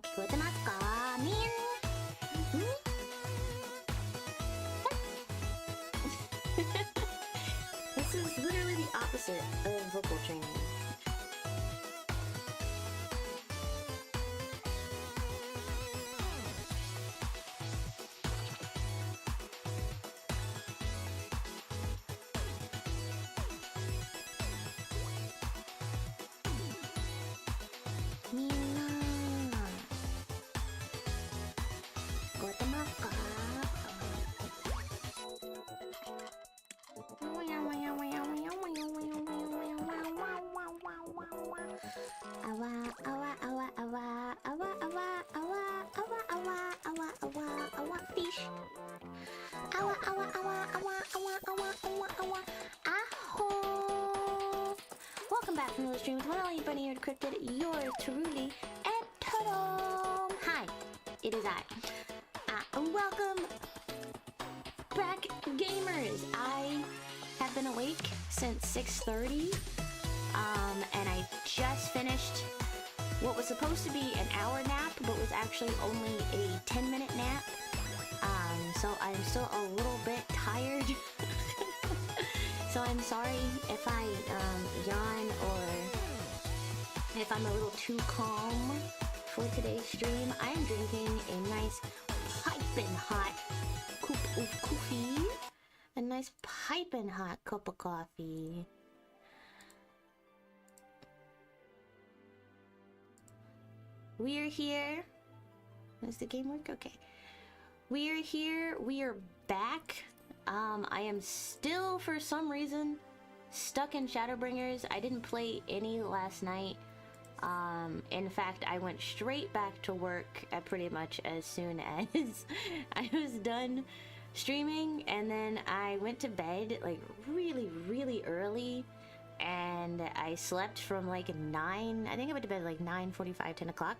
聞こえてますか？みんThis is literally the opposite of vocal training. Welcome back from the stream with one only bunny here decrypted, your truly, and ta-da! Hi, it is I. Welcome back, gamers! I have been awake since 6:30, and I just finished what was supposed to be an hour nap, but was actually only a 10-minute nap. So I'm still a little bit tired. So I'm sorry if I yawn or if I'm a little too calm for today's stream. I am drinking a nice piping hot cup of coffee. A nice piping hot cup of coffee. We're here. Does the game work? Okay. We're here. We are back. I am still, for some reason, stuck in Shadowbringers. I didn't play any last night. In fact, I went straight back to work pretty much as soon as I was done streaming, and then I went to bed like really early, and I slept from like 9, I think I went to bed like 9:45, 10 o'clock,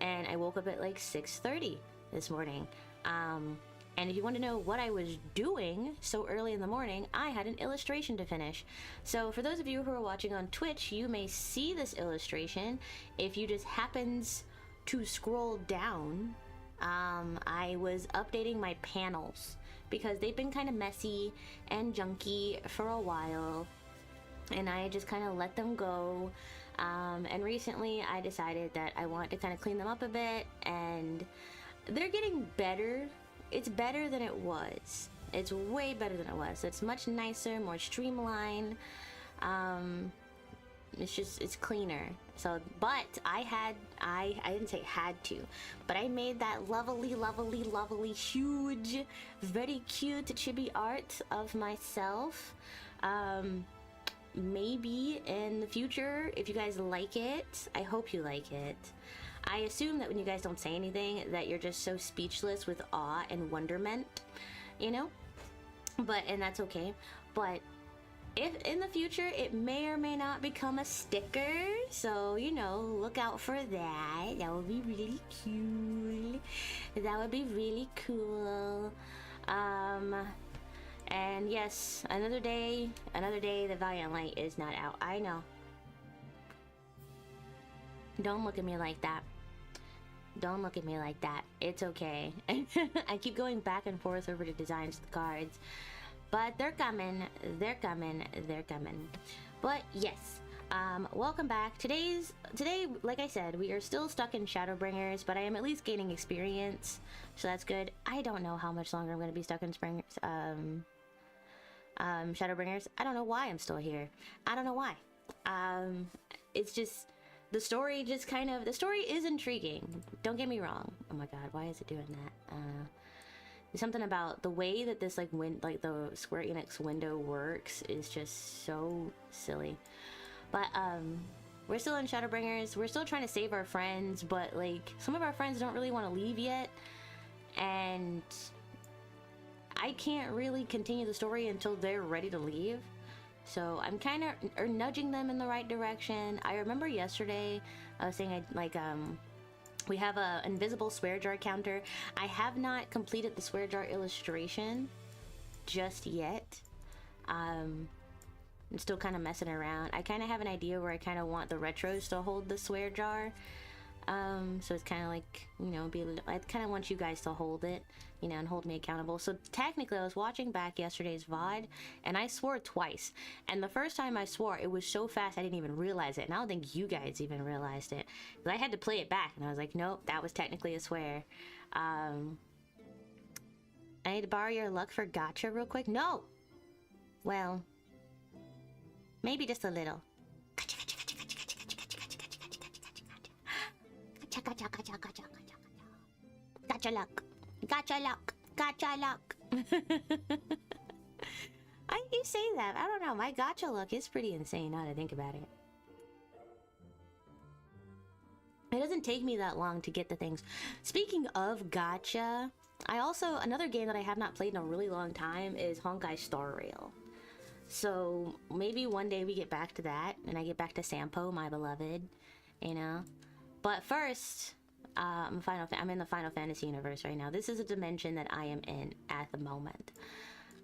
and I woke up at like 6:30 this morning. And if you want to know what I was doing so early in the morning, I had an illustration to finish. So for those of you who are watching on Twitch, you may see this illustration. If you just happens to scroll down, I was updating my panels because they've been kind of messy and junky for a while, and I just kind of let them go. And recently I decided that I want to kind of clean them up a bit, and they're getting better. It's better than it was. It's way better than it was. It's much nicer, more streamlined. It's cleaner. So, but I didn't say had to, but I made that lovely, huge, very cute chibi art of myself. Maybe in the future, if you guys like it, I hope you like it. I assume that when you guys don't say anything, that you're just so speechless with awe and wonderment, you know? And that's okay. But if in the future, it may or may not become a sticker. So, you know, look out for that. That would be really cool. That would be really cool. And yes, another day, the Valiant Light is not out. I know. Don't look at me like that. Don't look at me like that. It's okay. I keep going back and forth over the designs of the cards, but they're coming. They're coming. They're coming. But yes, welcome back. Today, like I said, we are still stuck in Shadowbringers, but I am at least gaining experience, so that's good. I don't know how much longer I'm going to be stuck in Shadowbringers. I don't know why I'm still here. I don't know why. It's just the story the story is intriguing. Don't get me wrong. Oh my god, why is it doing that? There's something about the way that this the Square Enix window works is just so silly. But we're still in Shadowbringers. We're still trying to save our friends, but like some of our friends don't really want to leave yet, and I can't really continue the story until they're ready to leave. So I'm kind of nudging them in the right direction. I remember yesterday I was saying we have a invisible swear jar counter. I have not completed the swear jar illustration just yet. I'm still kind of messing around. I kind of have an idea where I kind of want the retros to hold the swear jar. So it's kind of like, you know, I kind of want you guys to hold it, you know, and hold me accountable. So technically I was watching back yesterday's VOD and I swore twice. And the first time I swore, it was so fast I didn't even realize it. And I don't think you guys even realized it. But I had to play it back and I was like, nope, that was technically a swear. I need to borrow your luck for gacha real quick. No! Well, maybe just a little. Gotcha luck. Gotcha luck. Gotcha luck. You say that. I don't know. My gotcha luck is pretty insane now that I think about it. It doesn't take me that long to get the things. Speaking of gotcha, another game that I have not played in a really long time is Honkai Star Rail. So maybe one day we get back to that and I get back to Sampo, my beloved, you know. But first, I'm in the Final Fantasy universe right now. This is a dimension that I am in at the moment.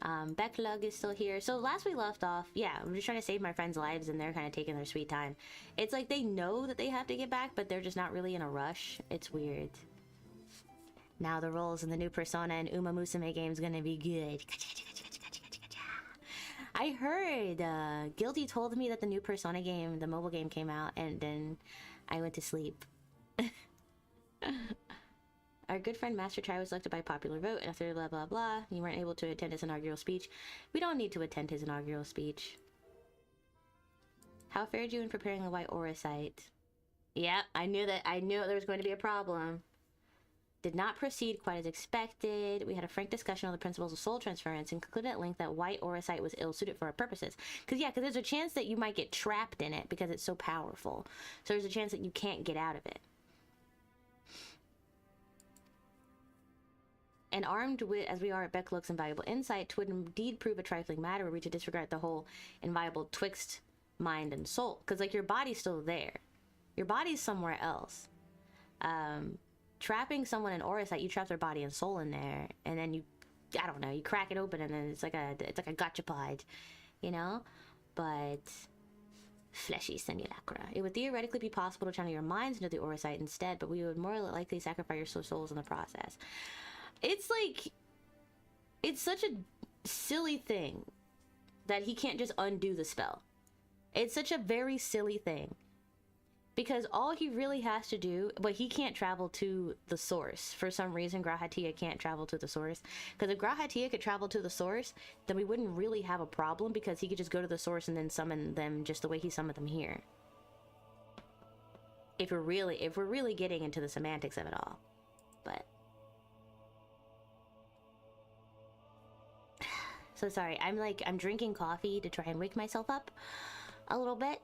Becklug is still here. So last we left off, yeah, I'm just trying to save my friends' lives and they're kind of taking their sweet time. It's like they know that they have to get back, but they're just not really in a rush. It's weird. Now the roles in the new Persona and Uma Musume game is gonna be good. I heard, Guilty told me that the new Persona game, the mobile game, came out, and then I went to sleep. Our good friend Master Chai was elected by popular vote, and after blah blah blah, you weren't able to attend his inaugural speech. We don't need to attend his inaugural speech. How fared you in preparing the White Aura site? Yep, I knew there was going to be a problem. Did not proceed quite as expected. We had a frank discussion on the principles of soul transference and concluded at length that White Aura site was ill-suited for our purposes. Because there's a chance that you might get trapped in it because it's so powerful. So there's a chance that you can't get out of it. And armed with, as we are at Becklook's invaluable insight, 'twould indeed prove a trifling matter were we to disregard the whole inviolable twixt mind and soul. Because, like, your body's still there. Your body's somewhere else. Trapping someone in Aura Sight, you trap their body and soul in there, and then you, I don't know, you crack it open, and then it's like a gachapod, you know? But fleshy simulacra. It would theoretically be possible to channel your minds into the Aura Sight instead, but we would more likely sacrifice your souls in the process. It's like, it's such a silly thing that he can't just undo the spell. It's such a very silly thing. Because all he really has to do, but he can't travel to the source. For some reason, Grahatia can't travel to the source. Because if Grahatia could travel to the source, then we wouldn't really have a problem, because he could just go to the source and then summon them just the way he summoned them here. If we're really getting into the semantics of it all. But so sorry, I'm drinking coffee to try and wake myself up a little bit.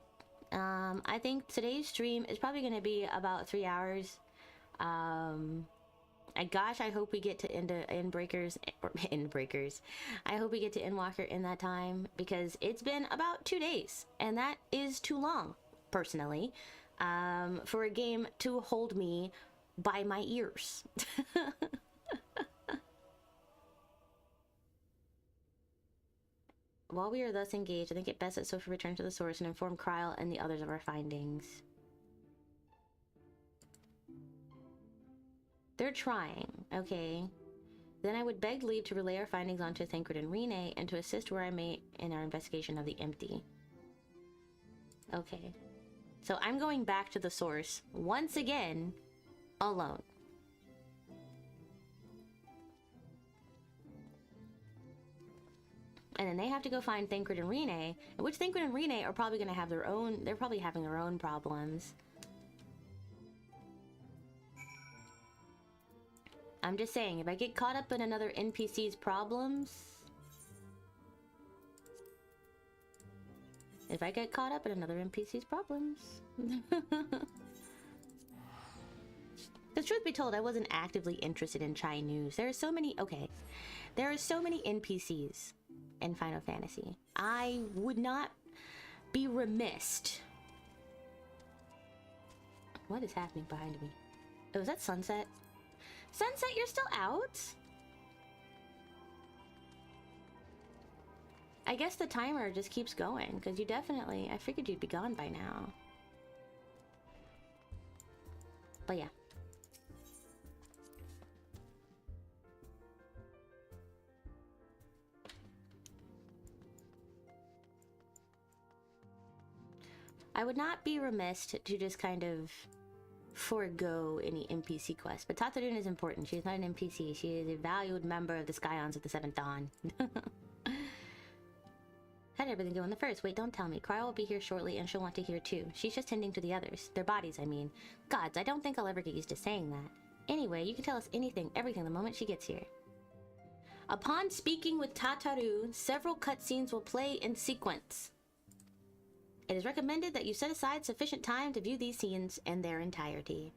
I think today's stream is probably going to be about 3 hours. Gosh, I hope we get to Endbreakers. I hope we get to Endwalker in that time, because it's been about 2 days, and that is too long, personally, for a game to hold me by my ears. While we are thus engaged, I think it best that Sophie return to the source and inform Kryl and the others of our findings. They're trying, okay. Then I would beg leave to relay our findings onto Thancred and Rene, and to assist where I may in our investigation of the empty. Okay. So I'm going back to the source, once again, alone. And then they have to go find Thancred and Rene, which Thancred and Rene are probably going to have their own, they're probably having their own problems. I'm just saying, if I get caught up in another NPC's problems... If I get caught up in another NPC's problems... Because truth be told, I wasn't actively interested in Chai news. There are so many... Okay. There are so many NPCs in Final Fantasy. I would not be remiss. What is happening behind me? Oh, is that Sunset? Sunset, you're still out? I guess the timer just keeps going, because you definitely... I figured you'd be gone by now. But yeah. I would not be remiss to just kind of forego any NPC quest, but Tatooine is important. She's not an NPC. She is a valued member of the Scions of the Seventh Dawn. How did everything go in the first? Wait, don't tell me. Kryl will be here shortly, and she'll want to hear too. She's just tending to the others. Their bodies, I mean. Gods, I don't think I'll ever get used to saying that. Anyway, you can tell us anything, everything the moment she gets here. Upon speaking with Tataru, several cutscenes will play in sequence. It is recommended that you set aside sufficient time to view these scenes in their entirety.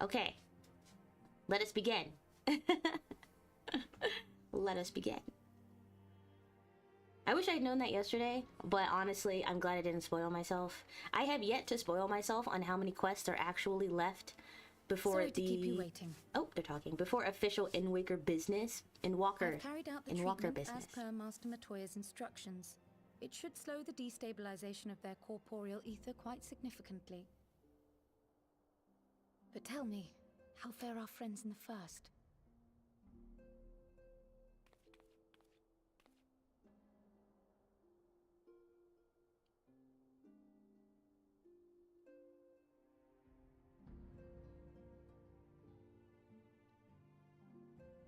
Okay. Let us begin. Let us begin. I wish I'd known that yesterday, but honestly, I'm glad I didn't spoil myself. I have yet to spoil myself on how many quests are actually left before Sorry to keep you waiting. Oh, they're talking. Before official ENDWALKER business. ENDWALKER. I've carried out the ENDWALKER treatment business. as per Master Matoya's instructions. It should slow the destabilization of their corporeal ether quite significantly. But tell me, how fare our friends in the first?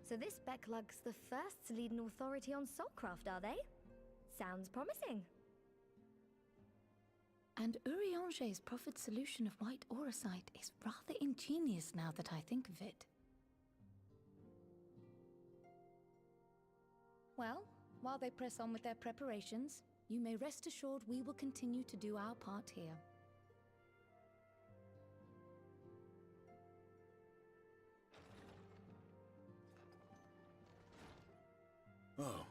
So this Becklug's the first to lead an authority on soulcraft, are they? Sounds promising. And Urianger's proffered solution of white auracite is rather ingenious now that I think of it. Well, while they press on with their preparations, you may rest assured we will continue to do our part here. Oh,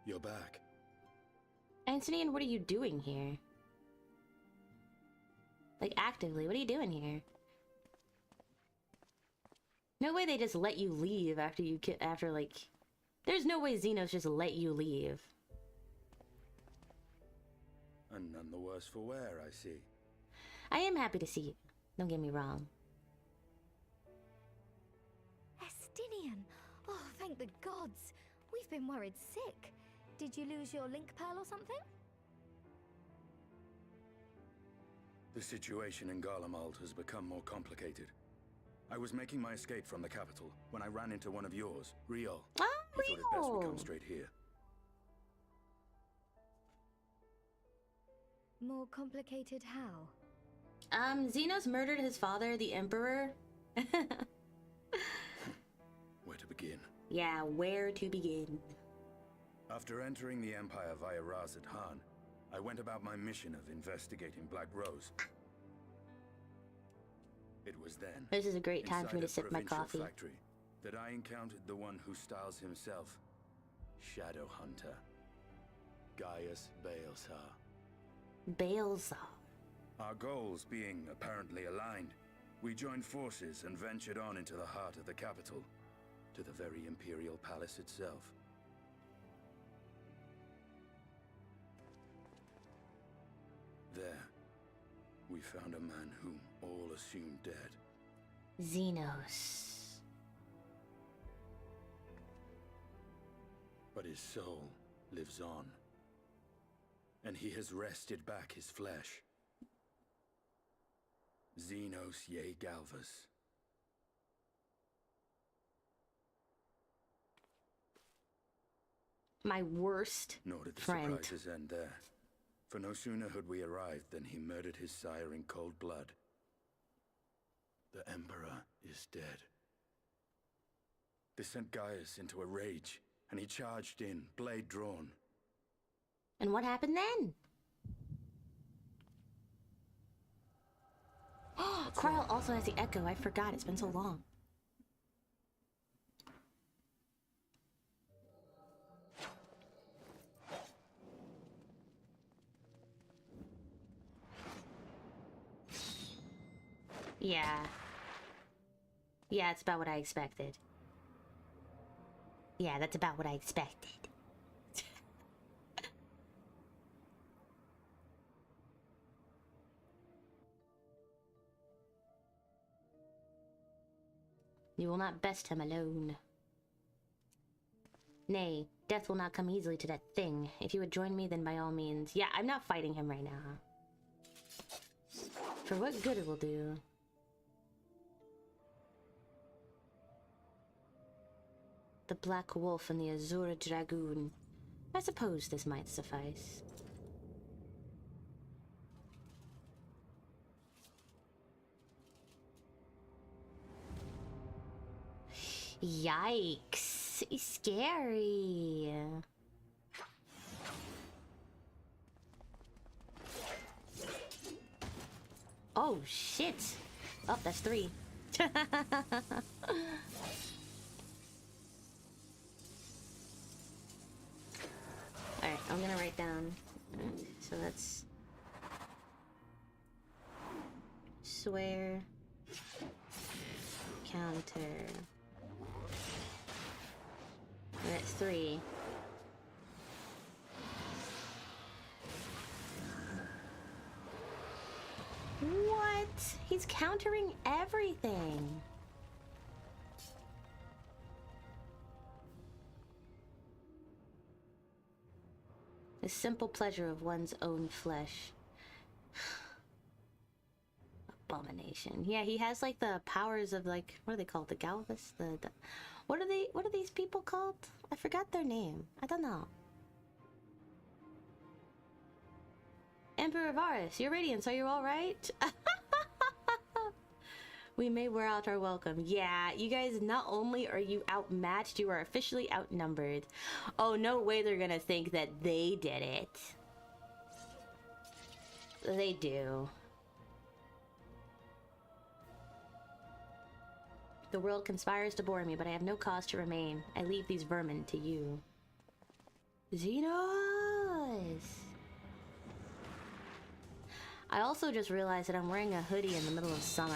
you're back. Anthony, what are you doing here? Like, actively, what are you doing here? No way they just let you leave after you after, like... There's no way Xenos just let you leave. And none the worse for wear, I see. I am happy to see you. Don't get me wrong. Estinian! Oh, thank the gods! We've been worried sick. Did you lose your link pearl or something? The situation in Garlemald has become more complicated. I was making my escape from the capital when I ran into one of yours, Riol. Oh, I thought it best we come Riol! straight here. More complicated how? Xenos murdered his father, the Emperor. Where to begin? Yeah, where to begin? After entering the Empire via Razad Han, I went about my mission of investigating Black Rose. It was then, This is a great time for me to inside a sip my provincial coffee. factory, that I encountered the one who styles himself Shadow Hunter, Gaius Balesar. Balesar. Our goals being apparently aligned, we joined forces and ventured on into the heart of the capital, to the very Imperial Palace itself. There, we found a man whom all assumed dead. Xenos. But his soul lives on, and he has wrested back his flesh. Xenos Ye Galvas. My worst Nor did the friend. surprises end there. For no sooner had we arrived than he murdered his sire in cold blood. The Emperor is dead. This sent Gaius into a rage, and he charged in, blade drawn. And what happened then? Oh, Carl also has the echo. I forgot. It's been so long. Yeah. Yeah, it's about what I expected. Yeah, that's about what I expected. You will not best him alone. Nay, death will not come easily to that thing. If you would join me, then by all means. Yeah, I'm not fighting him right now. For what good it will do. The Black Wolf and the Azure Dragoon. I suppose this might suffice. Yikes. It's scary. Oh, shit. Oh, that's 3. Alright, I'm gonna write down. So that's swear, counter. We're at 3. What? He's countering everything. The simple pleasure of one's own flesh. Abomination. Yeah, he has like the powers of like, what are they called? The Galvus? The what are these people called? I forgot their name. I don't know. Emperor Varus, your radiance, are you alright? We may wear out our welcome. Yeah, you guys, not only are you outmatched, you are officially outnumbered. Oh, no way they're gonna think that they did it. They do. The world conspires to bore me, but I have no cause to remain. I leave these vermin to you. Xenos! I also just realized that I'm wearing a hoodie in the middle of summer.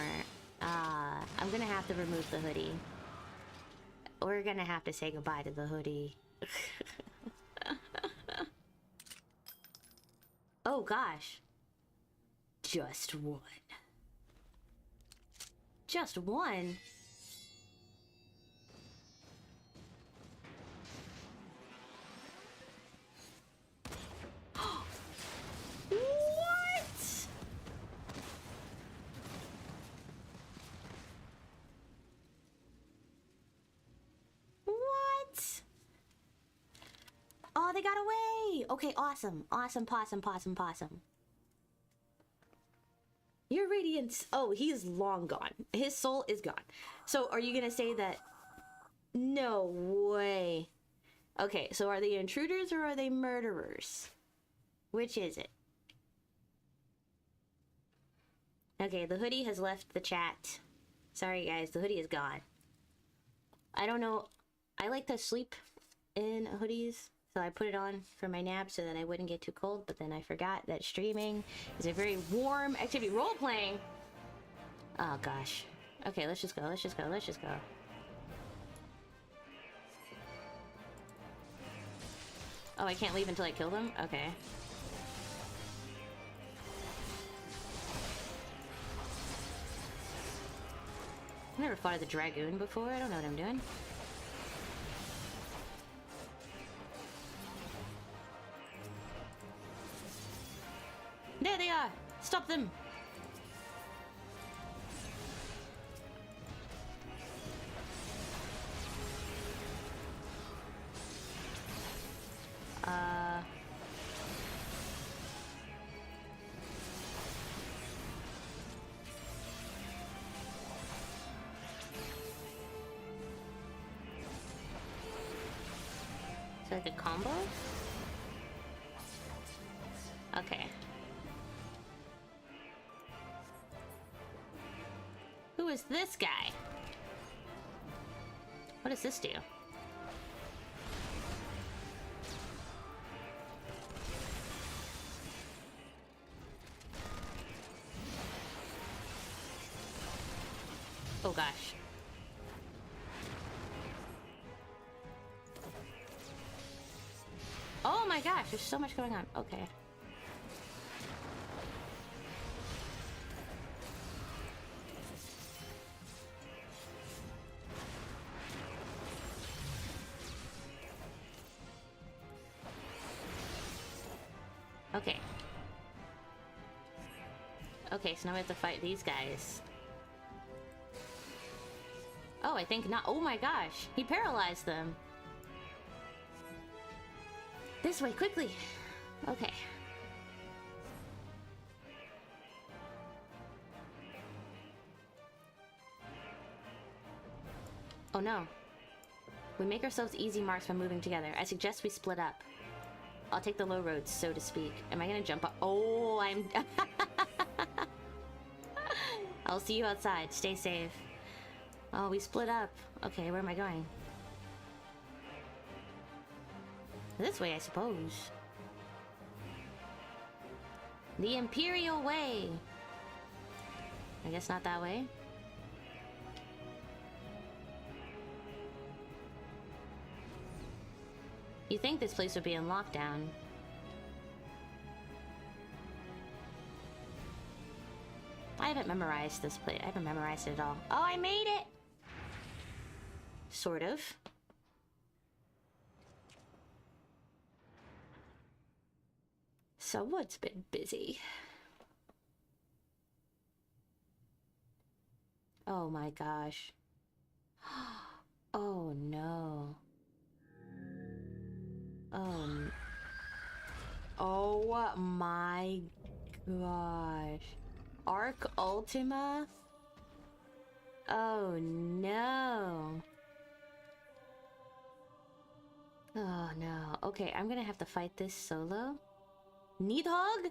I'm gonna have to remove the hoodie. We're gonna have to say goodbye to the hoodie. Oh gosh. Just one. Just one? What? What? Oh, they got away! Okay, awesome. Awesome, possum, possum, possum. Your radiance... Oh, he is long gone. His soul is gone. So, are you gonna say that... No way. Okay, so are they intruders or are they murderers? Which is it? Okay, the hoodie has left the chat. Sorry guys, the hoodie is gone. I don't know. I like to sleep in hoodies, so I put it on for my nap so that I wouldn't get too cold, but then I forgot that streaming is a very warm activity. Role-playing! Oh gosh. Okay, let's just go, let's just go, let's just go. Oh, I can't leave until I kill them? Okay. I've never fought the Dragoon before. I don't know what I'm doing. There they are! Stop them! Like a combo? Okay. Who is this guy? What does this do? Oh gosh. Oh my gosh, there's so much going on. Okay. Okay. Okay, so now we have to fight these guys. Oh, I think not. Oh my gosh, he paralyzed them. This way, quickly! Okay. Oh no. We make ourselves easy marks by moving together. I suggest we split up. I'll take the low roads, so to speak. Am I gonna jump up? Oh, I'm... I'll see you outside. Stay safe. Oh, we split up. Okay, where am I going? This way, I suppose. The Imperial Way. I guess not that way. You think this place would be in lockdown. I haven't memorized this place. I haven't memorized it at all. Oh, I made it! Sort of. So what's been busy? Oh my gosh. Oh no. Oh my gosh. Arc Ultima? Oh no. Oh no. Okay, I'm gonna have to fight this solo. Needhog?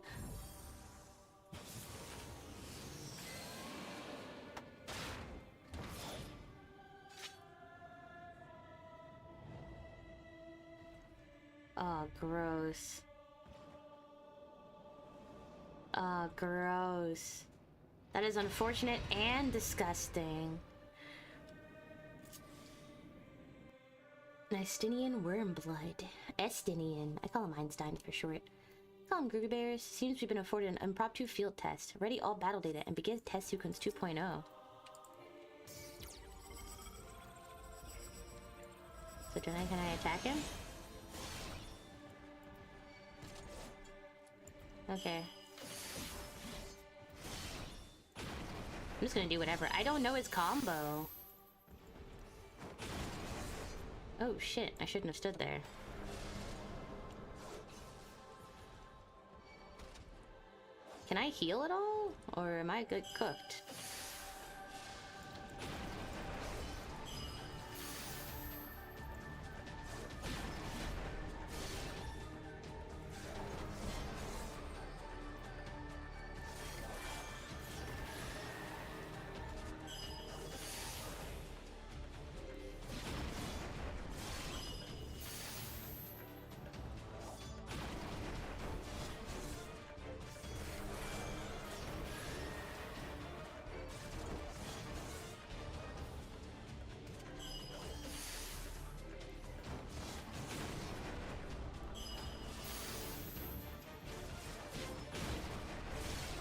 Oh, gross. Oh, gross. That is unfortunate and disgusting. Estinian Wormblood. Estinian. I call him Einstein for short. Call him Groovy Bears. Seems we've been afforded an impromptu field test. Ready all battle data and begin test sequence 2.0. So can I attack him? Okay. I'm just gonna do whatever. I don't know his combo. Oh shit, I shouldn't have stood there. Can I heal at all? Or am I good cooked?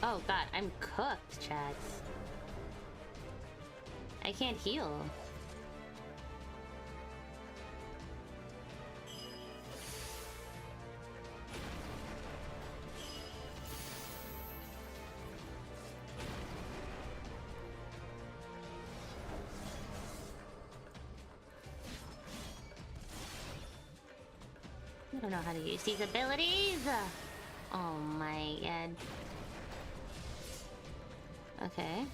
Oh god, I'm cooked, Chad. I can't heal. I don't know how to use these abilities. Oh my god. Okay.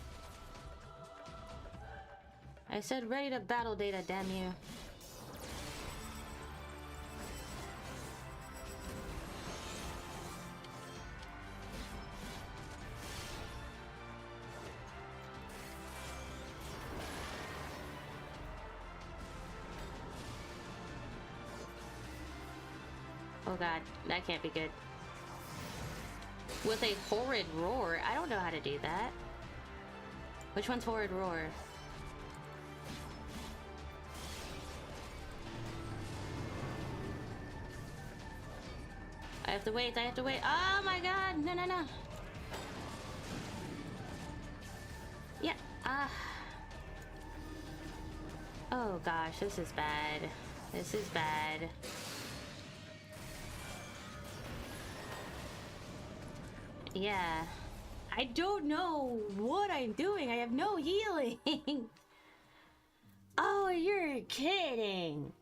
I said ready to battle data, damn you. Oh god, that can't be good. With a horrid roar? I don't know how to do that. Which one's horrid roar? I have to wait, I have to wait. Oh my god! No, no, no. Yeah, oh gosh, this is bad. This is bad. Yeah. I don't know what I'm doing. I have no healing. Oh, you're kidding.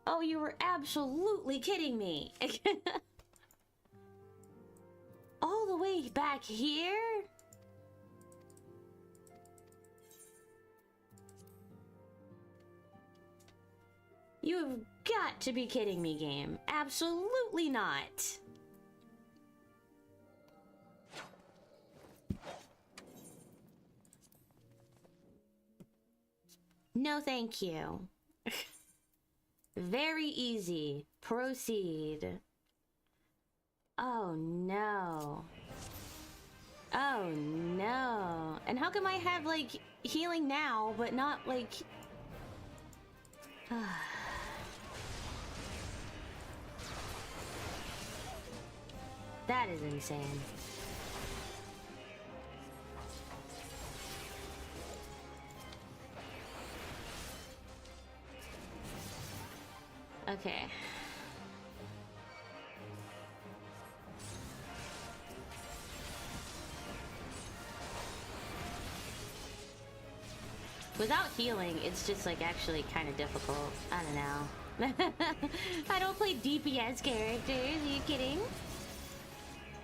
Oh, you were absolutely kidding me. All the way back here? You've got to be kidding me, game. Absolutely not. No, thank you. Very easy. Proceed. Oh no. Oh no. And how come I have like healing now, but not like... That is insane. Okay. Without healing, it's just like actually kind of difficult. I don't know. I don't play DPS characters, are you kidding?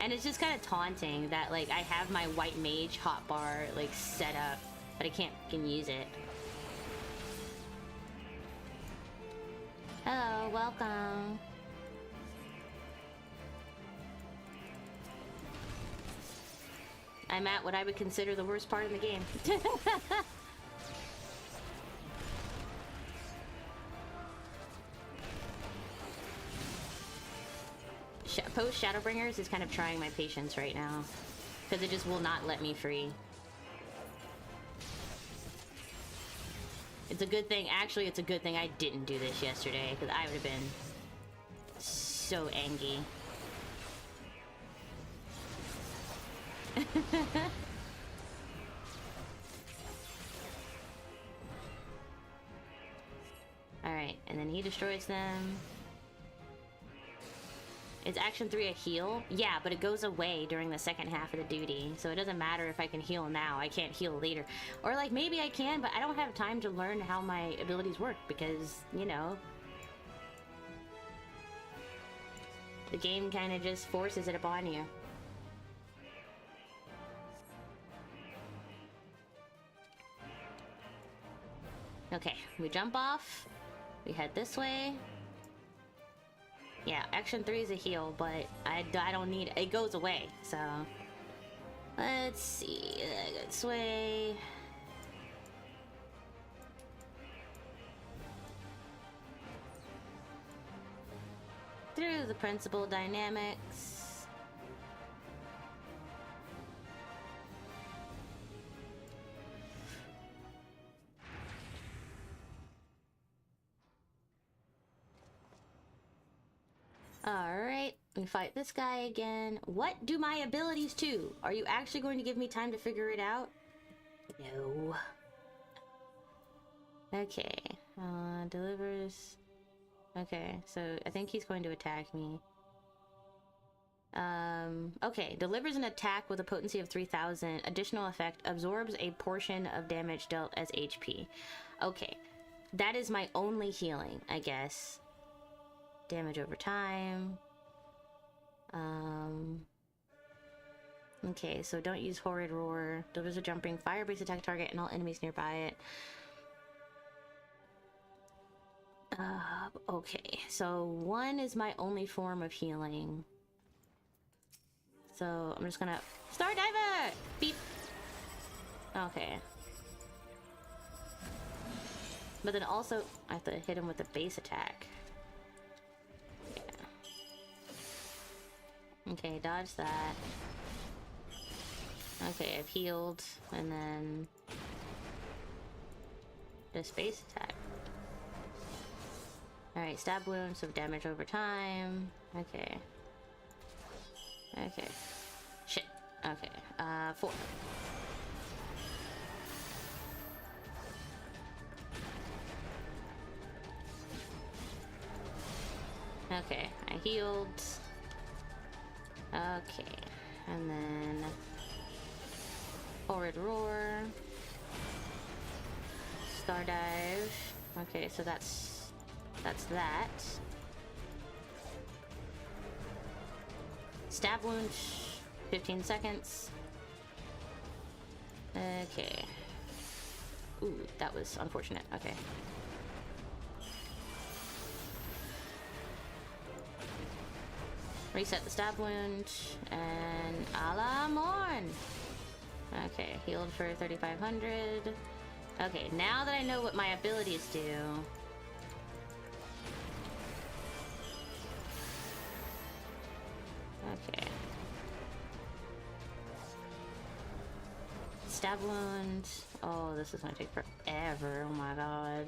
And it's just kind of taunting that like I have my white mage hotbar like set up, but I can't fucking use it. Hello, welcome. I'm at what I would consider the worst part of the game. Post Shadowbringers is kind of trying my patience right now, because it just will not let me free. It's a good thing, actually it's a good thing I didn't do this yesterday, because I would have been so angry. Alright, and then he destroys them. Is Action 3 a heal? Yeah, but it goes away during the second half of the duty, so it doesn't matter if I can heal now. I can't heal later. Or like, maybe I can, but I don't have time to learn how my abilities work because, you know, the game kind of just forces it upon you. Okay, we jump off. We head this way. Yeah, Action 3 is a heal, but I don't need... It goes away, so... Let's see... This way... Through the principal dynamics... Alright, we fight this guy again. What do my abilities do? Are you actually going to give me time to figure it out? No. Okay, delivers... Okay, so I think he's going to attack me. Okay, delivers an attack with a potency of 3000. Additional effect, absorbs a portion of damage dealt as HP. Okay, that is my only healing, I guess. Damage over time. Okay, so don't use Horrid Roar. Delivers a jumping fire-based attack target and all enemies nearby it. Okay, so 1 is my only form of healing. So I'm just gonna... Star Diver! Beep! Okay. But then also, I have to hit him with a base attack. Okay, dodge that. Okay, I've healed, and then... Just base attack. Alright, stab wound, so damage over time. Okay. Okay. Shit. Okay. 4. Okay, I healed. Okay, and then Horrid Roar, Star Dive. Okay, so that's that. Stab wound, 15 seconds. Okay. Ooh, that was unfortunate. Okay. Reset the stab wound, and a la morn! Okay, healed for 3,500. Okay, now that I know what my abilities do... stab wound. Oh, this is gonna take forever. Oh my god.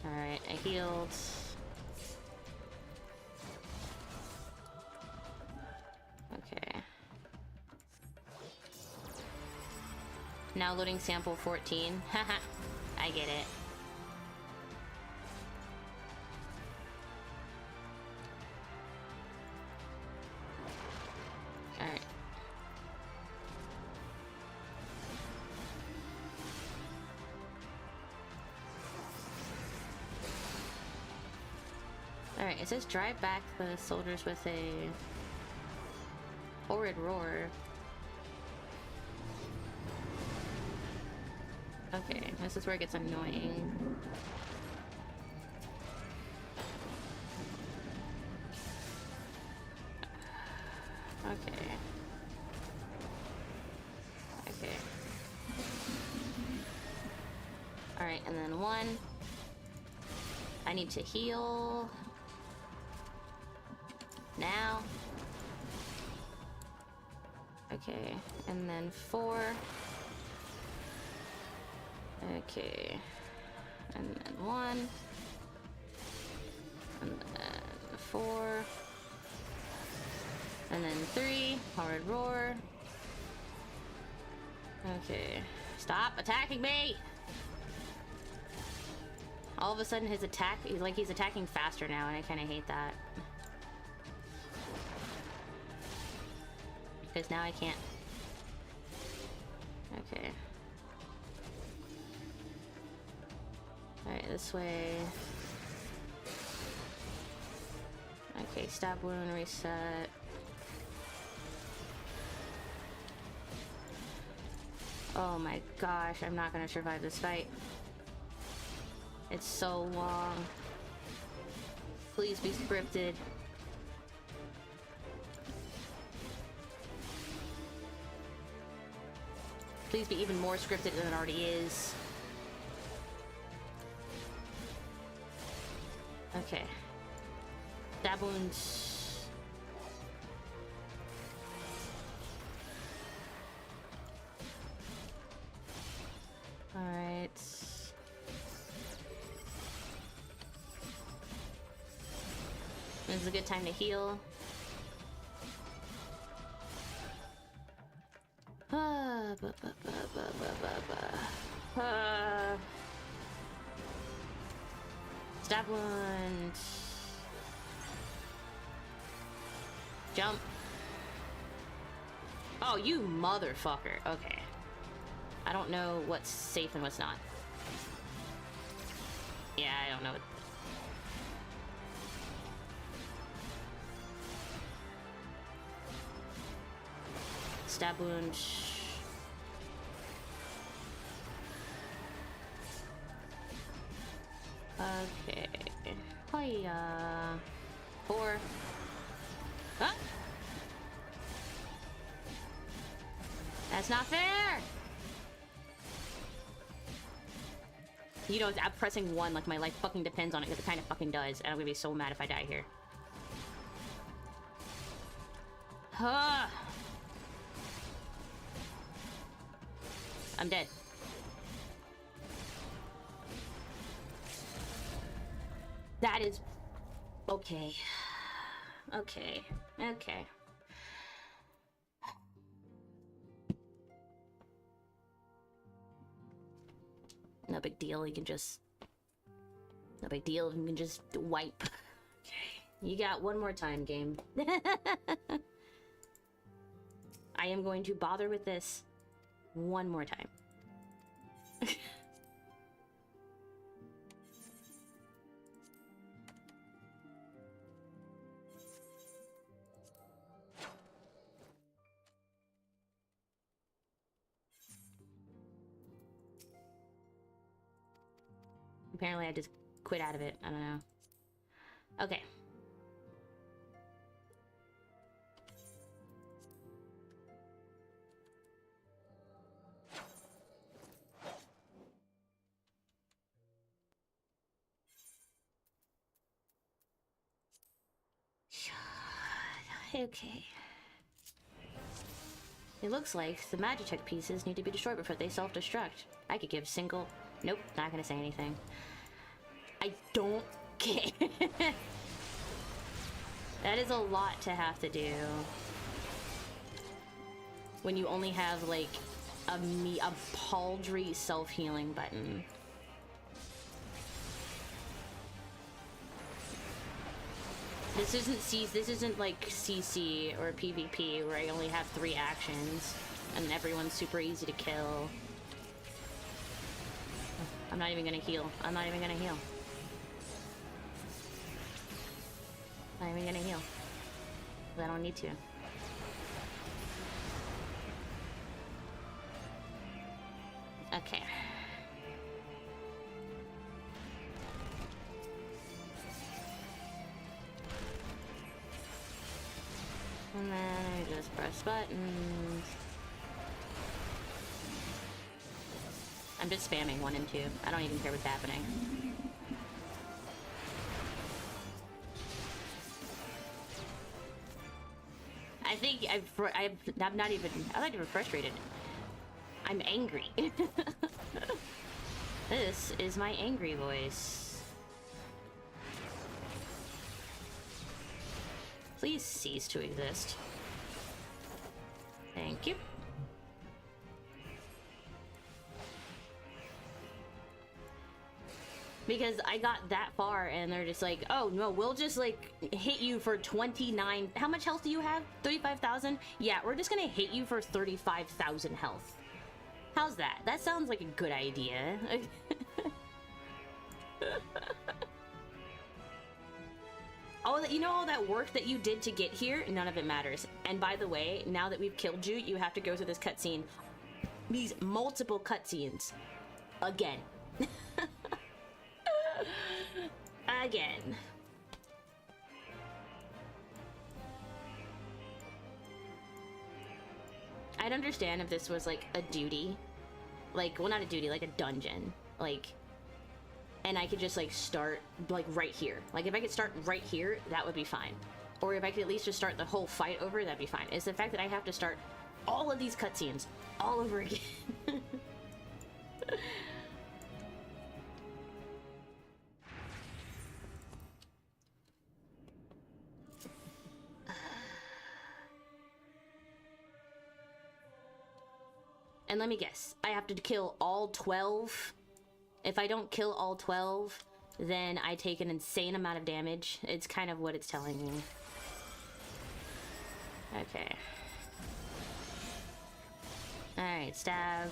Alright, I healed. Okay. Now loading sample 14. Haha, I get it. Alright. Alright, it says drive back the soldiers with a horrid roar. Okay, this is where it gets annoying. Okay. Okay. Alright, and then one. I need to heal. Now. Okay, and then 4. Okay. And then 1. And then 4. And then 3. Horrid roar. Okay. Stop attacking me! All of a sudden his attack, he's attacking faster now, and I kinda hate that. Because now I can't. Okay. Alright, this way. Okay, stab wound, reset. Oh my gosh, I'm not gonna survive this fight. It's so long. Please be scripted. Please be even more scripted than it already is. Okay. Stab wounds. Alright. This is a good time to heal. Stab wound. Jump. Oh, you motherfucker. Okay. I don't know what's safe and what's not. Yeah, I don't know. Stab wound. Okay. Hiya. 4. Huh? That's not fair! You know, I'm pressing 1 like my life fucking depends on it, because it kind of fucking does, and I'm gonna be so mad if I die here. Huh. I'm dead. That is... okay. Okay. Okay. No big deal, you can just... no big deal, you can just wipe. Okay. You got one more time, game. I am going to bother with this one more time. Apparently I just quit out of it. I don't know. Okay. Okay. It looks like the Magitech pieces need to be destroyed before they self-destruct. I could give single... Nope, not gonna say anything. I don't care. That is a lot to have to do. When you only have, like, a paltry self-healing button. This isn't like CC or PvP where I only have 3 actions and everyone's super easy to kill. I'm not even gonna heal. I'm not even gonna heal. Not even gonna heal. I don't need to. Okay. And then I just press buttons. I'm just spamming 1 and 2. I don't even care what's happening. I think I'm not even frustrated. I'm angry. This is my angry voice. Please cease to exist. Thank you. Because I got that far and they're just like, oh no, we'll just like hit you for 29. How much health do you have? 35,000? Yeah, we're just gonna hit you for 35,000 health. How's that? That sounds like a good idea. You know all that work that you did to get here? None of it matters. And by the way, now that we've killed you, you have to go through this cutscene. These multiple cutscenes. Again. Again. I'd understand if this was like a duty. Like, well, not a duty, like a dungeon. Like, and I could just like start like right here. Like if I could start right here, that would be fine. Or if I could at least just start the whole fight over, that'd be fine. It's the fact that I have to start all of these cutscenes all over again. And let me guess, I have to kill all 12? If I don't kill all 12, then I take an insane amount of damage. It's kind of what it's telling me. Okay. Alright, stab.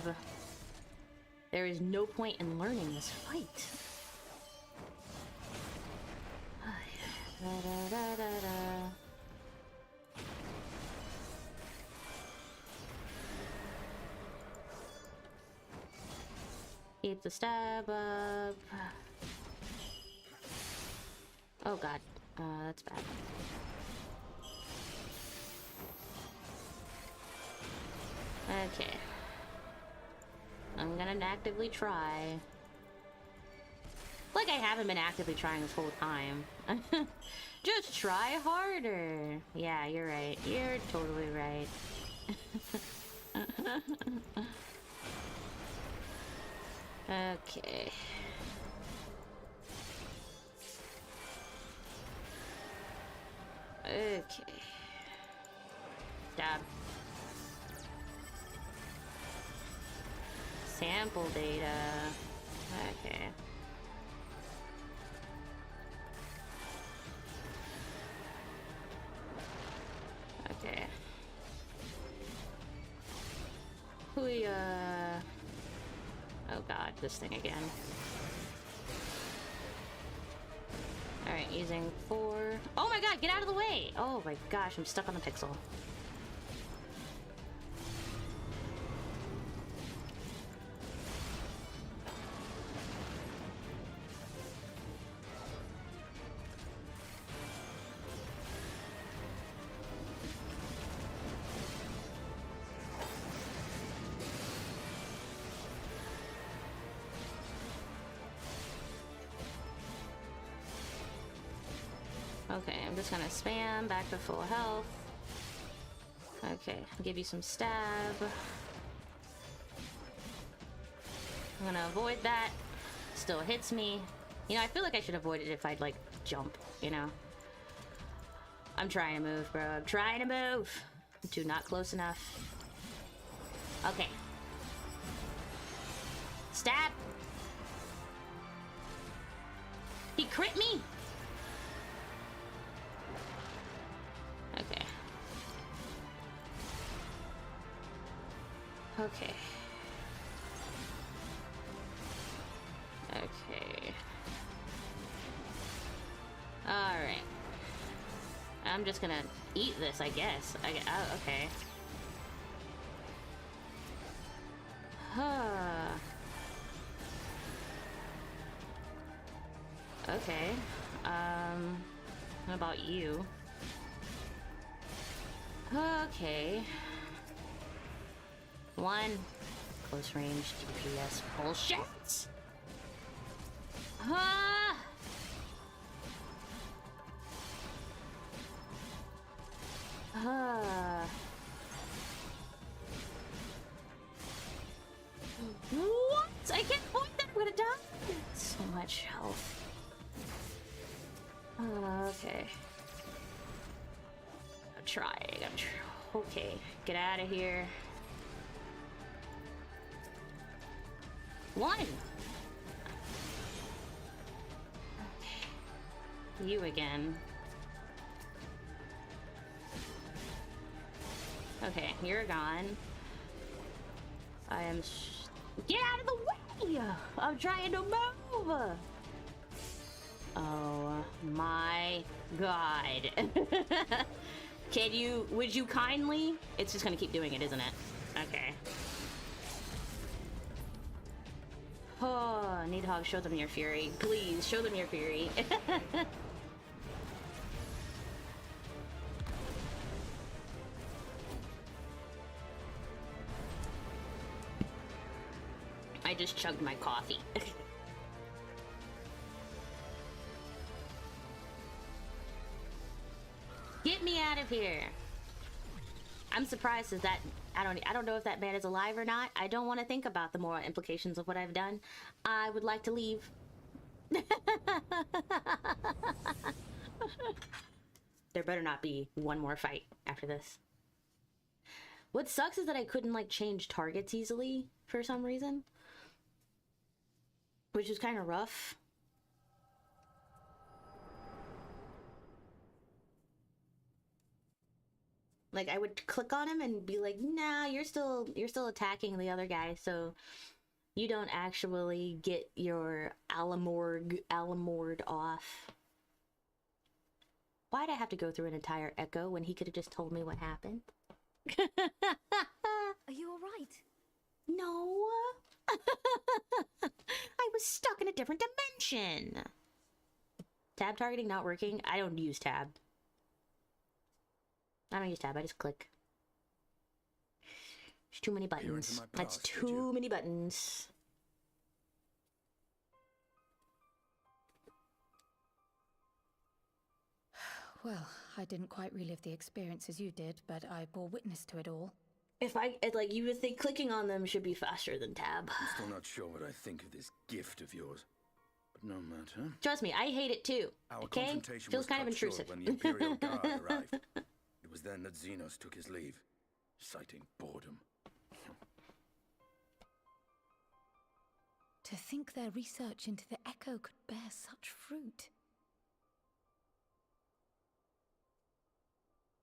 There is no point in learning this fight. Keep the stab up. Oh god, that's bad. Okay. I'm gonna actively try. Like I haven't been actively trying this whole time. Just try harder. Yeah, you're right. You're totally right. Okay. Okay. Stab. Sample data. Okay. Okay. Oh god, this thing again. Alright, using 4. Oh my god, get out of the way! Oh my gosh, I'm stuck on the pixel. Okay, I'm just gonna spam back to full health. Okay, I'll give you some stab. I'm gonna avoid that. Still hits me. You know, I feel like I should avoid it if I'd, like, jump, you know? I'm trying to move, bro. I'm trying to move! Dude, not close enough. Okay. Stab! He crit me! Okay. Okay. Okay. Alright. I'm just gonna eat this, I guess. Oh, okay. Okay. What about you? Okay. One. Close range DPS bullshit. Ah! What? I can't point that. I'm gonna die. So much health. Okay. I'm trying. Okay. Get out of here. One. Okay. You again. Okay, you're gone. I am. Get out of the way! I'm trying to move. Oh my god. Can you? Would you kindly? It's just gonna keep doing it, isn't it? Okay. Oh, Needhog, show them your fury. Please, show them your fury. I just chugged my coffee. Get me out of here. I'm surprised that I don't know if that man is alive or not. I don't want to think about the moral implications of what I've done. I would like to leave. There better not be one more fight after this. What sucks is that I couldn't like change targets easily for some reason, which is kind of rough. Like I would click on him and be like, "Nah, you're still attacking the other guy, so you don't actually get your Alamord off." Why'd I have to go through an entire echo when he could have just told me what happened? Are you all right? No. I was stuck in a different dimension. Tab targeting not working. I don't use tab. I don't use tab. I just click. There's too many buttons. That's too many buttons. Well, I didn't quite relive the experience as you did, but I bore witness to it all. Like, you would think clicking on them should be faster than tab. I'm still not sure what I think of this gift of yours. But no matter. Trust me, I hate it too. Our okay? confrontation Feels was kind of cut short intrusive. when the Imperial Guard arrived. It was then that Xenos took his leave, citing boredom. To think their research into the Echo could bear such fruit.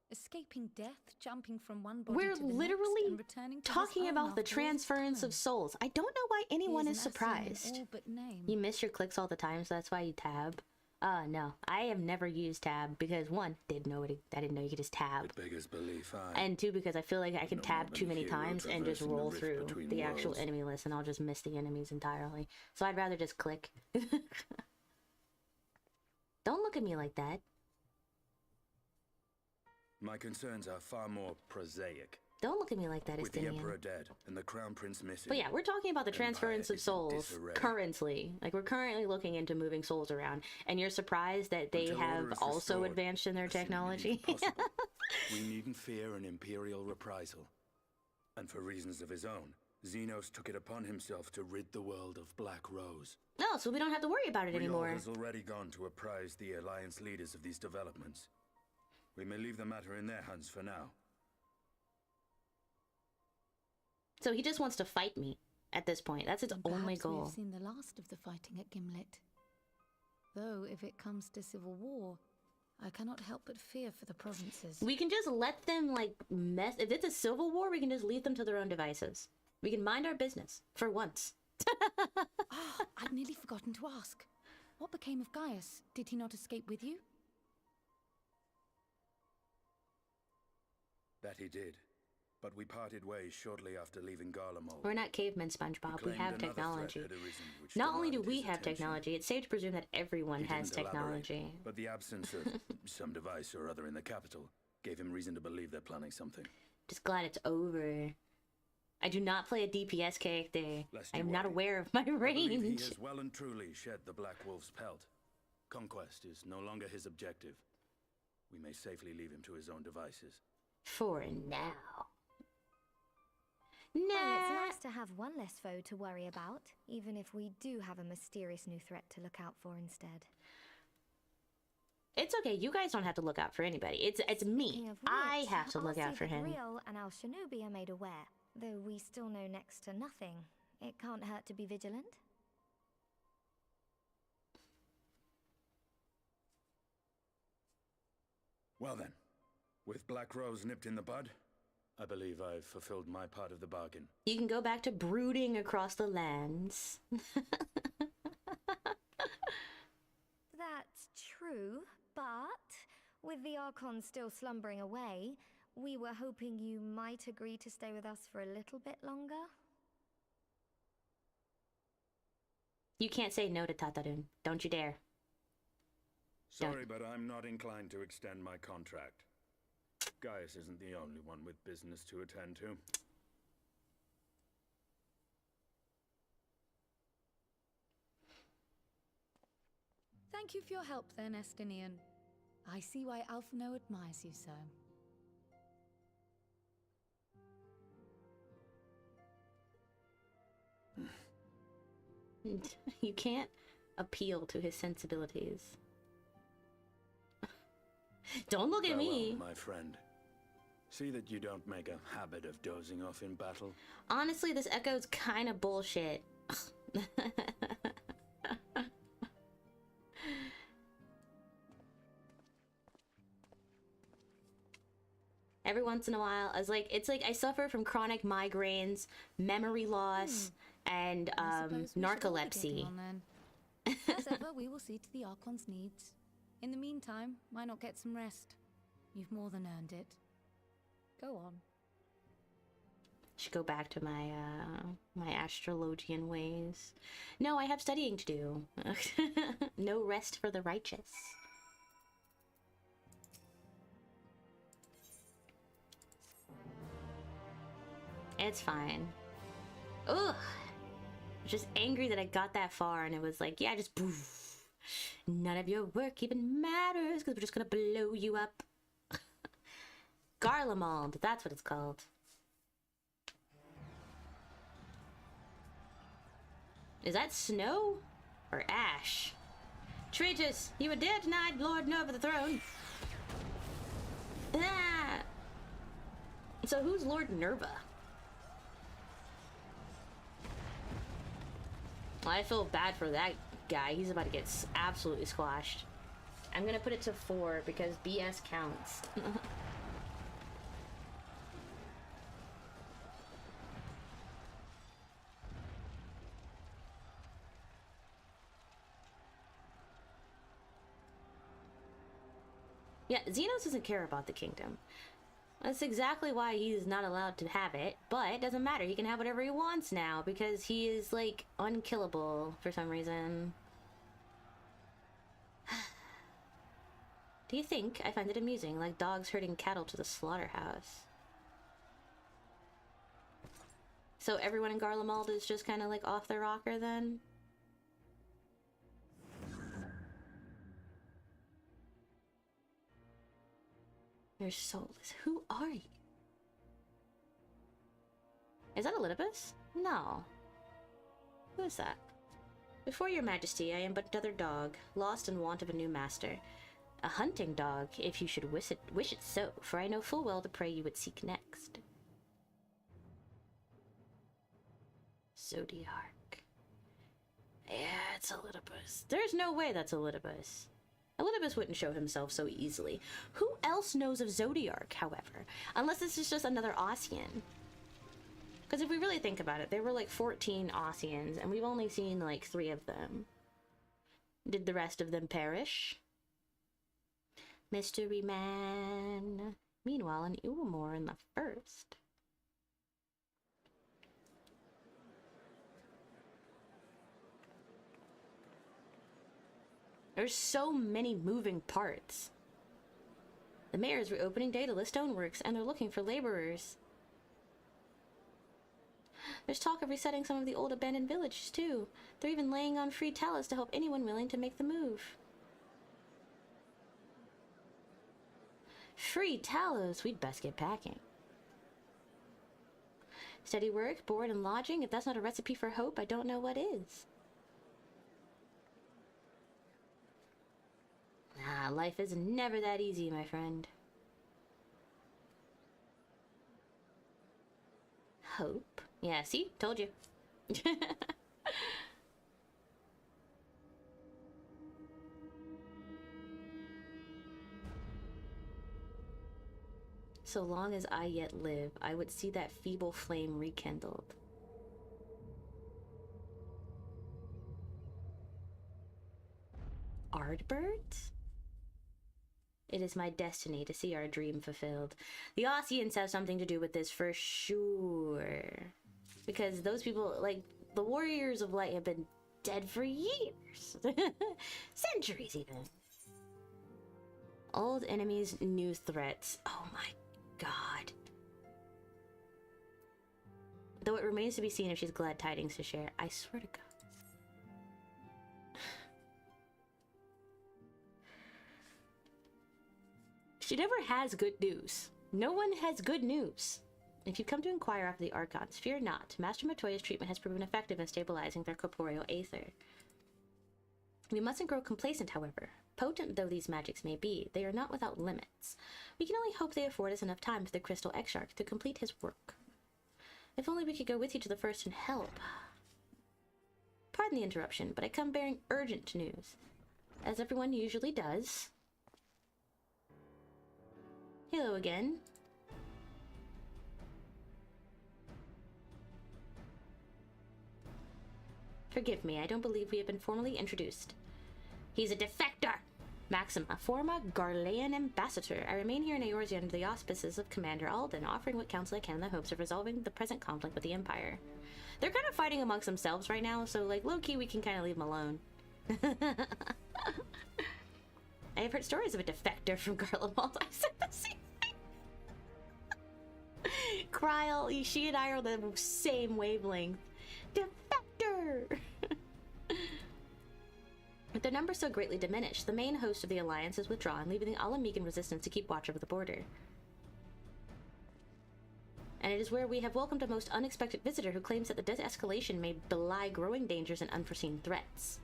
Escaping death, jumping from one body We're to the literally next, and returning to talking his own about the after all this transference time. of souls. I don't know why anyone He is an Ascian in surprised. all but name. You miss your clicks all the time, so that's why you tab. No. I have never used tab because one, I didn't know you could just tab. It beggars belief, aye. And two, because I feel like I can No tab more too than many hero times and just traversing the roll rift through between the actual worlds. enemy list and I'll just miss the enemies entirely. So I'd rather just click. Don't look at me like that. My concerns are far more prosaic. Don't look at me like that, With the Estinian. Emperor dead and the Crown Prince missing. But yeah, we're talking about the Empire transference of is in souls disarray. currently. Like, we're currently looking into moving souls around. And you're surprised that they Until order have is also restored, advanced in their I see it technology? impossible. We needn't fear an Imperial reprisal. And for reasons of his own, Xenos took it upon himself to rid the world of Black Rose. No, so we don't have to worry about it anymore. Riol has already gone to apprise the Alliance leaders of these developments. We may leave the matter in their hands for now. So he just wants to fight me at this point. That's its only Perhaps goal. we've seen the last of the fighting at Gimlet. Though, if it comes to civil war, I cannot help but fear for the provinces. We can just let them, like, mess... If it's a civil war, we can just leave them to their own devices. We can mind our business, for once. Ah, I'd nearly forgotten to ask. What became of Gaius? Did he not escape with you? That he did. But we parted ways shortly after leaving Garlemald. We're not cavemen, SpongeBob. We have technology. Not only do we have technology, it's safe to presume that everyone has technology. But the absence of some device or other in the capital gave him reason to believe they're planning something. Just glad it's over. I do not play a DPS character. I am not aware of my range. I believe he has well and truly shed the Black Wolf's pelt. Conquest is no longer his objective. We may safely leave him to his own devices. For now. Well, it's Nah. nice to have one less foe to worry about, even if we do have a mysterious new threat to look out for instead. It's okay. You guys don't have to look out for anybody. It's me. Speaking of I which, have to look I'll out see for that him. Riol and Al Shinobi are made aware, though we still know next to nothing. It can't hurt to be vigilant. Well then, with Black Rose nipped in the bud, I believe I've fulfilled my part of the bargain. You can go back to brooding across the lands. That's true, but with the Archon still slumbering away, we were hoping you might agree to stay with us for a little bit longer. You can't say no to Tatarun. Don't you dare. Sorry, but I'm not inclined to extend my contract. Gaius isn't the only one with business to attend to. Thank you for your help then, Estinian. I see why Alphino admires you so. You can't appeal to his sensibilities. Don't look at Farewell, me. my friend. See that you don't make a habit of dozing off in battle. Honestly, this echo's kind of bullshit. Every once in a while, it's like I suffer from chronic migraines, memory loss, and I suppose we should all be getting narcolepsy. on then. As ever, we will see to the Archon's needs. In the meantime, why not get some rest? You've more than earned it. Go on. Should go back to my my astrologian ways. No, I have studying to do. No rest for the righteous. It's fine. Ugh. I'm just angry that I got that far and it was like, yeah, just poof. None of your work even matters because we're just gonna blow you up. Garlemald, that's what it's called. Is that snow or ash? Traitors, you were dare denied lording over the throne. Ah! So who's Lord Nerva? I feel bad for that guy. He's about to get absolutely squashed. I'm gonna put it to 4 because BS counts. Yeah, Xenos doesn't care about the kingdom. That's exactly why he's not allowed to have it, but it doesn't matter. He can have whatever he wants now because he is, like, unkillable for some reason. Do you think I find it amusing, like dogs herding cattle to the slaughterhouse? So everyone in Garlemald is just kind of like off their rocker then? You're soulless. Who are you? Is that Elidibus? No. Who is that? Before your majesty, I am but another dog, lost in want of a new master. A hunting dog, if you should wish it so, for I know full well the prey you would seek next. Zodiark. Yeah, it's Elidibus. There's no way that's Elidibus. Elidibus wouldn't show himself so easily. Who else knows of Zodiark, however? Unless this is just another Ossian. Because if we really think about it, there were like 14 Ossians, and we've only seen like 3 of them. Did the rest of them perish? Mystery Man. Meanwhile, an Ulamore in the first. There's so many moving parts. The mayor is reopening day to list stoneworks, and they're looking for laborers. There's talk of resetting some of the old abandoned villages, too. They're even laying on free talents to help anyone willing to make the move. Free Talos, we'd best get packing. Steady work, board, and lodging. If that's not a recipe for hope, I don't know what is. Ah, life is never that easy, my friend. Hope? Yeah, see? Told you. So long as I yet live, I would see that feeble flame rekindled. Ardbert? It is my destiny to see our dream fulfilled. The Ossians have something to do with this for sure. Because those people, like, the Warriors of Light have been dead for years. Centuries, even. Old enemies, new threats. Oh my god. Though it remains to be seen if she's glad tidings to share. I swear to God. She never has good news. No one has good news. If you come to inquire after the Archons, fear not. Master Matoya's treatment has proven effective in stabilizing their corporeal aether. We mustn't grow complacent, however. Potent though these magics may be, they are not without limits. We can only hope they afford us enough time for the Crystal Exarch to complete his work. If only we could go with you to the first and help. Pardon the interruption, but I come bearing urgent news. As everyone usually does. Hello again. Forgive me, I don't believe we have been formally introduced. He's a defector! Maxima, former Garlean ambassador. I remain here in Eorzea under the auspices of Commander Alden, offering what counsel I can in the hopes of resolving the present conflict with the Empire. They're kind of fighting amongst themselves right now, so like low-key we can kind of leave them alone. I have heard stories of a defector from Garlemald. I said the same thing. Kryl, she and I are the same wavelength. Defector! With their numbers so greatly diminished, the main host of the Alliance is withdrawn, leaving the Alamegan resistance to keep watch over the border. And it is where we have welcomed a most unexpected visitor who claims that the de-escalation may belie growing dangers and unforeseen threats.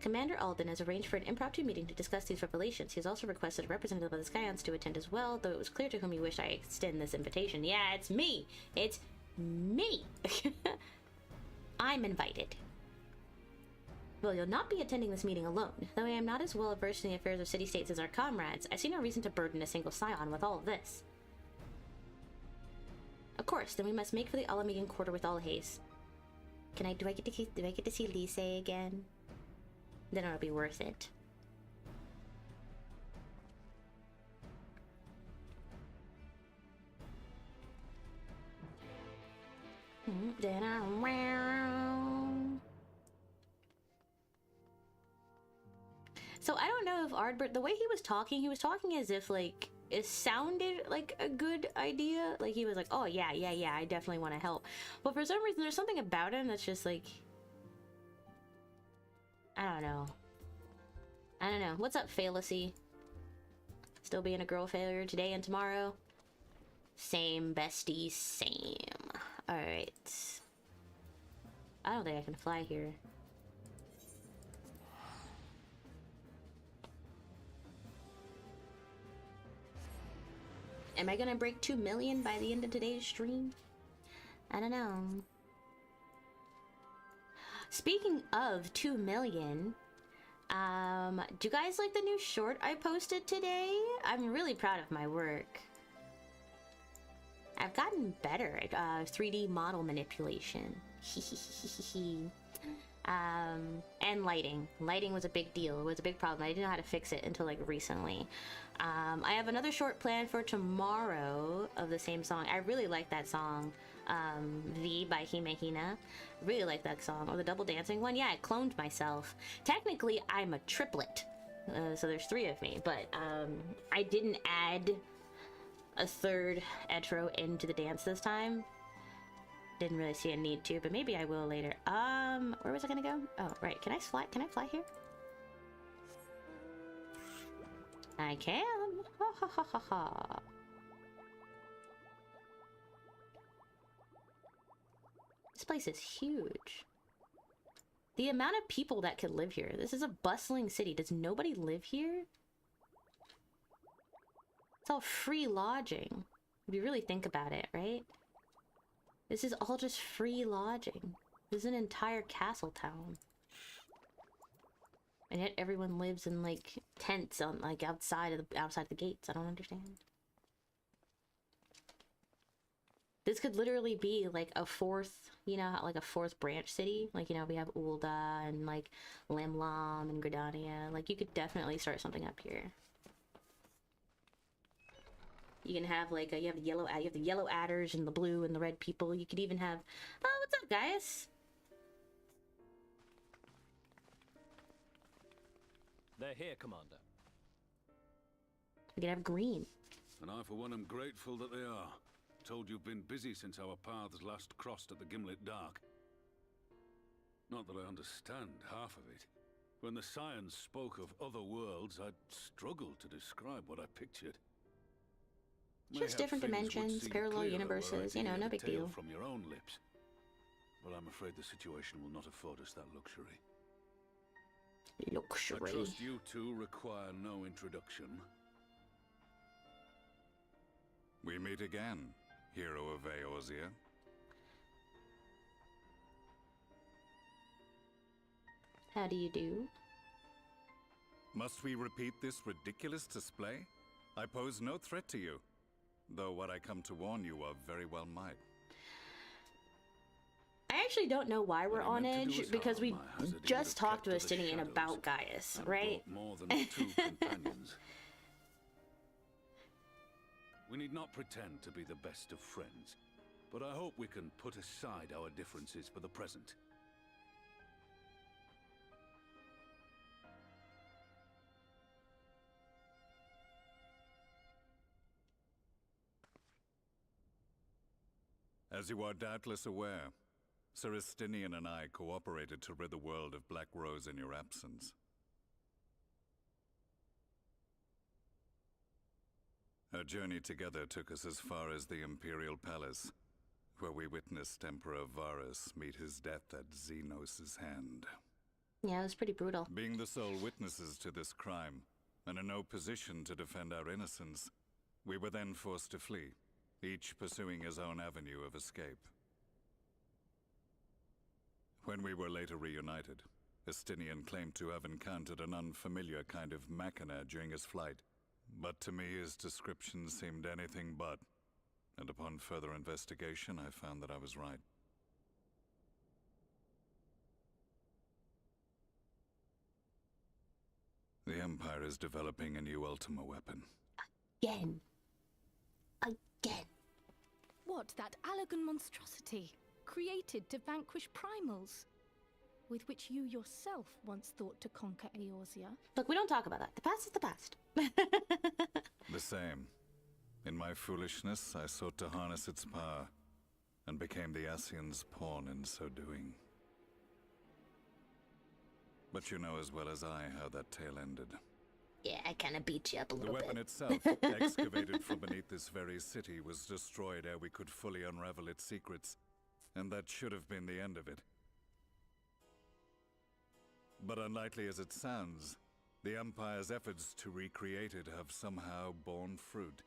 Commander Alden has arranged for an impromptu meeting to discuss these revelations. He has also requested a representative of the Scions to attend as well, though it was clear to whom he wished I extend this invitation. Yeah, it's me! It's me! I'm invited. Well, you'll not be attending this meeting alone. Though I am not as well versed in the affairs of city-states as our comrades, I see no reason to burden a single scion with all of this. Of course, then we must make for the Alamegan quarter with all haste. Do I get to see Lise again? Then it'll be worth it. So I don't know if Ardbert, the way he was talking as if like it sounded like a good idea. Like he was like, oh yeah, I definitely want to help. But for some reason there's something about him that's just like, I don't know. What's up, Fallacy? Still being a girl failure today and tomorrow. Same, bestie, same. Alright. I don't think I can fly here. Am I gonna break 2 million by the end of today's stream? I don't know. Speaking of 2 million, do you guys like the new short I posted today? I'm really proud of my work. I've gotten better at 3D model manipulation. And lighting. Lighting was a big deal. It was a big problem. I didn't know how to fix it until like recently. I have another short planned for tomorrow of the same song. I really like that song. V by Hime Hina. Really like that song. Or the double dancing one. Yeah, I cloned myself. Technically, I'm a triplet. So there's 3 of me. But I didn't add a third Etro into the dance this time. Didn't really see a need to, but maybe I will later. Where was I gonna go? Oh, right. Can I fly? Can I fly here? I can. Ha ha ha ha ha. This place is huge. The amount of people that could live here. This is a bustling city. Does nobody live here? It's all free lodging. If you really think about it, right? This is all just free lodging. This is an entire castle town. And yet everyone lives in like tents on like outside the gates. I don't understand. This could literally be like a 4th, you know, like a 4th branch city. Like, you know, we have Ul'dah and like Lamlam and Gridania. Like, you could definitely start something up here. You can have like you have the yellow adders and the blue and the red people. You could even have, oh, what's up, guys? They're here, Commander. We could have green. And I, for one, am grateful that they are. Told you've been busy since our paths last crossed at the Gimlet Dark. Not that I understand half of it. When the Scions spoke of other worlds, I'd struggled to describe what I pictured. Just different dimensions, parallel universes, you know, no big deal. From your own lips. But I'm afraid the situation will not afford us that luxury. Luxury. I trust you two require no introduction. We meet again, hero of Eorzea. How do you do? Must we repeat this ridiculous display? I pose no threat to you, though what I come to warn you of very well might. I actually don't know why we're on edge, because we just talked to Estinian about Gaius, right? More than 2 companions. We need not pretend to be the best of friends, but I hope we can put aside our differences for the present. As you are doubtless aware, Sir Estinian and I cooperated to rid the world of Black Rose in your absence. Our journey together took us as far as the Imperial Palace, where we witnessed Emperor Varus meet his death at Xenos' hand. Yeah, it was pretty brutal. Being the sole witnesses to this crime, and in no position to defend our innocence, we were then forced to flee, each pursuing his own avenue of escape. When we were later reunited, Estinian claimed to have encountered an unfamiliar kind of machina during his flight, but to me his description seemed anything but, and upon further investigation I found that I was right. The Empire is developing a new Ultima weapon. Again. Again. What, that Allagan monstrosity, created to vanquish primals, with which you yourself once thought to conquer Eorzea? Look, we don't talk about that. The past is the past. The same. In my foolishness, I sought to harness its power, and became the Ascian's pawn in so doing. But you know as well as I how that tale ended. Yeah, I kind of beat you up a The little weapon bit. itself, excavated from beneath this very city, was destroyed ere we could fully unravel its secrets, and that should have been the end of it. But unlikely as it sounds, the Empire's efforts to recreate it have somehow borne fruit,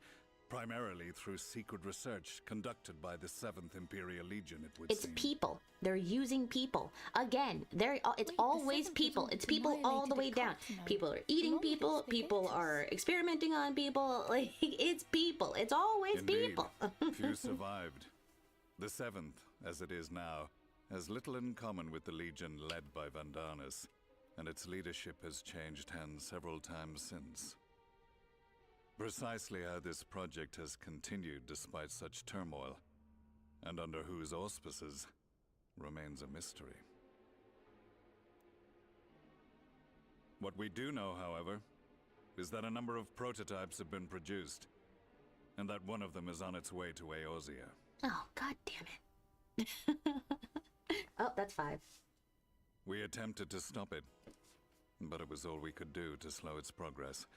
primarily through secret research conducted by the 7th Imperial Legion, it would It's seem. people. They're using people. Again, it's Wait, the always Seventh people. has It's people all the way annihilated down. it, can't you know? People are eating Along with people. its People begetters. are experimenting on people. Like, it's people. It's always Indeed, people. few survived. The 7th, as it is now, has little in common with the Legion led by Vandanis, and its leadership has changed hands several times since. Precisely how this project has continued despite such turmoil, and under whose auspices, remains a mystery. What we do know, however, is that a number of prototypes have been produced, and that one of them is on its way to Eorzea. Oh, god damn it. Oh, that's 5. We attempted to stop it, but it was all we could do to slow its progress.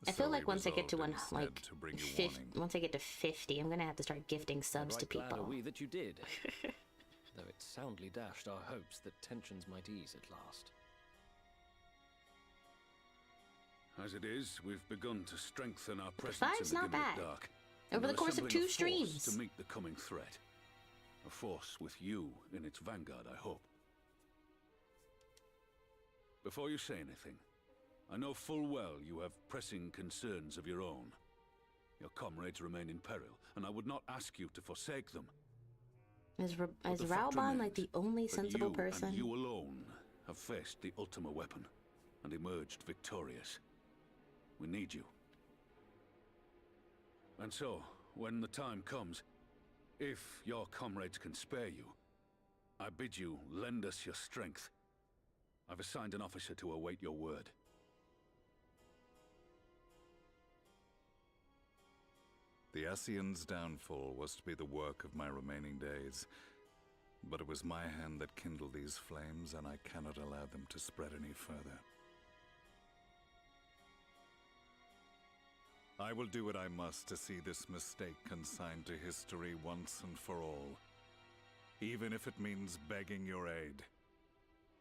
I feel So like we once I get to resolved instead to bring you warning. once I get to 50, I'm gonna have to start gifting subs Right to glad are people. we that you did. Though it soundly dashed our hopes that tensions might ease at last. As it is, we've begun to strengthen our presence five's in the not Gimlet bad. Dark. Over and the are course of assembling 2 a force streams. to meet the coming threat. A force with you in its vanguard, I hope. Before you say anything, I know full well you have pressing concerns of your own. Your comrades remain in peril, and I would not ask you to forsake them. Is But the fact Raoban like the remains only that sensible you person? and you alone have faced the Ultima weapon and emerged victorious. We need you. And so, when the time comes, if your comrades can spare you, I bid you lend us your strength. I've assigned an officer to await your word. The Ascian's downfall was to be the work of my remaining days. But it was my hand that kindled these flames, and I cannot allow them to spread any further. I will do what I must to see this mistake consigned to history once and for all. Even if it means begging your aid.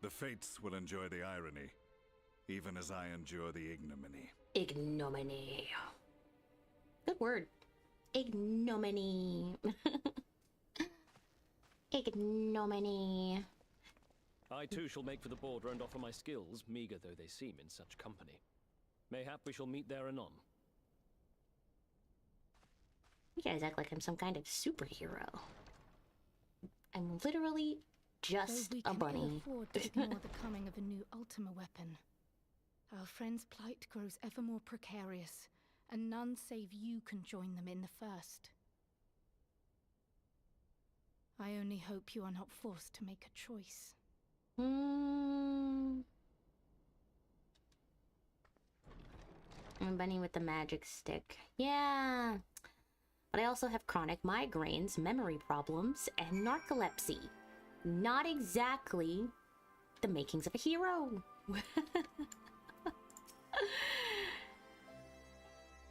The fates will enjoy the irony, even as I endure the ignominy. Ignominy. Good word. Ignominy. Ignominy. I too shall make for the border and offer my skills, meager though they seem in such company. Mayhap we shall meet there anon. You guys act like I'm some kind of superhero. I'm literally just Though we a can bunny. ill afford to ignore the coming of a new Ultima weapon. Our friends' plight grows ever more precarious, and none save you can join them in the first. I only hope you are not forced to make a choice. I'm a bunny with the magic stick. Yeah. But I also have chronic migraines, memory problems, and narcolepsy. Not exactly the makings of a hero.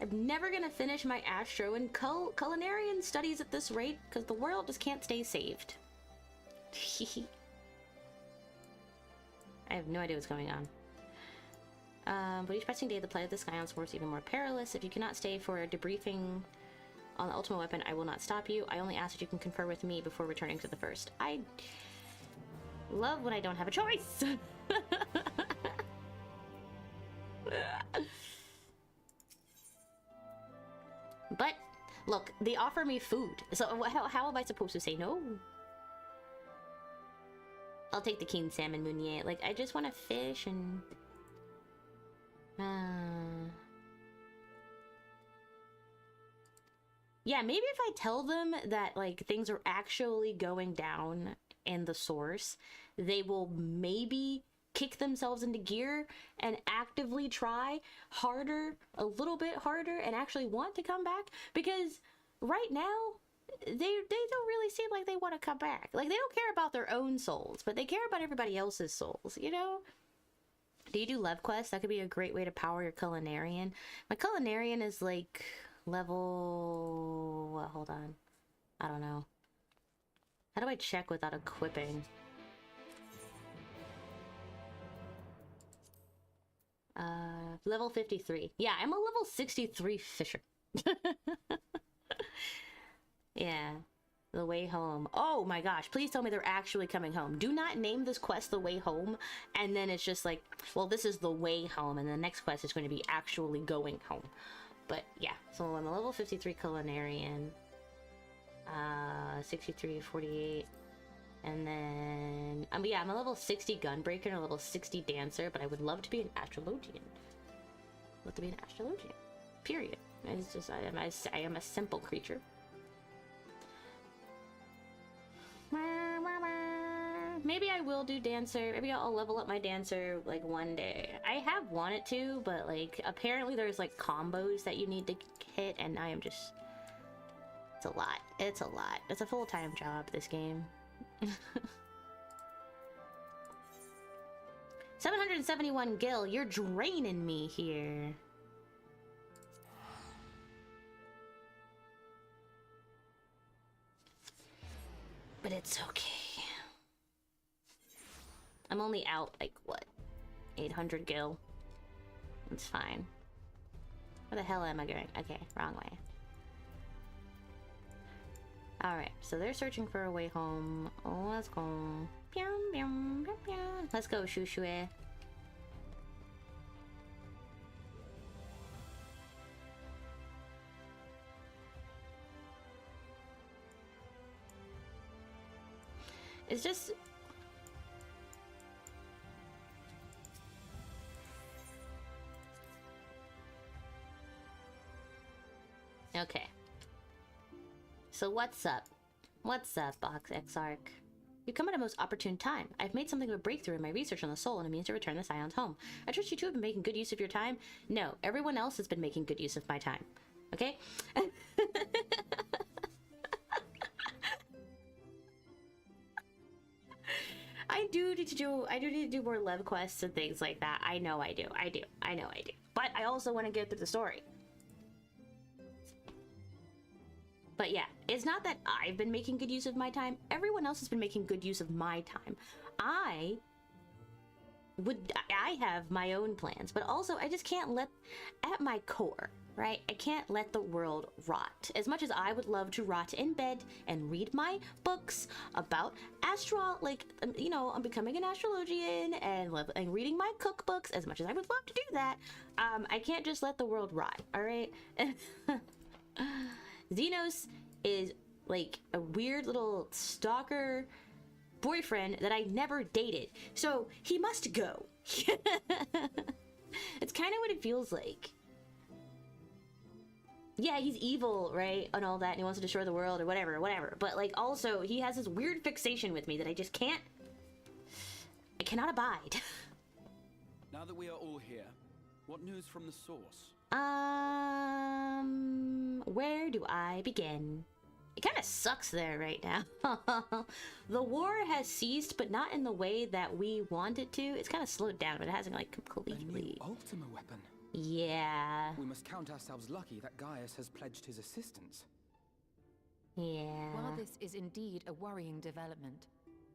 I'm never gonna finish my astro and culinarian studies at this rate, because the world just can't stay saved. I have no idea what's going on. But each passing day, the plight of the Scions is even more perilous. If you cannot stay for a debriefing on the Ultima weapon, I will not stop you. I only ask that you can confer with me before returning to the first. I love when I don't have a choice. But look, they offer me food, so how am I supposed to say no? I'll take the king salmon Meunier. Like, I just want to fish and yeah, maybe if I tell them that like things are actually going down in the source, they will maybe kick themselves into gear and actively try harder, a little bit harder, and actually want to come back. Because right now, they don't really seem like they want to come back. Like, they don't care about their own souls, but they care about everybody else's souls, you know? Do you do Lev quests? That could be a great way to power your Culinarian. My Culinarian is like level... well, hold on. I don't know. How do I check without equipping? Level 53. Yeah, I'm a level 63 fisher. Yeah. The way home. Oh my gosh, please tell me they're actually coming home. Do not name this quest the way home, and then it's just like, well, this is the way home, and the next quest is going to be actually going home. But yeah, so I'm a level 53 Culinarian. 63, 48. And then, yeah, I'm a level 60 Gunbreaker and a level 60 Dancer, but I would love to be an Astrologian. Love to be an Astrologian. Period. It's just, I am a simple creature. Maybe I will do Dancer. Maybe I'll level up my Dancer, like, one day. I have wanted to, but, like, apparently there's, like, combos that you need to hit, and I am just... It's a lot. It's a lot. It's a full-time job, this game. 771 gil, you're draining me here. But it's okay. I'm only out, like, what? 800 gil. It's fine. Where the hell am I going? Okay, wrong way. Alright, so they're searching for a way home. Oh, let's go. Let's go, Shushue. It's just... Okay. So what's up? What's up, Box Exarch? You come at a most opportune time. I've made something of a breakthrough in my research on the soul and a means to return the Scions home. I trust you two have been making good use of your time. No, everyone else has been making good use of my time. Okay? I do need to do more Lev quests and things like that. I know I do. But I also want to get through the story. But yeah, it's not that I've been making good use of my time. Everyone else has been making good use of my time. I have my own plans, but also I just can't let, at my core, right? I can't let the world rot. As much as I would love to rot in bed and read my books about you know, I'm becoming an astrologian and reading my cookbooks, as much as I would love to do that, I can't just let the world rot, all right? Xenos is like a weird little stalker boyfriend that I never dated, so he must go. It's kind of what it feels like. Yeah, he's evil, right, and all that, and he wants to destroy the world or whatever, but like also he has this weird fixation with me that I just can't, I cannot abide. Now that we are all here, what news from the source? Where do I begin? It kind of sucks there right now. The war has ceased, but not in the way that we want it to. It's kind of slowed down, but it hasn't like completely. A new Ultima weapon. Yeah. We must count ourselves lucky that Gaius has pledged his assistance. Yeah. While this is indeed a worrying development,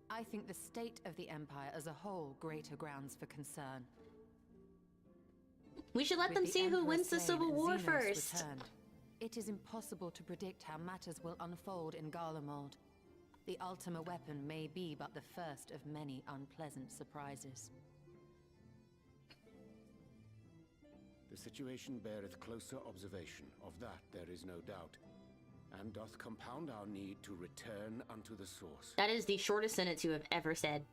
I think the state of the Empire as a whole greater grounds for concern. We should let them see who wins the Civil War first. Returned, it is impossible to predict how matters will unfold in Garlemald. The Ultima weapon may be but the first of many unpleasant surprises. The situation beareth closer observation, of that there is no doubt, and doth compound our need to return unto the source. That is the shortest sentence you have ever said.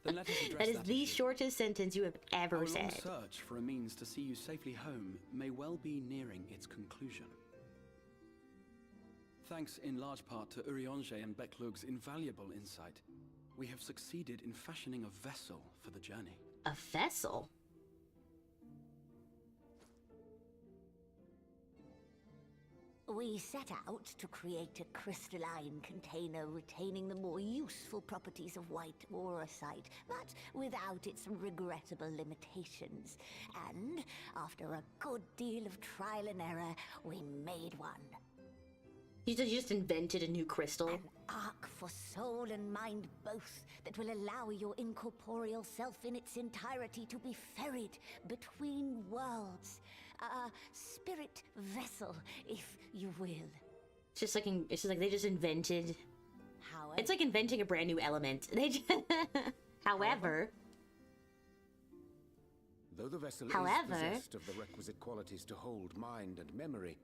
That is the shortest sentence you have ever said. Our long search for a means to see you safely home may well be nearing its conclusion. Thanks in large part to Urianger and Becklug's invaluable insight, we have succeeded in fashioning a vessel for the journey. A vessel? We set out to create a crystalline container retaining the more useful properties of white auracite, but without its regrettable limitations. And after a good deal of trial and error, we made one. You just invented a new crystal? An ark for soul and mind both, that will allow your incorporeal self in its entirety to be ferried between worlds. A spirit vessel, if you will. It's just like they just invented. However, it's like inventing a brand new element. They just however, though the vessel is possessed of the requisite qualities to hold mind and memory,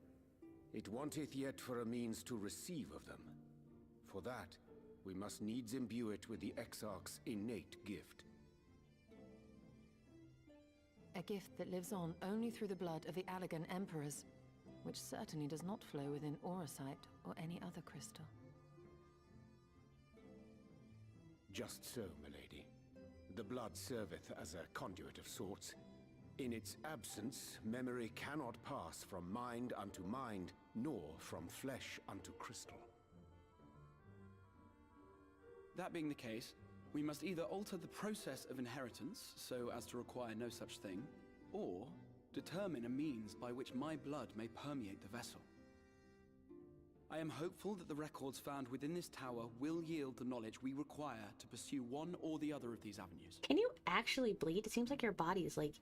it wanteth yet for a means to receive of them. For that, we must needs imbue it with the Exarch's innate gift. A gift that lives on only through the blood of the Allegan Emperors, which certainly does not flow within auracite or any other crystal. Just so, milady. The blood serveth as a conduit of sorts. In its absence, memory cannot pass from mind unto mind, nor from flesh unto crystal. That being the case, we must either alter the process of inheritance so as to require no such thing, or determine a means by which my blood may permeate the vessel. I am hopeful that the records found within this tower will yield the knowledge we require to pursue one or the other of these avenues. Can you actually bleed? It seems like your body is like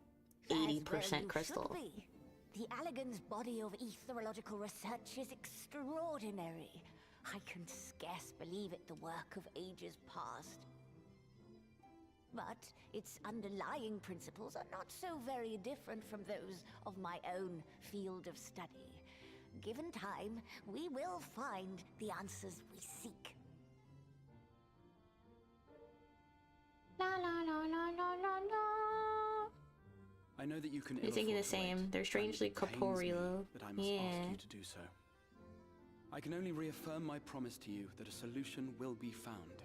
80% crystal. Should be. The Allegan's body of etherological research is extraordinary. I can scarce believe it the work of ages past. But its underlying principles are not so very different from those of my own field of study. Given time, we will find the answers we seek. La la la la la la la. I know that you can. You're thinking the same. They're strangely corporeal. That I must ask you to do so. I can only reaffirm my promise to you that a solution will be found.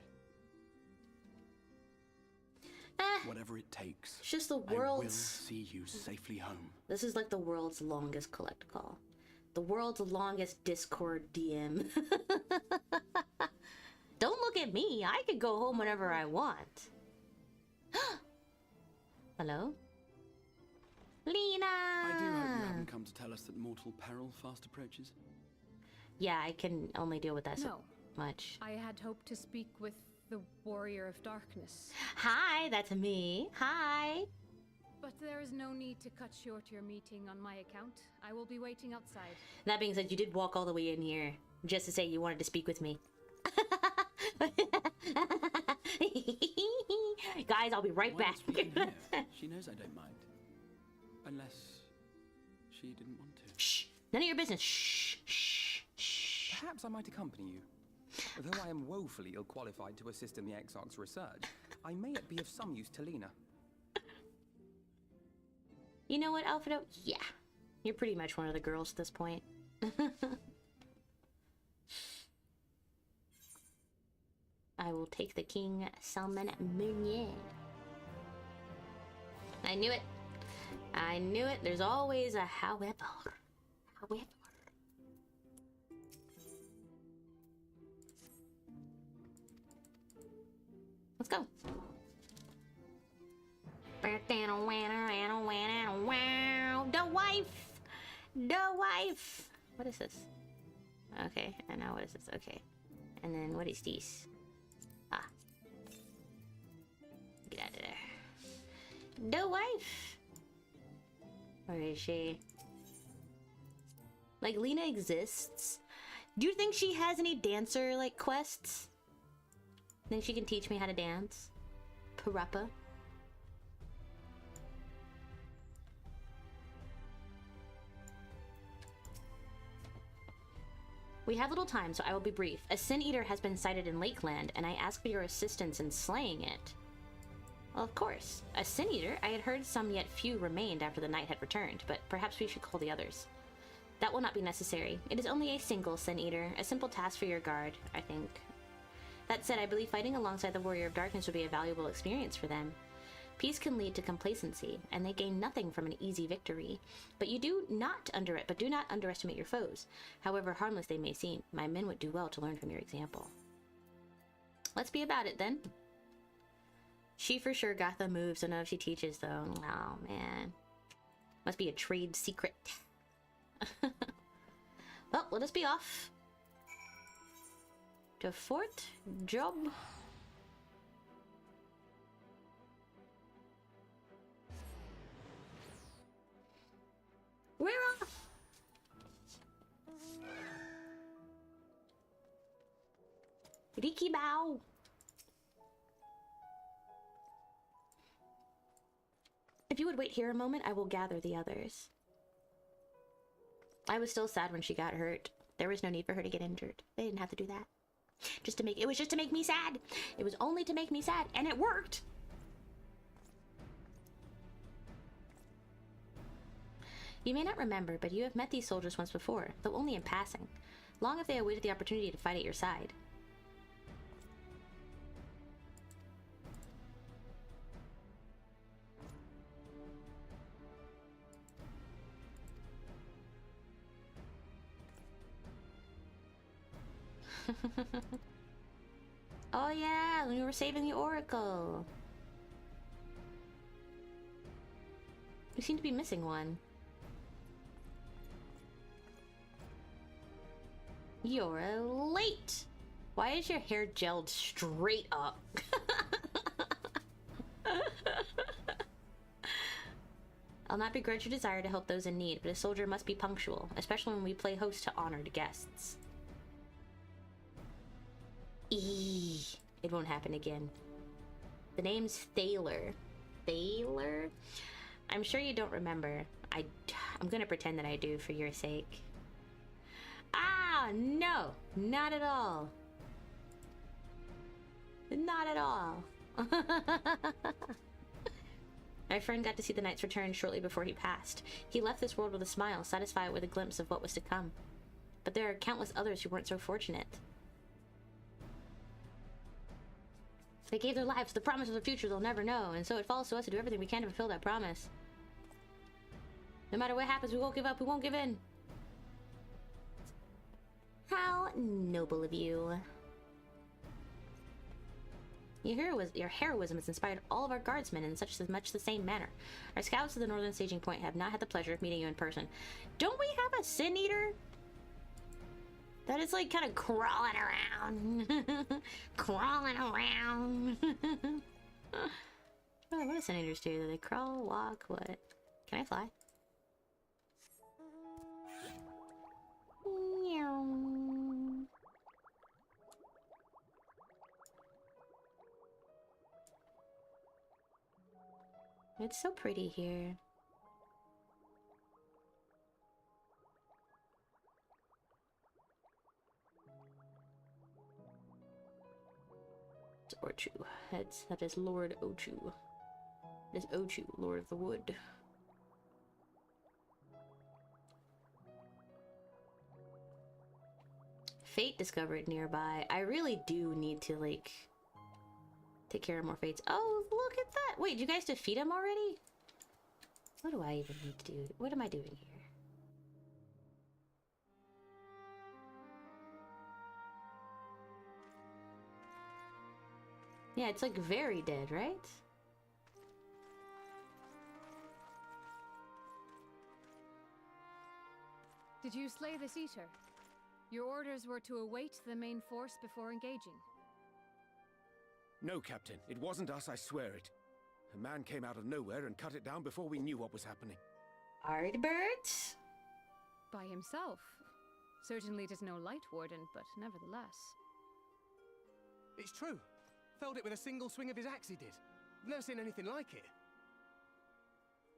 Whatever it takes. It's just the world's... I will see you safely home. This is like the world's longest collect call. The world's longest Discord DM. Don't look at me. I could go home whenever I want. Hello? Lena! I do hope you haven't come to tell us that mortal peril fast approaches. Yeah, I can only deal with that so much. I had hoped to speak with the Warrior of Darkness. Hi, that's me. Hi. But there is no need to cut short your meeting on my account. I will be waiting outside. That being said, you did walk all the way in here just to say you wanted to speak with me. Guys, I'll be right back. She knows I don't mind. Unless she didn't want to. Shh. None of your business. Shh. Shh. Shh. Perhaps I might accompany you. Though I am woefully ill-qualified to assist in the Exarch's research, I may yet be of some use to Lena. You know what, Alfredo? Yeah. You're pretty much one of the girls at this point. I will take the King Salmon Mounier. I knew it. I knew it. There's always a however. However. Let's go. The wife! The wife! What is this? Okay, and now what is this? Okay. And then what is this? Ah. Get out of there. The wife! Where is she? Like, Lena exists? Do you think she has any dancer, like, quests? Think she can teach me how to dance? Parappa? We have little time, so I will be brief. A Sin Eater has been sighted in Lakeland, and I ask for your assistance in slaying it. Well, of course. A Sin Eater? I had heard some yet few remained after the night had returned, but perhaps we should call the others. That will not be necessary. It is only a single Sin Eater, a simple task for your guard, I think. That said, I believe fighting alongside the Warrior of Darkness would be a valuable experience for them. Peace can lead to complacency, and they gain nothing from an easy victory. But do not underestimate your foes. However harmless they may seem, my men would do well to learn from your example. Let's be about it, then. She for sure got the moves. Don't know if she teaches, though. Oh, man. Must be a trade secret. Well, let us be off. To Fort Job. We're off! Riki Bao! If you would wait here a moment, I will gather the others. I was still sad when she got hurt. There was no need for her to get injured. They didn't have to do that. It was just to make me sad. It was only to make me sad, and it worked! You may not remember, but you have met these soldiers once before, though only in passing. Long have they awaited the opportunity to fight at your side. Oh yeah, when we were saving the Oracle. We seem to be missing one. You're late! Why is your hair gelled straight up? I'll not begrudge your desire to help those in need, but a soldier must be punctual, especially when we play host to honored guests. It won't happen again. The name's Thaler. Thaler? I'm sure you don't remember. I'm gonna pretend that I do for your sake. Ah, no! Not at all. Not at all. My friend got to see the Knight's return shortly before he passed. He left this world with a smile, satisfied with a glimpse of what was to come. But there are countless others who weren't so fortunate. They gave their lives to the promise of a future they'll never know, and so it falls to us to do everything we can to fulfill that promise. No matter what happens, we won't give up, we won't give in. How noble of you. Your heroism has inspired all of our guardsmen in much the same manner. Our scouts to the northern staging point have not had the pleasure of meeting you in person. Don't we have a Sin Eater? That is like kind of crawling around. Crawling around. What do Sin Eaters do? Do they crawl, walk, what? Can I fly? It's so pretty here. It's Orchu. That is Lord Ochu. It is Ochu, Lord of the Wood. Fate discovered nearby. I really do need to, like, take care of more fates. Oh, look at that! Wait, did you guys defeat him already? What do I even need to do? What am I doing here? Yeah, it's like very dead, right? Did you slay this Eater? Your orders were to await the main force before engaging. No, Captain. It wasn't us, I swear it. A man came out of nowhere and cut it down before we knew what was happening. Ardbert? By himself. Certainly it is no light warden, but nevertheless. It's true. Felled it with a single swing of his axe, he did. Never seen anything like it.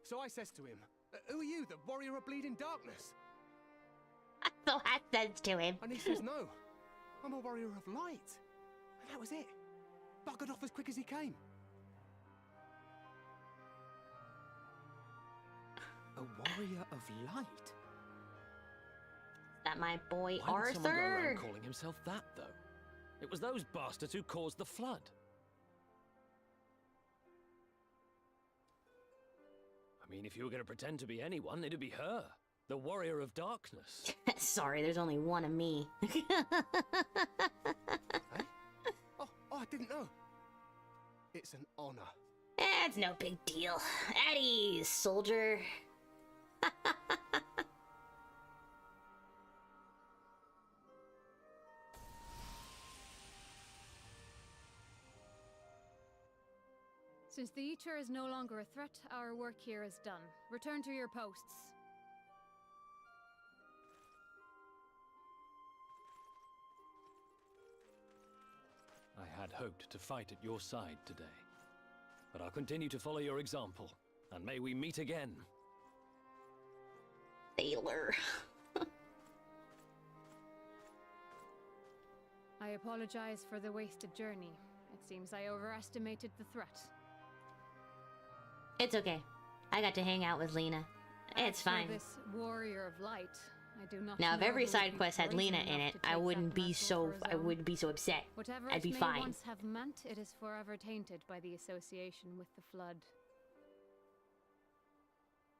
So I says to him, who are you, the warrior of bleeding darkness? So I says to him. And he says, no, I'm a warrior of light. And that was it. Buggered off as quick as he came. A warrior of light? That my boy Why would someone go Arthur? around calling himself that, though? It was those bastards who caused the flood. mean, if you were going to pretend to be anyone, it'd be her. The Warrior of Darkness. Sorry, there's only one of me. Oh, I didn't know. It's an honor. It's no big deal. At ease, soldier. Since the Etro is no longer a threat, our work here is done. Return to your posts. I had hoped to fight at your side today. But I'll continue to follow your example, and may we meet again. Sailor. I apologize for the wasted journey. It seems I overestimated the threat. It's okay. I got to hang out with Lena. It's As for fine. This warrior of light, I do not Now, if know every who would side be quest had brazen Lena in enough it, to I take wouldn't that be mantle so for his I own. wouldn't be so upset. Whatever I'd it be may fine. once have meant, it is forever tainted by the association with the Flood.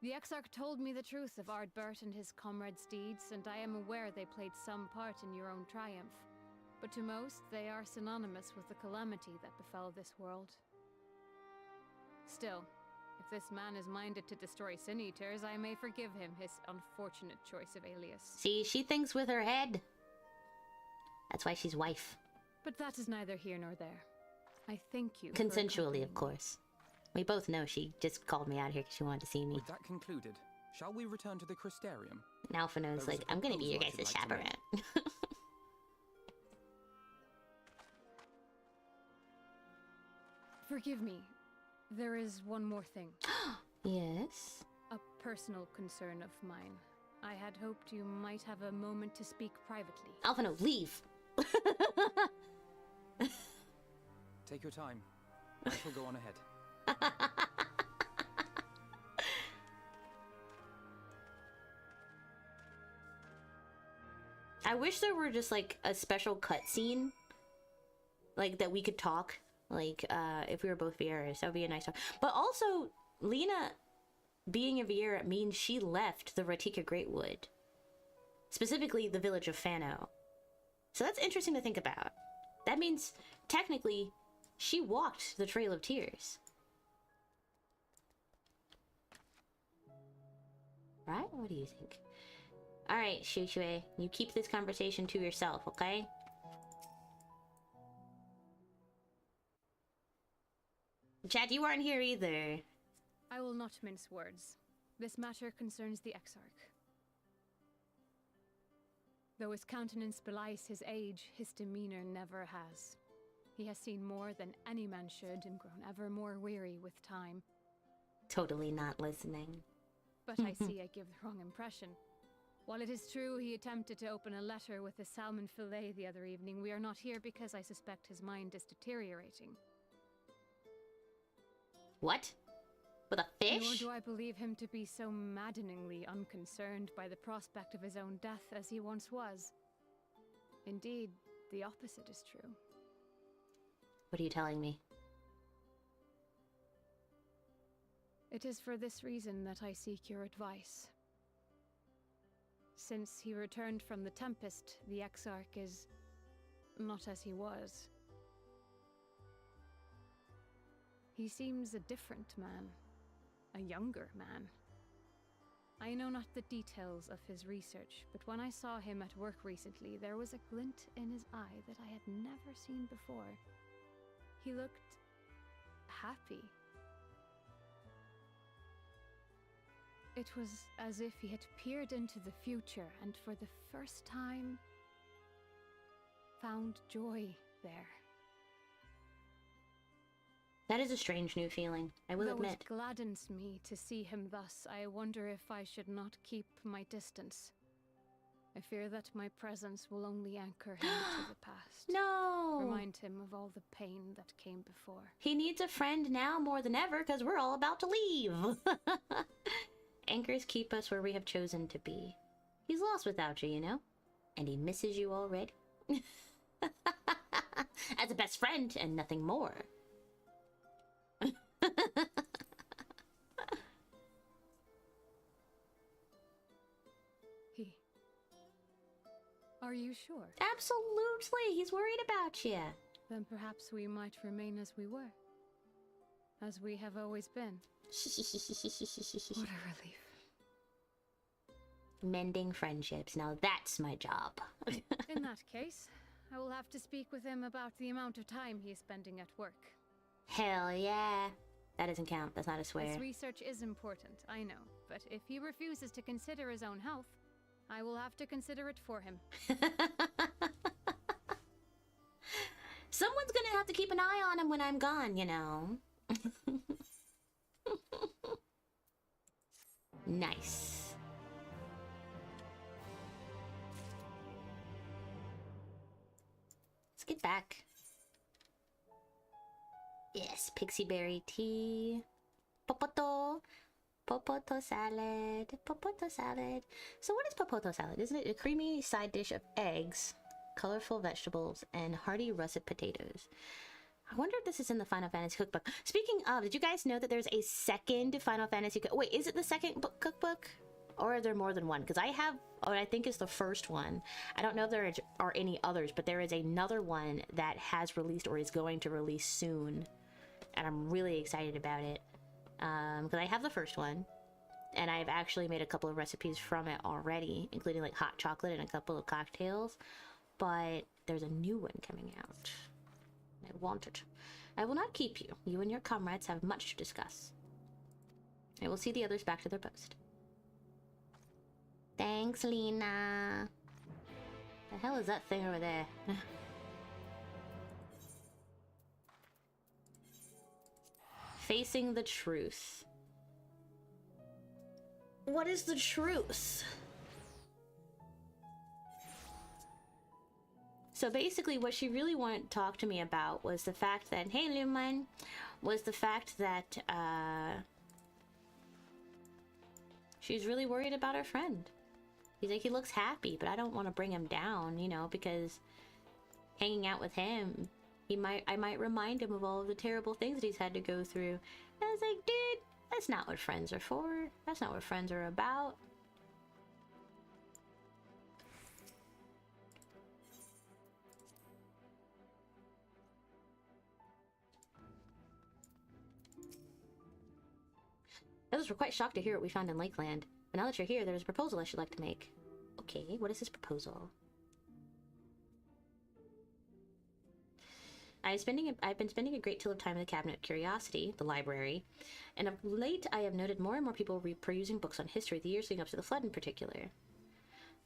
The Exarch told me the truth of Ardbert and his comrades' deeds, and I am aware they played some part in your own triumph. But to most, they are synonymous with the calamity that befell this world. Still, if this man is minded to destroy Sin Eaters, I may forgive him his unfortunate choice of alias. See, she thinks with her head. That's why she's wife. But that is neither here nor there. I thank you. for Consensually, accompanying of course. We both know she just called me out here because she wanted to see me. With that concluded, shall we return to the Crystarium? And Alphino's There is like, a I'm gonna be your proposal I guys' should like to make. chaperone. Forgive me. There is one more thing. Yes? A personal concern of mine. I had hoped you might have a moment to speak privately. Alphino, leave! Take your time. I shall go on ahead. I wish there were just like a special cutscene, like that we could talk, like if we were both Vieras. That would be a nice talk. But also, Lena being a Viera means she left the Ratika Greatwood, specifically the village of Fano. So that's interesting to think about. That means technically she walked the Trail of Tears. Right? What do you think? Alright, Shushue, you keep this conversation to yourself, okay? Chad, you aren't here either. I will not mince words. This matter concerns the Exarch. Though his countenance belies his age, his demeanor never has. He has seen more than any man should and grown ever more weary with time. Totally not listening. But I see I give the wrong impression. While it is true he attempted to open a letter with a salmon fillet the other evening, we are not here because I suspect his mind is deteriorating. What? With a fish? Nor do I believe him to be so maddeningly unconcerned by the prospect of his own death as he once was. Indeed, the opposite is true. What are you telling me? It is for this reason that I seek your advice. Since he returned from the Tempest, the Exarch is not as he was. He seems a different man, a younger man. I know not the details of his research, but when I saw him at work recently, there was a glint in his eye that I had never seen before. He looked happy. It was as if he had peered into the future and for the first time found joy there. That is a strange new feeling, I will Though admit. it gladdens me to see him thus, I wonder if I should not keep my distance. I fear that my presence will only anchor him to the past. No! Remind him of all the pain that came before. He needs a friend now more than ever because we're all about to leave. Anchors keep us where we have chosen to be. He's lost without you, you know? And he misses you already. As a best friend and nothing more. Are you sure? Absolutely! He's worried about you. Then perhaps we might remain as we were. As we have always been. What a relief. Mending friendships. Now that's my job. In that case, I will have to speak with him about the amount of time he is spending at work. Hell yeah. That doesn't count. That's not a swear. His research is important, I know. But if he refuses to consider his own health, I will have to consider it for him. Someone's gonna have to keep an eye on him when I'm gone, you know. Nice. Let's get back. Yes, pixie berry tea. Popoto. Popoto salad. Popoto salad. So what is popoto salad? Isn't it a creamy side dish of eggs, colorful vegetables, and hearty russet potatoes? I wonder if this is in the Final Fantasy cookbook. Speaking of, did you guys know that there's a second Final Fantasy Wait, is it the second cookbook? Or are there more than one? Because I have, what I think is the first one. I don't know if there are any others, but there is another one that has released or is going to release soon. And I'm really excited about it. Because I have the first one. And I've actually made a couple of recipes from it already, including like hot chocolate and a couple of cocktails. But there's a new one coming out. I want it. I will not keep you. You and your comrades have much to discuss. I will see the others back to their post. Thanks, Lena. The hell is that thing over there? Facing the truth. What is the truth? So basically what she really wanted to talk to me about was the fact that, hey Lumen, was the fact that she's really worried about her friend. He's like, he looks happy, but I don't want to bring him down, you know, because hanging out with him, I might remind him of all of the terrible things that he's had to go through. And I was like, dude, that's not what friends are for. That's not what friends are about. Others were quite shocked to hear what we found in Lakeland. But now that you're here, there is a proposal I should like to make. Okay, what is this proposal? I've been spending a great deal of time in the Cabinet of Curiosity, the library, and of late I have noted more and more people perusing books on history, the years leading up to the Flood in particular.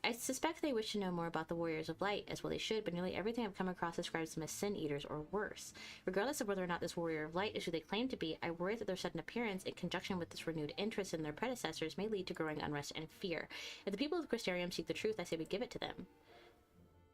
I suspect they wish to know more about the Warriors of Light, as well they should, but nearly everything I've come across describes them as sin eaters or worse. Regardless of whether or not this Warrior of Light is who they claim to be, I worry that their sudden appearance, in conjunction with this renewed interest in their predecessors, may lead to growing unrest and fear. If the people of Crystarium seek the truth, I say we give it to them.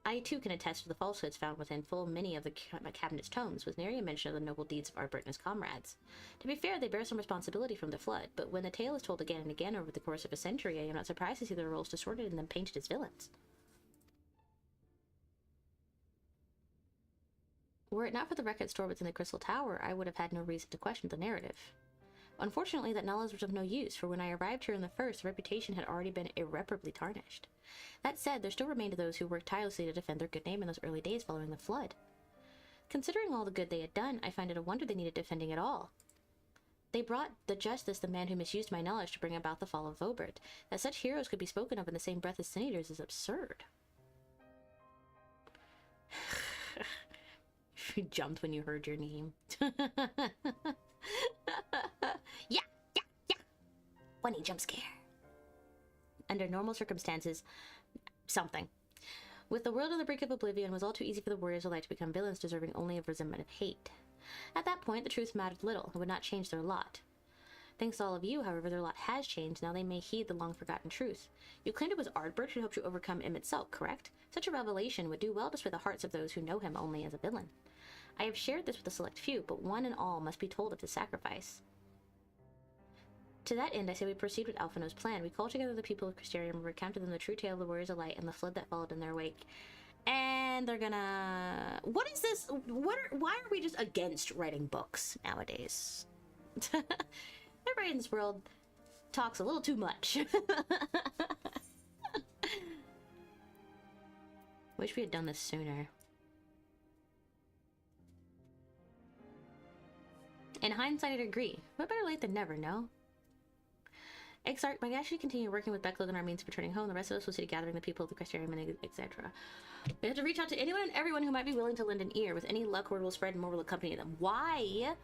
I too can attest to the falsehoods found within full many of the Cabinet's tomes, with nary a mention of the noble deeds of Arbert and his comrades. To be fair, they bear some responsibility from the Flood, but when the tale is told again and again over the course of a century, I am not surprised to see their roles distorted and them painted as villains. Were it not for the record stored within the Crystal Tower, I would have had no reason to question the narrative. Unfortunately, that knowledge was of no use, for when I arrived here in the first, the reputation had already been irreparably tarnished. That said, there still remained those who worked tirelessly to defend their good name in those early days following the Flood. Considering all the good they had done, I find it a wonder they needed defending at all. They brought the justice the man who misused my knowledge to bring about the fall of Vobert. That such heroes could be spoken of in the same breath as sin eaters is absurd. You jumped when you heard your name. Yeah! Funny jump scare. Under normal circumstances, something. With the world on the brink of oblivion, it was all too easy for the Warriors of Light to become villains deserving only of resentment and hate. At that point, the truth mattered little and would not change their lot. Thanks to all of you, however, their lot has changed. Now they may heed the long-forgotten truth. You claimed it was Ardbert who helped you overcome Emmett Selk, correct? Such a revelation would do well to sway the hearts of those who know him only as a villain. I have shared this with a select few, but one and all must be told of his sacrifice. To that end, I say we proceed with Alphino's plan. We call together the people of Crystarium and recount to them the true tale of the Warriors of Light and the flood that followed in their wake. And they're gonna... What is this? Why are we just against writing books nowadays? Everybody in this world talks a little too much. Wish we had done this sooner. In hindsight, I'd agree, but better late than never, no? Exarch might actually continue working with Becklogan and our means of returning home. The rest of us will see to gathering the people of the Criterion, etc. We have to reach out to anyone and everyone who might be willing to lend an ear. With any luck, word will spread and more will accompany them. Why?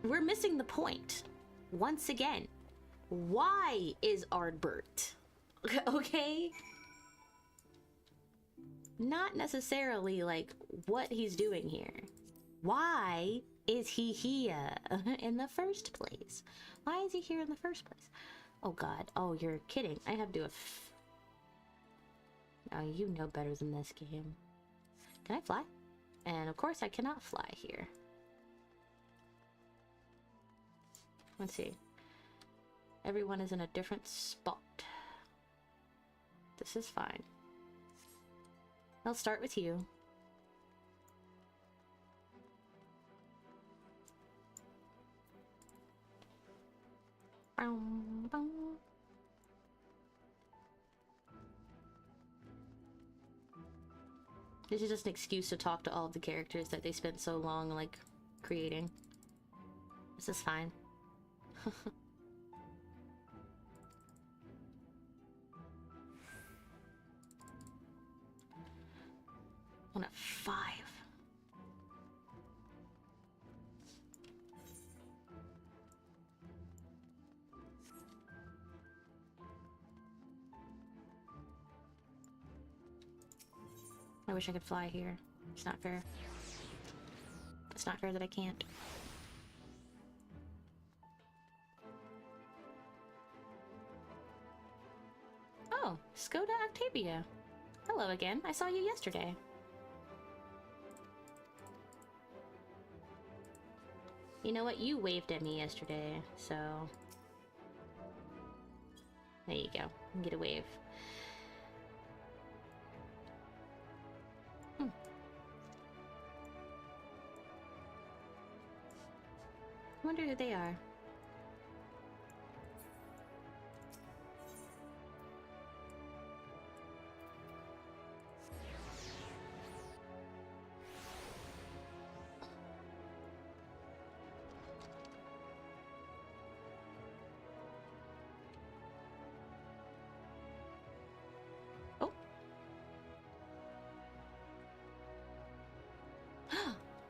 We're missing the point. Once again. Why is Ardbert? Okay? Not necessarily, like, what he's doing here. Why is he here in the first place? Why is he here in the first place? Oh god. Oh, you're kidding. I have to do a oh, you know better than this game. Can I fly? And of course I cannot fly here. Let's see. Everyone is in a different spot. This is fine. I'll start with you. This is just an excuse to talk to all of the characters that they spent so long, like, creating. This is fine. On a 5. I wish I could fly here. It's not fair. It's not fair that I can't. Oh, Skoda Octavia. Hello again. I saw you yesterday. You know what? You waved at me yesterday, so... There you go. You can get a wave. I wonder who they are. Oh.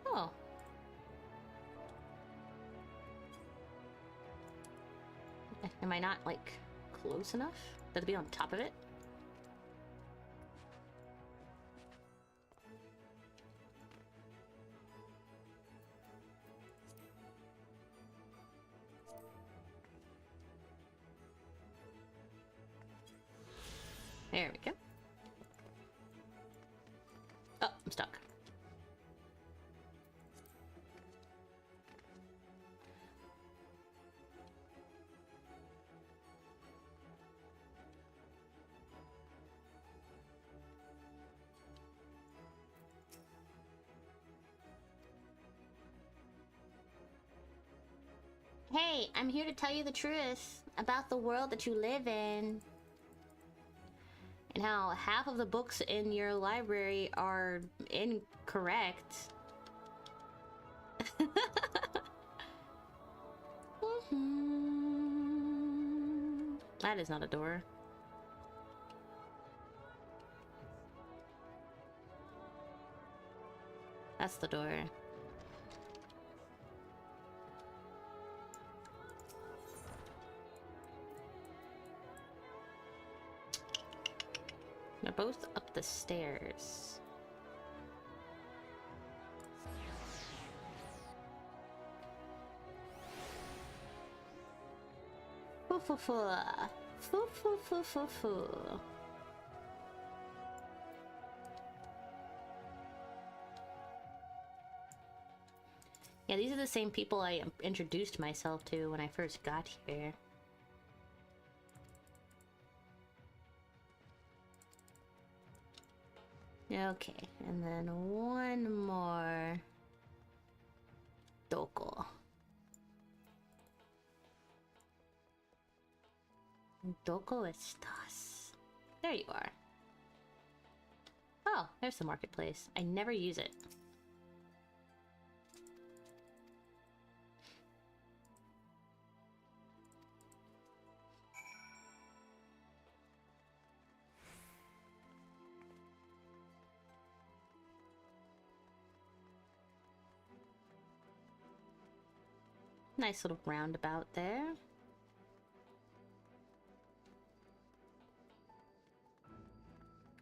Oh. Am I not, like, close enough? Does it be on top of it? There we go. Oh, I'm stuck. Hey, I'm here to tell you the truth about the world that you live in. And how half of the books in your library are incorrect. That is not a door. That's the door. They're both up the stairs. Foo foo foo. Foo foo foo foo foo. Yeah, these are the same people I introduced myself to when I first got here. Okay, and then one more Doko. Doko estás? There you are. Oh, there's the marketplace. I never use it. Nice little roundabout there.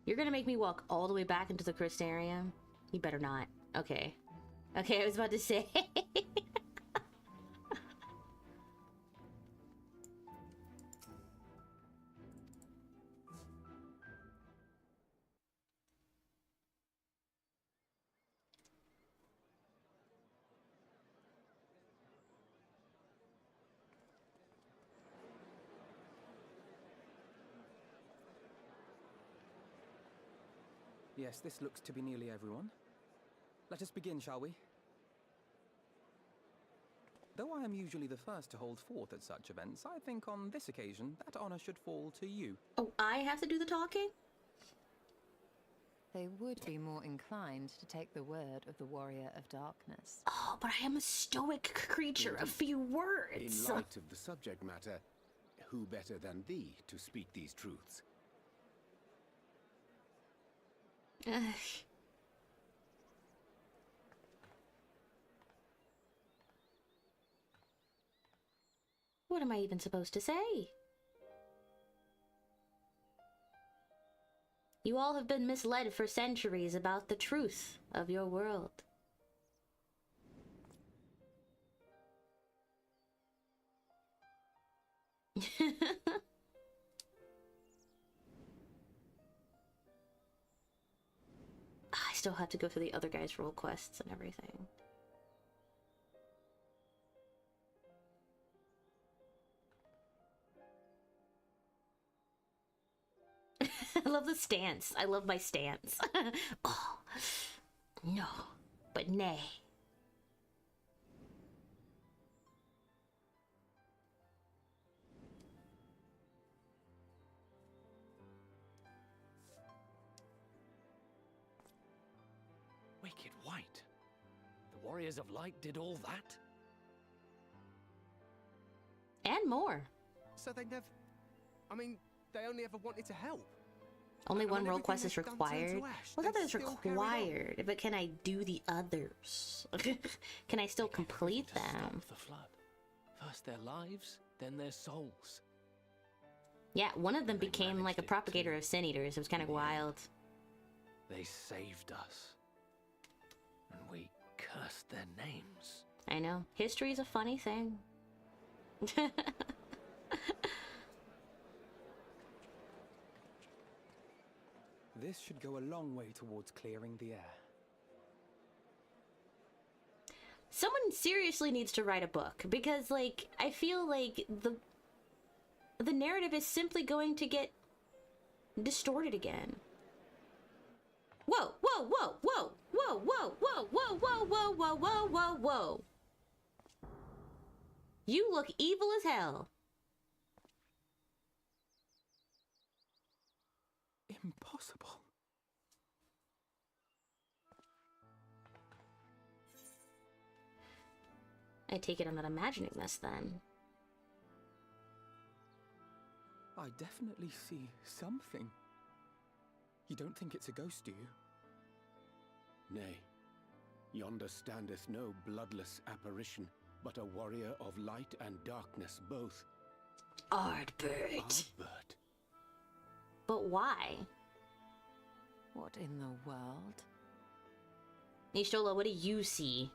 You're gonna make me walk all the way back into the Crystarium? You better not. Okay. Okay, I was about to say. Yes, this looks to be nearly everyone. Let us begin, shall we? Though I am usually the first to hold forth at such events, I think on this occasion that honor should fall to you. Oh, I have to do the talking? They would be more inclined to take the word of the Warrior of Darkness. Oh, but I am a stoic creature, a few words. In light of the subject matter, who better than thee to speak these truths? What am I even supposed to say? You all have been misled for centuries about the truth of your world. I still have to go through the other guy's role quests and everything. I love the stance. I love my stance. Oh, no, but nay. Wicked White? The Warriors of Light did all that? And more. So they never... I mean, they only ever wanted to help. Only one when role everything quest is they've done turned to required. ash, Well, they that is still carried on. required, but can I do the others? Can I still complete them? Stop the flood. First their lives, then their souls. Yeah, one of them They became like a managed it propagator too. of sin eaters. It was kind of wild. They saved us. And we cursed their names. I know. History's a funny thing. This should go a long way towards clearing the air. Someone seriously needs to write a book because, like, I feel like the narrative is simply going to get distorted again. Whoa, whoa, whoa, whoa, whoa, whoa, whoa, whoa, whoa, whoa, whoa, whoa, whoa, whoa. You look evil as hell. Impossible. I take it I'm not imagining this then. I definitely see something. You don't think it's a ghost, do you? Nay, yonder standeth no bloodless apparition, but a warrior of light and darkness both. Ardbert. Ardbert. But why? What in the world? Nishola, what do you see?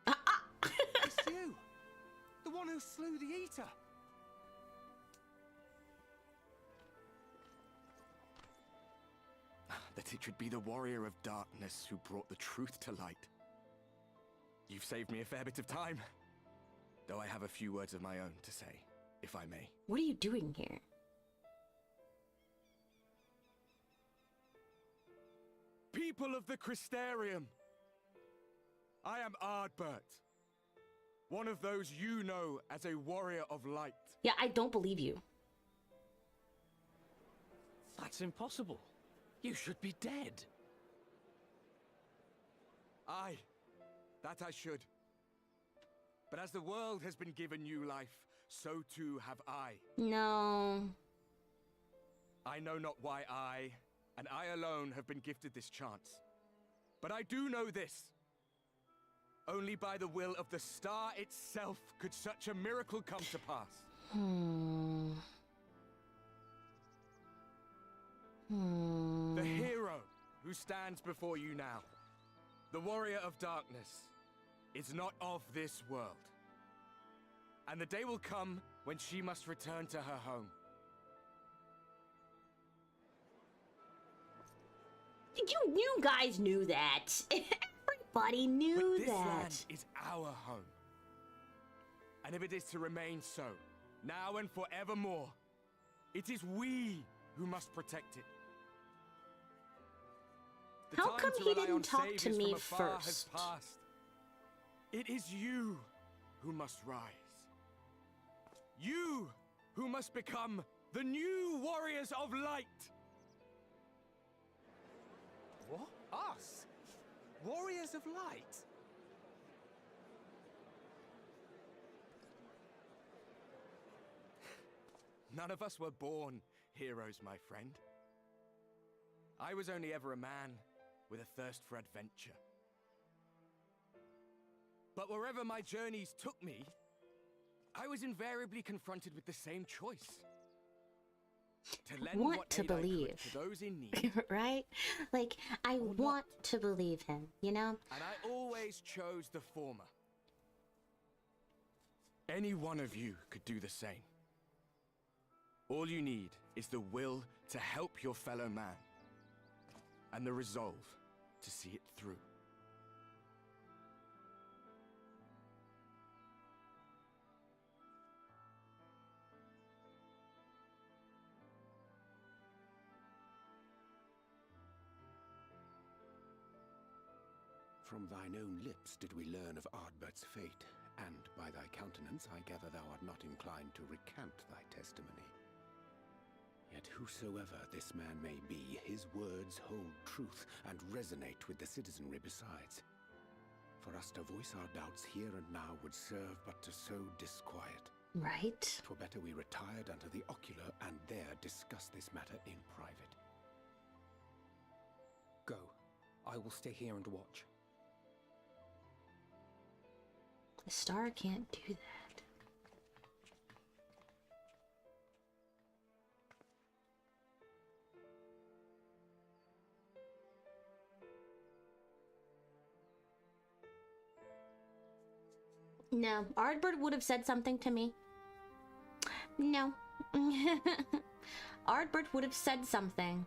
It's you! The one who slew the Eater! That it should be the Warrior of Darkness who brought the truth to light. You've saved me a fair bit of time. Though I have a few words of my own to say, if I may. What are you doing here? People of the Crystarium! I am Ardbert. One of those you know as a warrior of light. Yeah, I don't believe you. That's impossible. You should be dead. Aye, that I should. But as the world has been given new life, so too have I. No. I know not why I, and I alone, have been gifted this chance. But I do know this. Only by the will of the star itself could such a miracle come to pass. The hero who stands before you now, the warrior of darkness, is not of this world. And the day will come when she must return to her home. You guys knew that. Everybody knew But this that. land is our home. And if it is to remain so, now and forevermore, it is we who must protect it. The How time come to he rely didn't on talk to saviors me from afar has first? passed. It is you who must rise. You who must become the new warriors of light. What? Us? Warriors of Light? None of us were born heroes, my friend. I was only ever a man with a thirst for adventure. But wherever my journeys took me, I was invariably confronted with the same choice. To lend Want what to aid I could believe. to those in need, Right? Like, I want to believe him, you know? and I always chose the former. Any one of you could do the same. All you need is the will to help your fellow man, and the resolve to see it through. From thine own lips did we learn of Ardbert's fate, and by thy countenance I gather thou art not inclined to recant thy testimony. Yet whosoever this man may be, his words hold truth and resonate with the citizenry besides. For us to voice our doubts here and now would serve but to sow disquiet. Right? 'Twere better we retired unto the ocular and there discuss this matter in private. Go. I will stay here and watch. The star can't do that. No, Ardbert would have said something to me. No. Ardbert would have said something.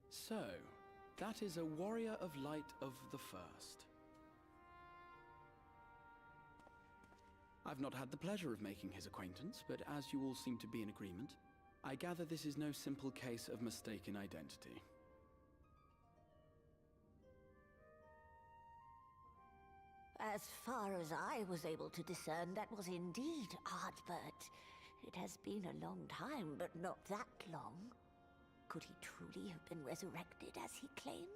So, that is a warrior of light of the first. I've not had the pleasure of making his acquaintance, but as you all seem to be in agreement, I gather this is no simple case of mistaken identity. As far as I was able to discern, that was indeed Ardbert. It has been a long time, but not that long. Could he truly have been resurrected as he claims?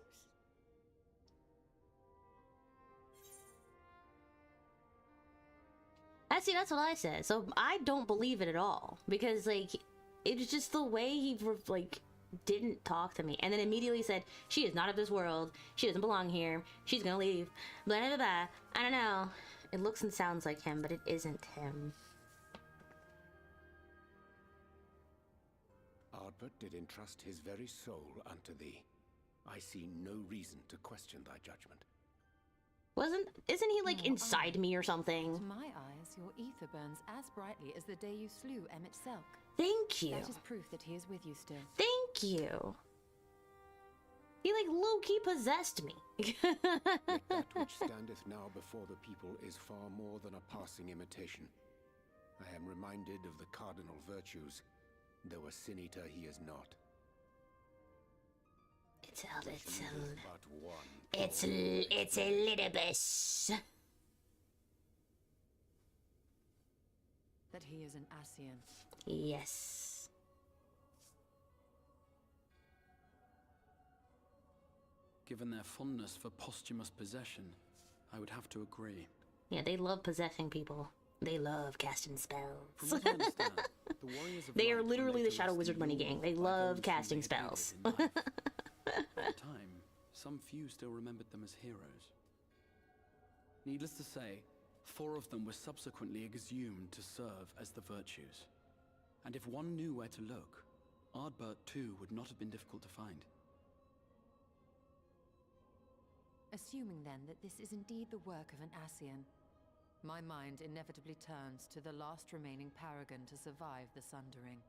See, that's what I said. So I don't believe it at all. Because, like, it's just the way he, like, didn't talk to me. And then immediately said, she is not of this world. She doesn't belong here. She's gonna leave. Blah, blah, blah, blah. I don't know. It looks and sounds like him, but it isn't him. Ardbert did entrust his very soul unto thee. I see no reason to question thy judgment. Isn't he, like, inside me or something? To my eyes, your ether burns as brightly as the day you slew Emmett Selk. Thank you. That is proof that he is with you still. Thank you. He, like, low-key possessed me. Yet that which standeth now before the people is far more than a passing imitation. I am reminded of the cardinal virtues, though a sin-eater he is not. It's Elidibus. That he is an Ascian. Yes. given their fondness for posthumous possession, I would have to agree. Yeah, they love possessing people. They love casting spells. From what I understand, the Warriors of They are Light were literally the later Shadow Wizard Money rescued Gang. They by love those who casting they hated spells. in life. At the time, some few still remembered them as heroes. Needless to say, 4 of them were subsequently exhumed to serve as the virtues. And if one knew where to look, Ardbert too would not have been difficult to find. Assuming then that this is indeed the work of an Ascian, my mind inevitably turns to the last remaining paragon to survive the Sundering.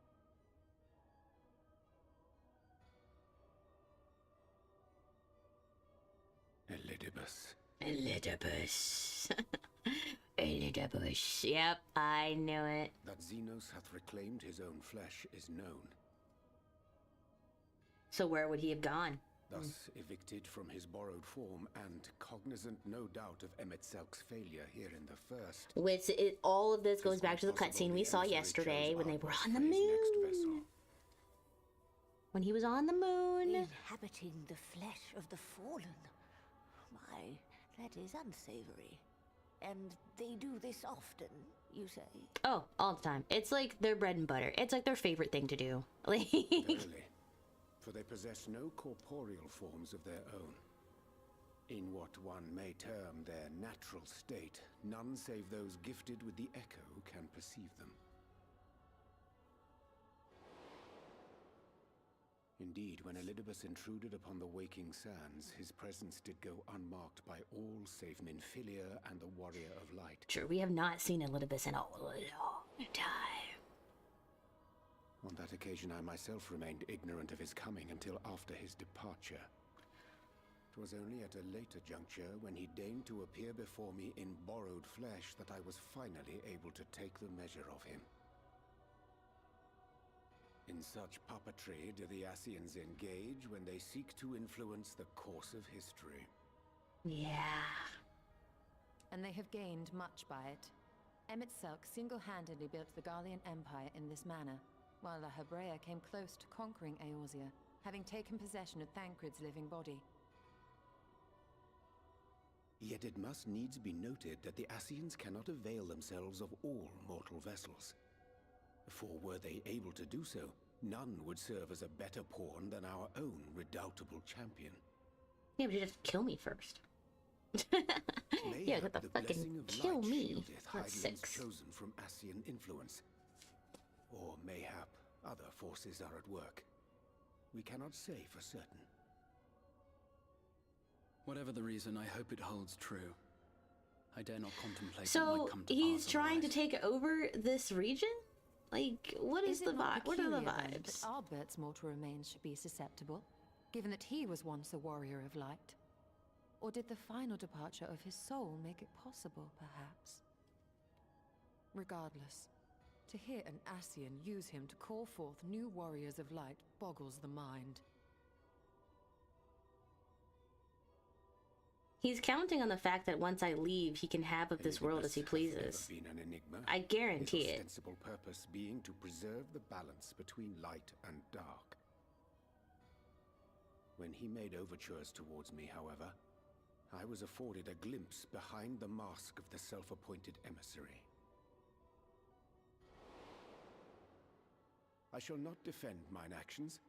Elidibus. Elidibus. Elidibus. Yep, I knew it. That Xenos hath reclaimed his own flesh is known. So where would he have gone? Thus evicted from his borrowed form and cognizant no doubt of Emet-Selk's failure here in the first. Which all of this goes back to the cutscene we saw yesterday when they were on the moon. When he was on the moon. Inhabiting the flesh of the fallen. My, that is unsavory. And they do this often, you say? Oh, all the time. It's like their bread and butter. It's like their favorite thing to do. Like, Verily, for they possess no corporeal forms of their own. In what one may term their natural state, none save those gifted with the echo can perceive them. Indeed, when Elidibus intruded upon the waking sands, his presence did go unmarked by all save Minfilia and the Warrior of Light. Sure, we have not seen Elidibus in a long time. On that occasion, I myself remained ignorant of his coming until after his departure. It was only at a later juncture, when he deigned to appear before me in borrowed flesh, that I was finally able to take the measure of him. In such puppetry do the Ascians engage when they seek to influence the course of history. Yeah. And they have gained much by it. Emet-Selk single-handedly built the Garlean Empire in this manner, while La Hebrea came close to conquering Eorzea, having taken possession of Thancred's living body. Yet it must needs be noted that the Ascians cannot avail themselves of all mortal vessels. For were they able to do so, none would serve as a better pawn than our own redoubtable champion. Yeah, but you just kill me first. Yeah, Mayhap get the fucking blessing of kill light me. shieldeth That's Hydaelyn's 6. chosen from Ascian influence. Or mayhap other forces are at work. We cannot say for certain. Whatever the reason, I hope it holds true. I dare not contemplate what might So come to he's pass trying to otherwise. take over this region? Like, what is the vibe? What are the vibes? That Ardbert's mortal remains should be susceptible, given that he was once a warrior of light? Or did the final departure of his soul make it possible, perhaps? Regardless, to hear an Ascian use him to call forth new warriors of light boggles the mind. He's counting on the fact that once I leave, he can have of this world as he pleases. Been an enigma. I guarantee his it. ostensible purpose being to preserve the balance between light and dark. When he made overtures towards me, however, I was afforded a glimpse behind the mask of the self-appointed emissary. I shall not defend mine actions,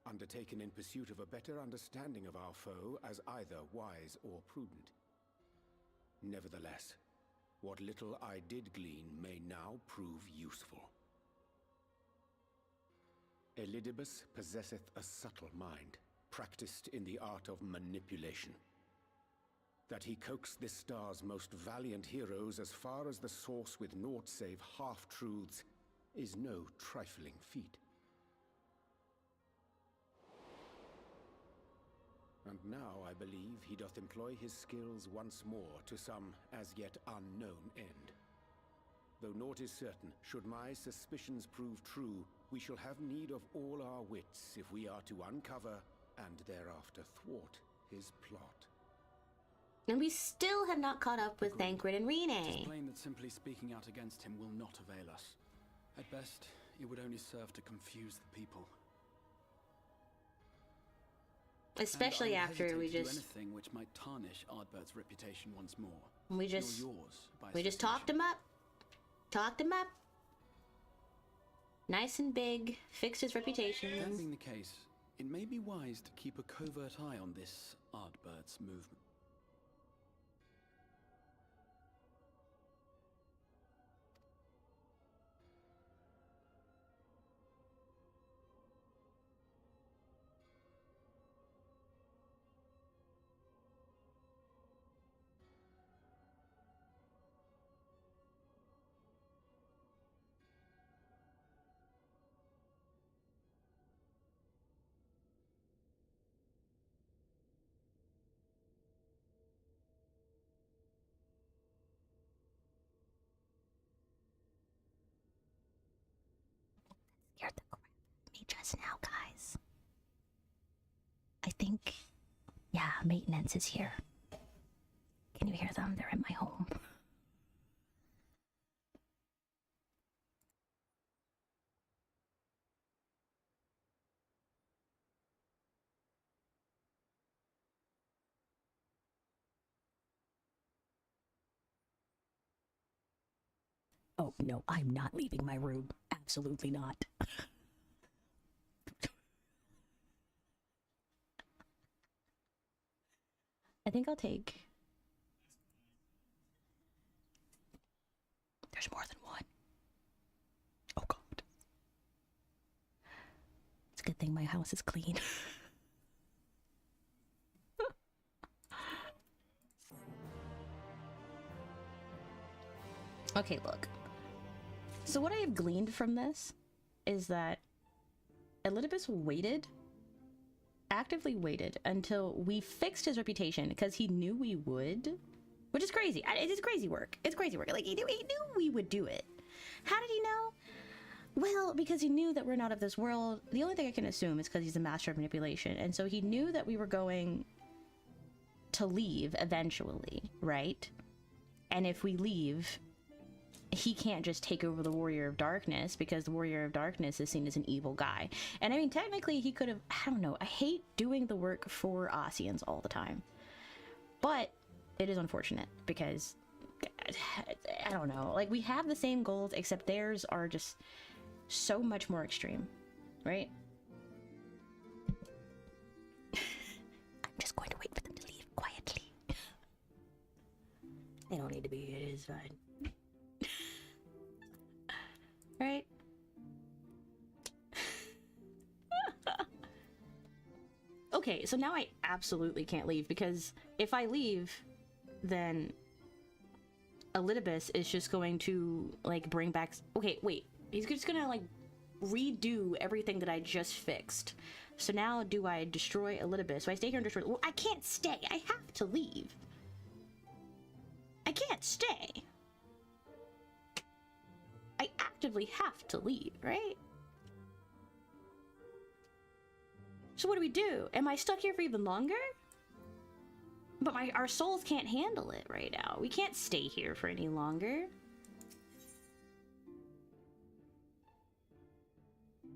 undertaken in pursuit of a better understanding of our foe as either wise or prudent. Nevertheless, what little I did glean may now prove useful. Elidibus possesseth a subtle mind, practiced in the art of manipulation. That he coaxed this star's most valiant heroes as far as the source with naught save half-truths is no trifling feat. And now I believe he doth employ his skills once more to some as yet unknown end. Though naught is certain, should my suspicions prove true, we shall have need of all our wits if we are to uncover and thereafter thwart his plot. And we still have not caught up with Thancred and It is Rene. plain that simply speaking out against him will not avail us. At best, it would only serve to confuse the people. Especially And I after we hesitate to do just anything which might tarnish Ardbert's reputation once more. we just You're yours by we just talked him up. Talked him up. Nice and big, fixed his reputation. That being the case, it may be wise to keep a covert eye on this Ardbert's movement. Scared the crap out of me just now, guys. I think, yeah, maintenance is here. Can you hear them? They're in my home. Oh, no, I'm not leaving my room. Absolutely not. I think I'll take... There's more than one. Oh, God. It's a good thing my house is clean. Okay, look. So what I have gleaned from this is that Elidibus waited, actively waited, until we fixed his reputation because he knew we would, which is crazy. It's crazy work. It's crazy work. Like, he knew we would do it. How did he know? Well, because he knew that we're not of this world. The only thing I can assume is because he's a master of manipulation. And so he knew that we were going to leave eventually, right? And if we leave, he can't just take over the Warrior of Darkness because the Warrior of Darkness is seen as an evil guy. And I mean, technically he could have, I don't know, I hate doing the work for Ossians all the time. But it is unfortunate because, I don't know, like we have the same goals except theirs are just so much more extreme, right? I'm just going to wait for them to leave quietly. They don't need to be, it is fine. Right? Okay, so now I absolutely can't leave because if I leave, then Elidibus is just going to like bring back. Okay, wait. He's just gonna like redo everything that I just fixed. So now, do I destroy Elidibus? Do I stay here and destroy? Well, I can't stay. I have to leave. I can't stay. I actively have to leave, right? So what do? Am I stuck here for even longer? But our souls can't handle it right now. We can't stay here for any longer.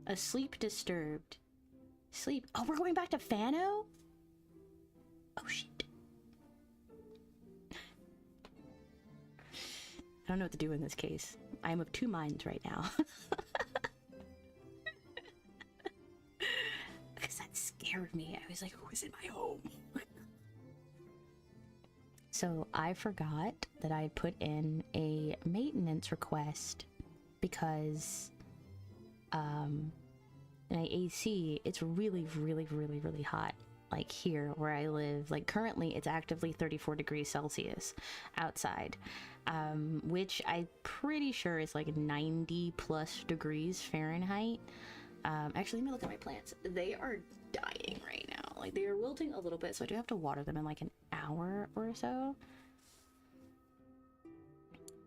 Asleep disturbed. Sleep. Oh, we're going back to Fano? Oh, shit. I don't know what to do in this case. I am of two minds right now. Because that scared me. I was like, who is in my home? So I forgot that I put in a maintenance request because my AC, it's really, really, really, really hot. Like here where I live, like currently it's actively 34 degrees Celsius outside, which I'm pretty sure is like 90 plus degrees Fahrenheit. Actually, let me look at my plants. They are dying right now. Like they are wilting a little bit, so I do have to water them in like an hour or so.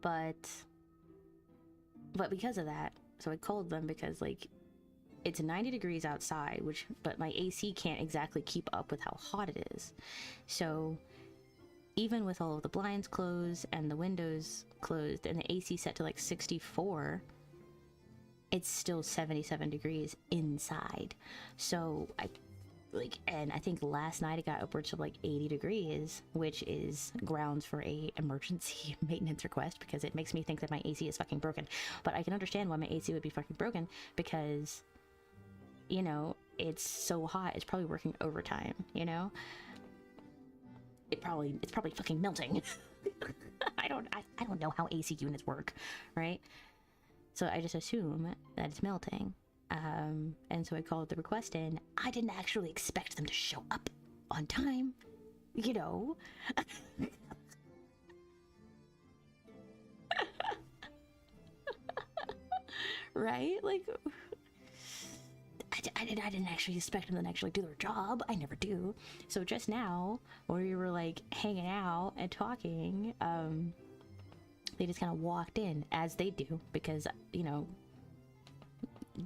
But because of that, so I called them because like it's 90 degrees outside, but my AC can't exactly keep up with how hot it is. So even with all of the blinds closed and the windows closed and the AC set to like 64, it's still 77 degrees inside. So like, and I think last night it got upwards of like 80 degrees, which is grounds for a emergency maintenance request because it makes me think that my AC is fucking broken. But I can understand why my AC would be fucking broken because, you know, it's so hot. It's probably working overtime, you know? It's probably fucking melting. I don't know how AC units work, right? So I just assume that it's melting. And so I called the request in. I didn't actually expect them to show up on time, you know. Right? Like, I didn't actually expect them to actually do their job. I never do. So just now, when we were like hanging out and talking, they just kind of walked in, as they do, because, you know,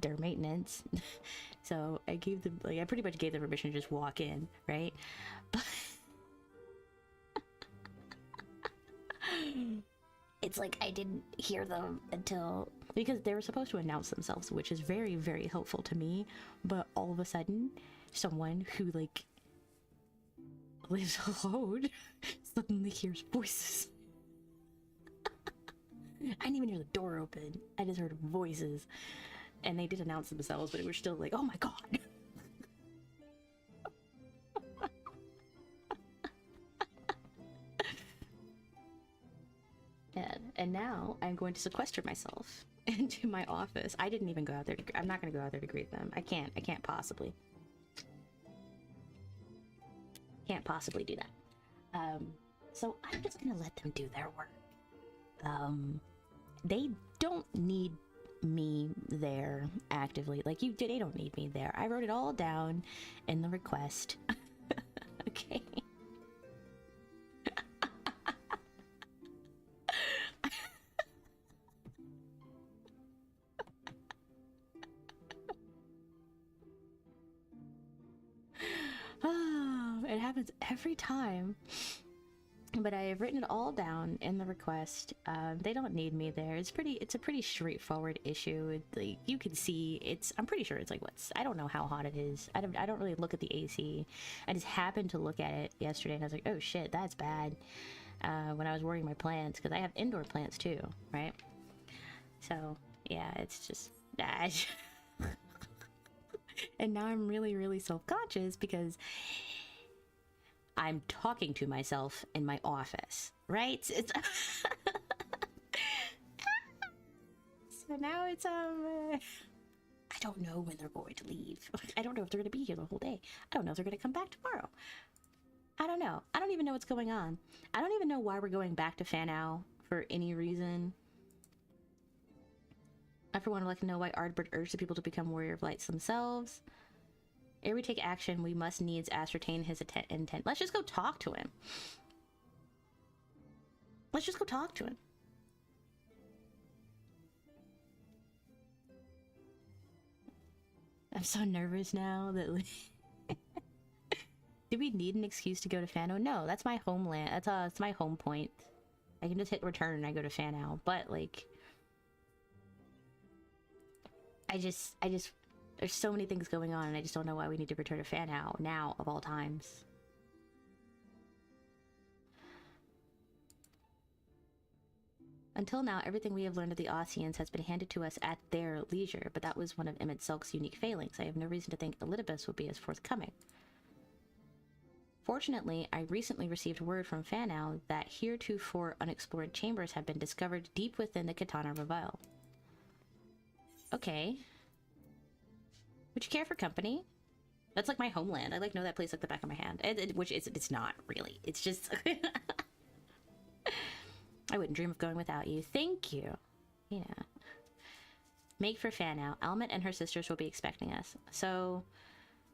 their maintenance. So I gave them, like, I pretty much gave them permission to just walk in, right? But it's like I didn't hear them until, because they were supposed to announce themselves, which is very, very helpful to me. But all of a sudden, someone who like lives alone suddenly hears voices. I didn't even hear the door open. I just heard voices. And they did announce themselves, but it was still like, oh my god. And now I'm going to sequester myself into my office. I didn't even go out there I'm not going to go out there to greet them. I can't possibly. Can't possibly do that. So I'm just going to let them do their work. They don't need me there actively. Like, they don't need me there. I wrote it all down in the request. Okay. It happens every time. But I have written it all down in the request. They don't need me there. It's a pretty straightforward issue. Like, you can see, I'm pretty sure it's like, I don't know how hot it is. I don't really look at the AC. I just happened to look at it yesterday and I was like, oh shit, that's bad. When I was watering my plants, because I have indoor plants too, right? So yeah, it's just, and now I'm really, really self-conscious because I'm talking to myself in my office, right? It's so now it's I don't know when they're going to leave. I don't know if they're going to be here the whole day. I don't know if they're going to come back tomorrow. I don't know. I don't even know what's going on. I don't even know why we're going back to Fanau for any reason. I for one would like to know why Ardbert urged the people to become Warrior of Lights themselves. Ere we take action, we must needs ascertain his intent. Let's just go talk to him. Let's just go talk to him. I'm so nervous now that do we need an excuse to go to Fanau? No, that's my homeland. That's my home point. I can just hit return and I go to Fanau. But like, I just there's so many things going on and I just don't know why we need to return to Fanau now of all times. Until now, everything we have learned of the Ossians has been handed to us at their leisure, but that was one of Emmett Selk's unique failings. I have no reason to think Elidibus would be as forthcoming. Fortunately, I recently received word from Fanau that heretofore unexplored chambers have been discovered deep within the Katana Reveil. Okay. Would you care for company? That's like my homeland. I like know that place like the back of my hand. Which it's not really. It's just I wouldn't dream of going without you. Thank you. Yeah. Make for Fanau. Almet and her sisters will be expecting us. So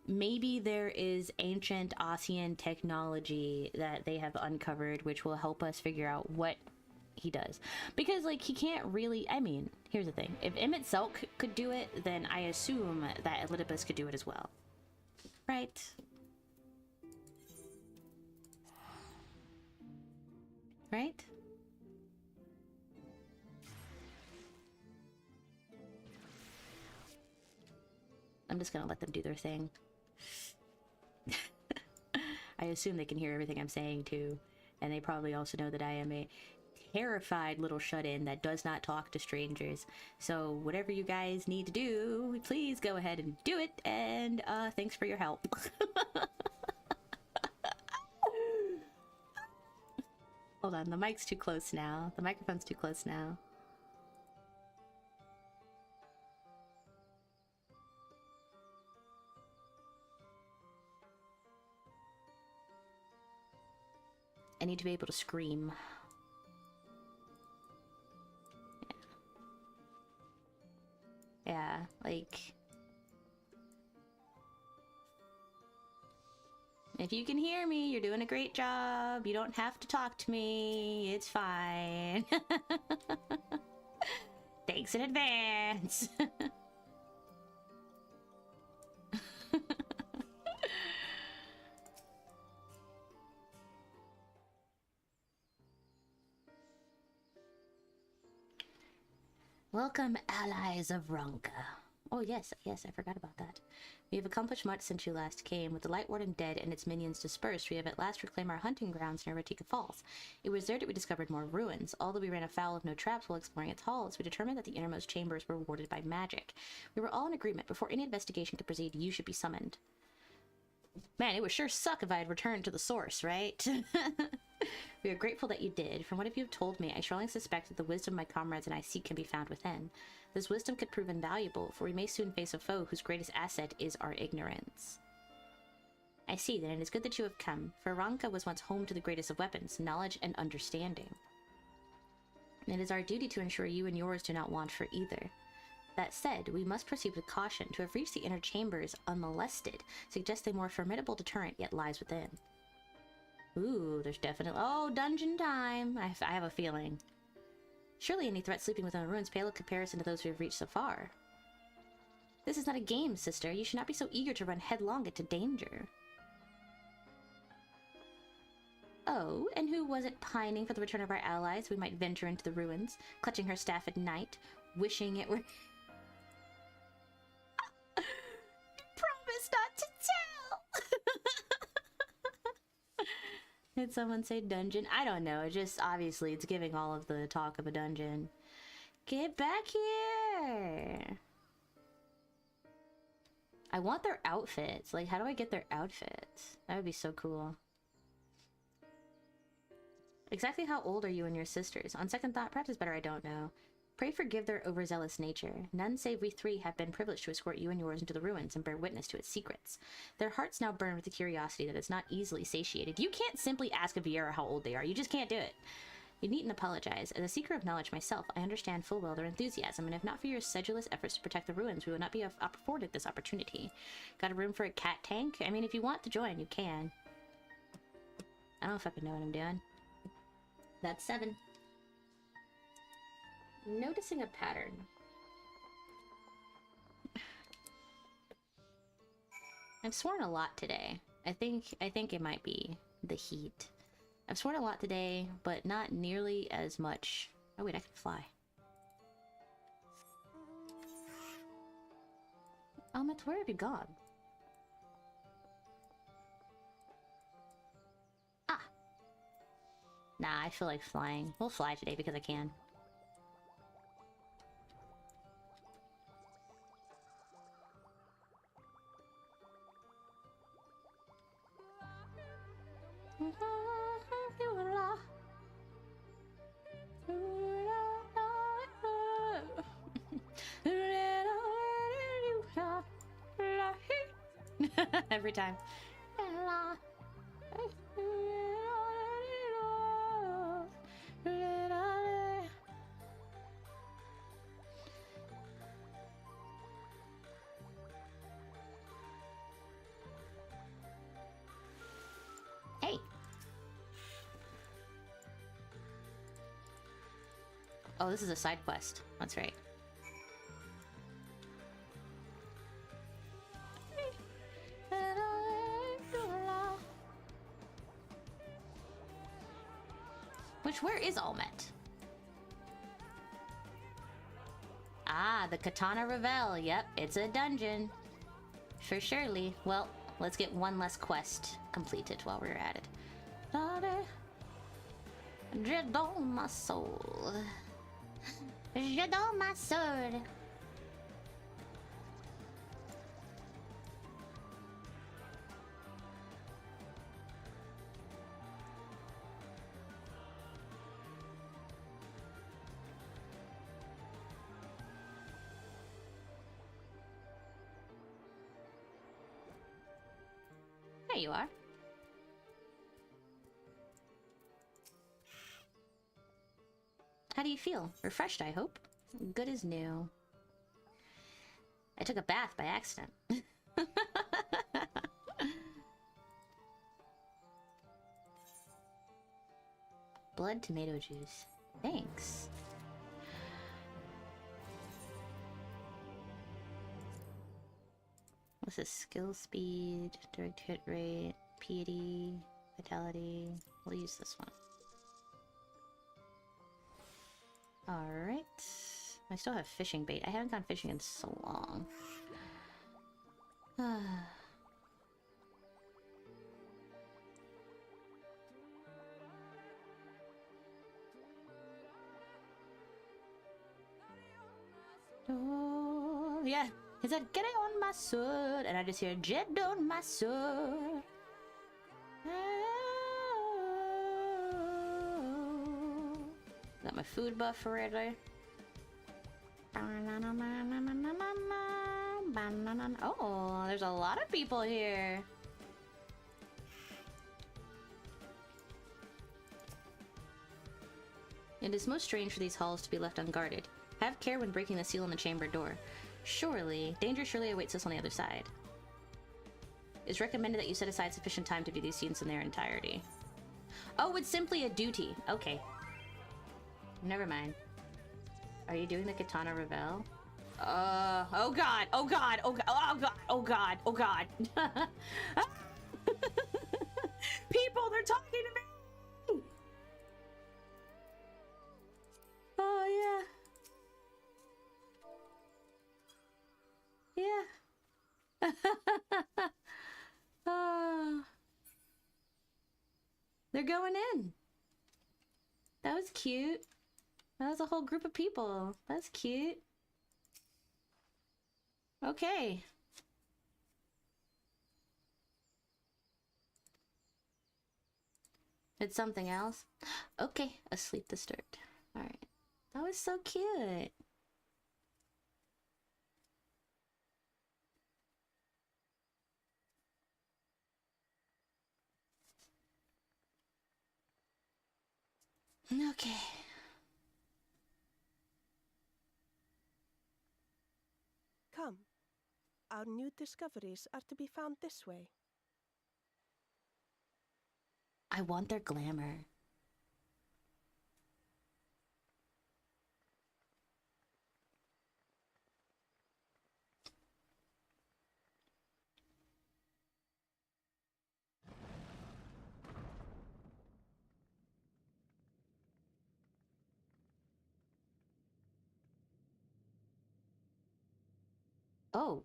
maybe there is ancient Ossian technology that they have uncovered which will help us figure out what he does. Because like he can't really, I mean, here's the thing. If Emmett Selk could do it, then I assume that Elidibus could do it as well. Right? Right? I'm just gonna let them do their thing. I assume they can hear everything I'm saying too. And they probably also know that I am a terrified little shut-in that does not talk to strangers. So whatever you guys need to do, please go ahead and do it. And thanks for your help. Hold on, the mic's too close now. The microphone's too close now. I need to be able to scream. Yeah, like... If you can hear me, you're doing a great job. You don't have to talk to me. It's fine. Thanks in advance. Welcome, allies of Ronka. Oh yes, yes, I forgot about that. We have accomplished much since you last came. With the Light Warden dead and its minions dispersed, we have at last reclaimed our hunting grounds near Ratika Falls. It was there that we discovered more ruins. Although we ran afoul of no traps while exploring its halls, we determined that the innermost chambers were warded by magic. We were all in agreement. Before any investigation could proceed, you should be summoned. Man, it would sure suck if I had returned to the source, right? We are grateful that you did. From what you have told me, I strongly suspect that the wisdom my comrades and I seek can be found within. This wisdom could prove invaluable, for we may soon face a foe whose greatest asset is our ignorance. I see, then it is good that you have come, for Ronka was once home to the greatest of weapons, knowledge and understanding. It is our duty to ensure you and yours do not want for either. That said, we must proceed with caution. To have reached the inner chambers unmolested suggests a more formidable deterrent yet lies within. Ooh, there's definitely... Oh, dungeon time! I have a feeling. Surely any threat sleeping within the ruins pale in comparison to those we have reached so far. This is not a game, sister. You should not be so eager to run headlong into danger. Oh, and who was it pining for the return of our allies? We might venture into the ruins, clutching her staff at night, wishing it were... Promise not to tell! Did someone say dungeon? I don't know. It just, obviously, it's giving all of the talk of a dungeon. Get back here! I want their outfits. Like, how do I get their outfits? That would be so cool. Exactly how old are you and your sisters? On second thought, perhaps it's better I don't know. Pray forgive their overzealous nature. None save we three have been privileged to escort you and yours into the ruins and bear witness to its secrets. Their hearts now burn with a curiosity that is not easily satiated. You can't simply ask a Viera how old they are. You just can't do it. You needn't apologize. As a seeker of knowledge myself, I understand full well their enthusiasm, and if not for your sedulous efforts to protect the ruins, we would not be afforded this opportunity. Got a room for a cat tank? I mean, if you want to join, you can. I don't fucking know what I'm doing. That's 7. Noticing a pattern. I've sworn a lot today. I think it might be the heat. I've sworn a lot today, but not nearly as much. Oh wait, I can fly. Matt, where have you gone? Ah! Nah, I feel like flying. We'll fly today because I can. Every time. Hey. Oh, this is a side quest. That's right. Where is Almet? Ah, the Katana Revel. Yep, it's a dungeon. For surely. Well, Let's get one less quest completed while we're at it. Dread on my soul. Dread on my sword. There you are. How do you feel? Refreshed, I hope? Good as new. I took a bath by accident. Blood tomato juice. Thanks. What's this? Skill speed, direct hit rate, piety, vitality. We'll use this one. Alright. I still have fishing bait. I haven't gone fishing in so long. Oh, yeah. He said, get it on my sword. And I just hear, jet on my sword. Got my food buff already. Oh, there's a lot of people here. It is most strange for these halls to be left unguarded. Have care when breaking the seal on the chamber door. Danger surely awaits us on the other side. It's recommended that you set aside sufficient time to view these scenes in their entirety. Oh, it's simply a duty. Okay. Never mind. Are you doing the Katana Revel? Oh god, oh god, oh god, oh god, oh god, oh god. People, they're talking to me! Oh, yeah. Yeah. They're going in. That was cute. That was a whole group of people. That's cute. Okay. It's something else? Okay, asleep to start. Alright. That was so cute. Okay. Come. Our new discoveries are to be found this way. I want their glamour. Oh.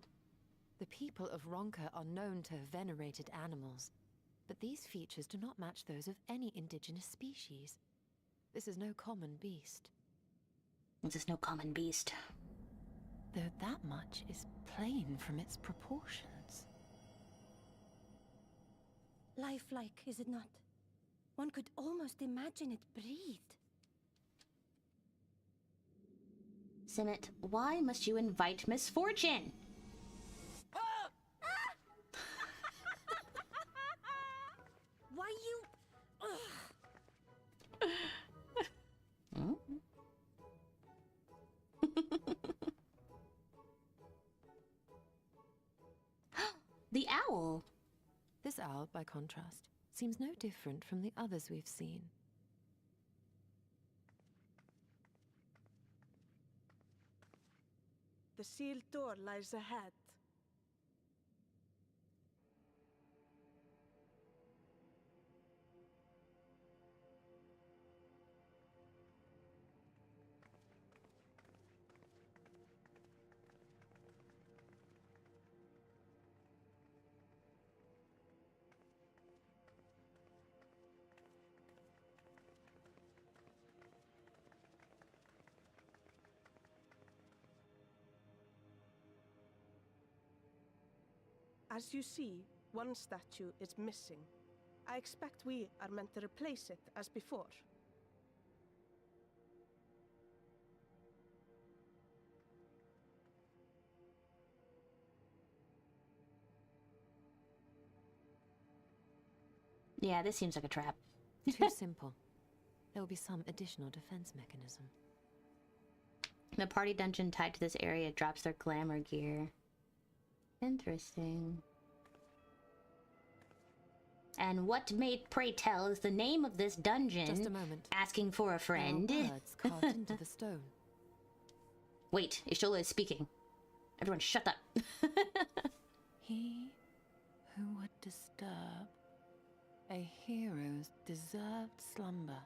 The people of Ronka are known to have venerated animals, but these features do not match those of any indigenous species. This is no common beast. This is no common beast. Though that much is plain from its proportions. Lifelike, is it not? One could almost imagine it breathed. Simmet, why must you invite misfortune? Why you... The owl. This owl, by contrast, seems no different from the others we've seen. The sealed door lies ahead. As you see, one statue is missing. I expect we are meant to replace it as before. Yeah, this seems like a trap. Too simple. There will be some additional defense mechanism. The party dungeon tied to this area drops their glamour gear. Interesting. And what, may pray tell, is the name of this dungeon? Just a moment. Asking for a friend. There are words carved into the stone. Wait, Ishola is speaking. Everyone shut up. He who would disturb a hero's deserved slumber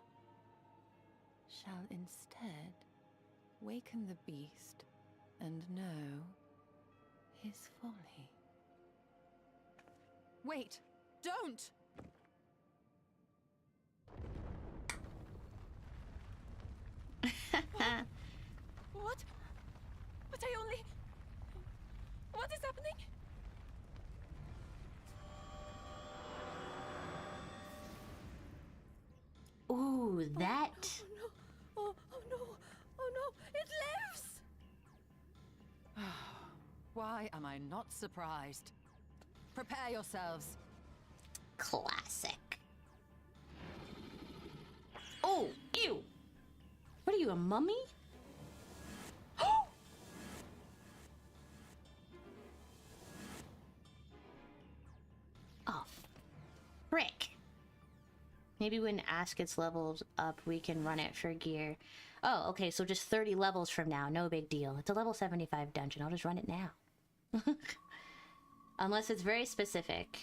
shall instead waken the beast and know his folly. Wait! Don't! What? But I only... What is happening? Ooh, that... Oh no! Oh no! It lives! Why am I not surprised? Prepare yourselves. Classic. Oh, ew! What are you, a mummy? Oh, frick. Maybe when Ash gets leveled up, we can run it for gear. Oh, okay, so just 30 levels from now. No big deal. It's a level 75 dungeon. I'll just run it now. Unless it's very specific.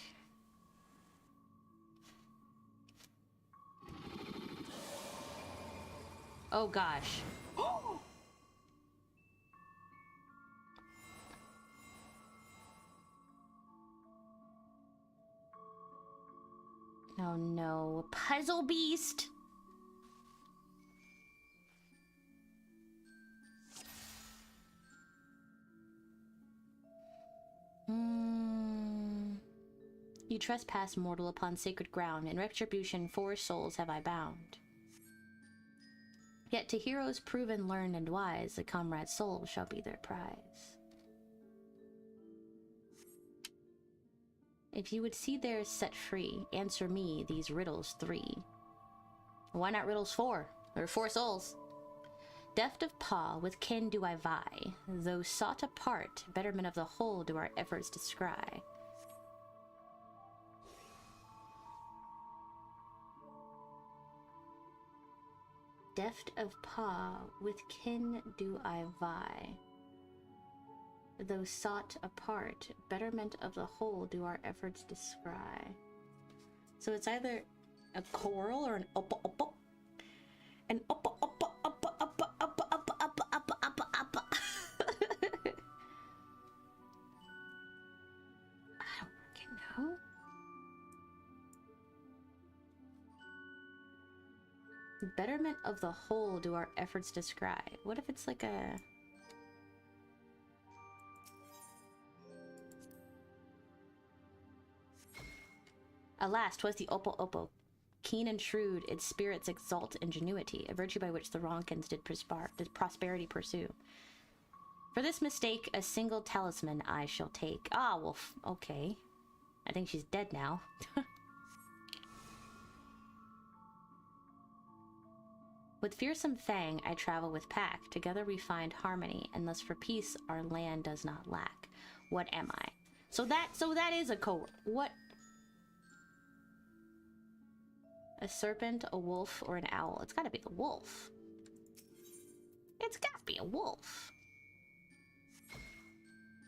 Oh gosh. Oh no, puzzle beast. You trespass, mortal, upon sacred ground. In retribution, 4 souls have I bound. Yet to heroes proven, learned, and wise, a comrade's soul shall be their prize. If you would see theirs set free, answer me these riddles 3. Why not riddles 4? There are 4 souls. Deft of paw, with kin do I vie. Though sought apart, betterment of the whole do our efforts descry. Deft of paw, with kin do I vie. Though sought apart, betterment of the whole do our efforts descry. So it's either a coral or an oppa. An oppa. I don't freaking know. Betterment of the whole do our efforts descry. What if it's like a... Alas, 'twas the oppo. Keen and shrewd, its spirits exalt ingenuity, a virtue by which the Ronkins did prosperity pursue. For this mistake, a single talisman I shall take. Ah, well, okay. I think she's dead now. With fearsome fang, I travel with pack. Together we find harmony, and thus for peace our land does not lack. What am I? So that is a what? A serpent, a wolf, or an owl? It's gotta be the wolf. It's gotta be a wolf.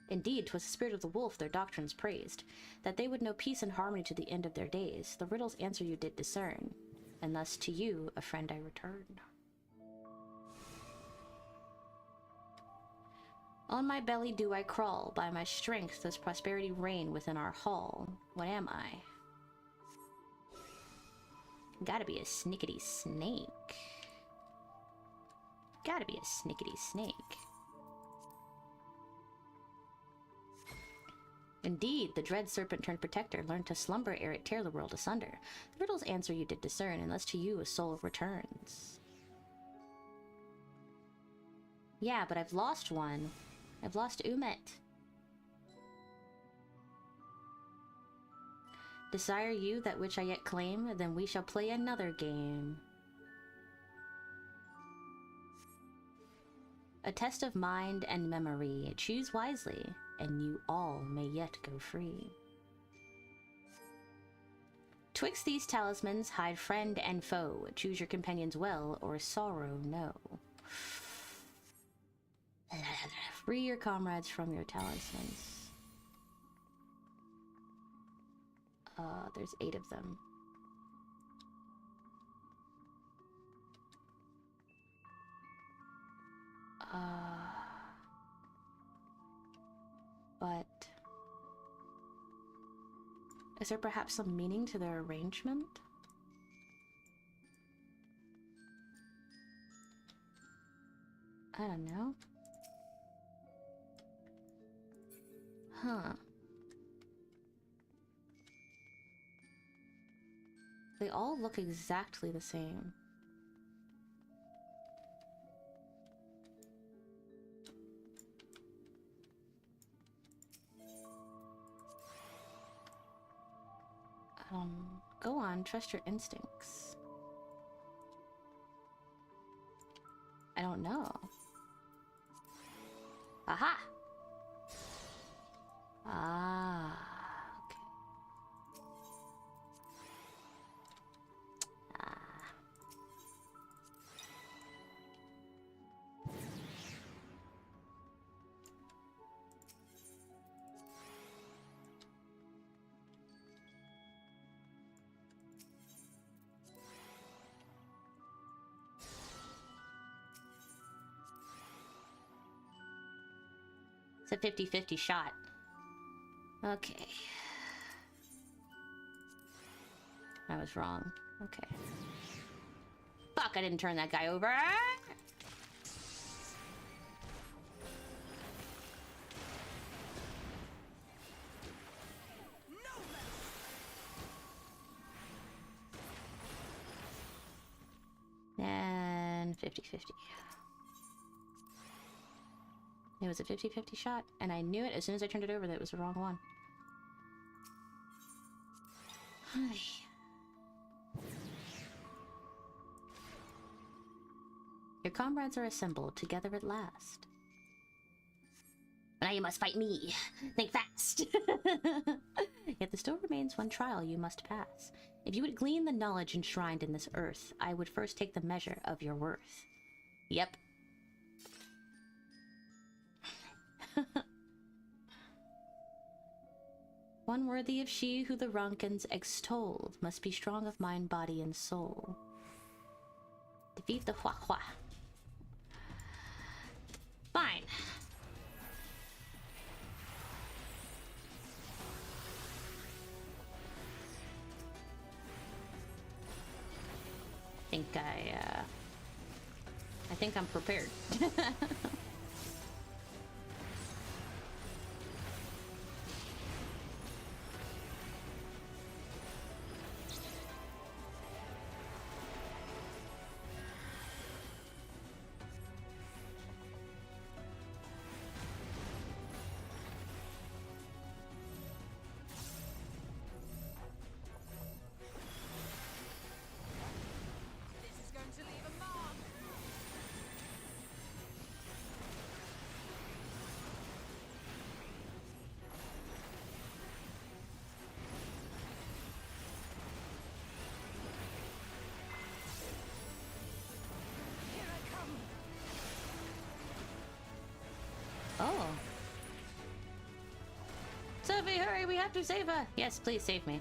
Indeed, 'twas the spirit of the wolf their doctrines praised, that they would know peace and harmony to the end of their days. The riddle's answer you did discern, and thus to you a friend I return. On my belly do I crawl, by my strength does prosperity reign within our hall. What am I? Gotta be a snickety snake. Gotta be a snickety snake. Indeed, the dread serpent-turned-protector learned to slumber ere it tear the world asunder. The riddle's answer you did discern, unless to you a soul returns. Yeah, but I've lost one. I've lost Umet. Desire you that which I yet claim, then we shall play another game. A test of mind and memory. Choose wisely, and you all may yet go free. Twixt these talismans hide friend and foe. Choose your companions well, or sorrow no. Free your comrades from your talismans. There's 8 of them. But is there perhaps some meaning to their arrangement? I don't know. Huh. They all look exactly the same. Go on, trust your instincts. I don't know. Aha! Ah, okay. Ah. It's a 50-50 shot. Okay. I was wrong. Okay. Fuck, I didn't turn that guy over. And 50-50. It was a 50-50 shot, and I knew it as soon as I turned it over that it was the wrong one. Your comrades are assembled, together at last. Now you must fight me. Think fast. Yet there still remains one trial you must pass. If you would glean the knowledge enshrined in this earth, I would first take the measure of your worth. Yep. One worthy of she who the Ronkins extolled must be strong of mind, body, and soul. Defeat the Hua Hua. Fine. I think I'm prepared. Oh. Sophie, hurry, we have to save her! Yes, please save me.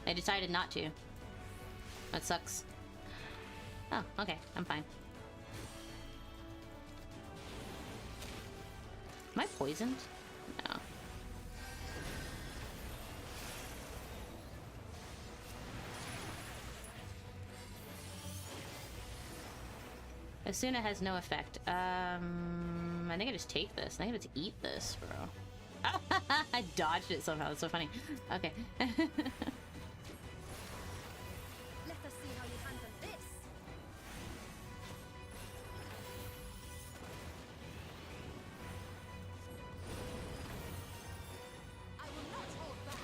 I decided not to. That sucks. Oh, okay, I'm fine. Am I poisoned? No. Asuna has no effect. I think I just take this. I think I have to eat this, bro. I dodged it somehow. It's so funny. Okay. Let us see how you handle this. I will not hold back.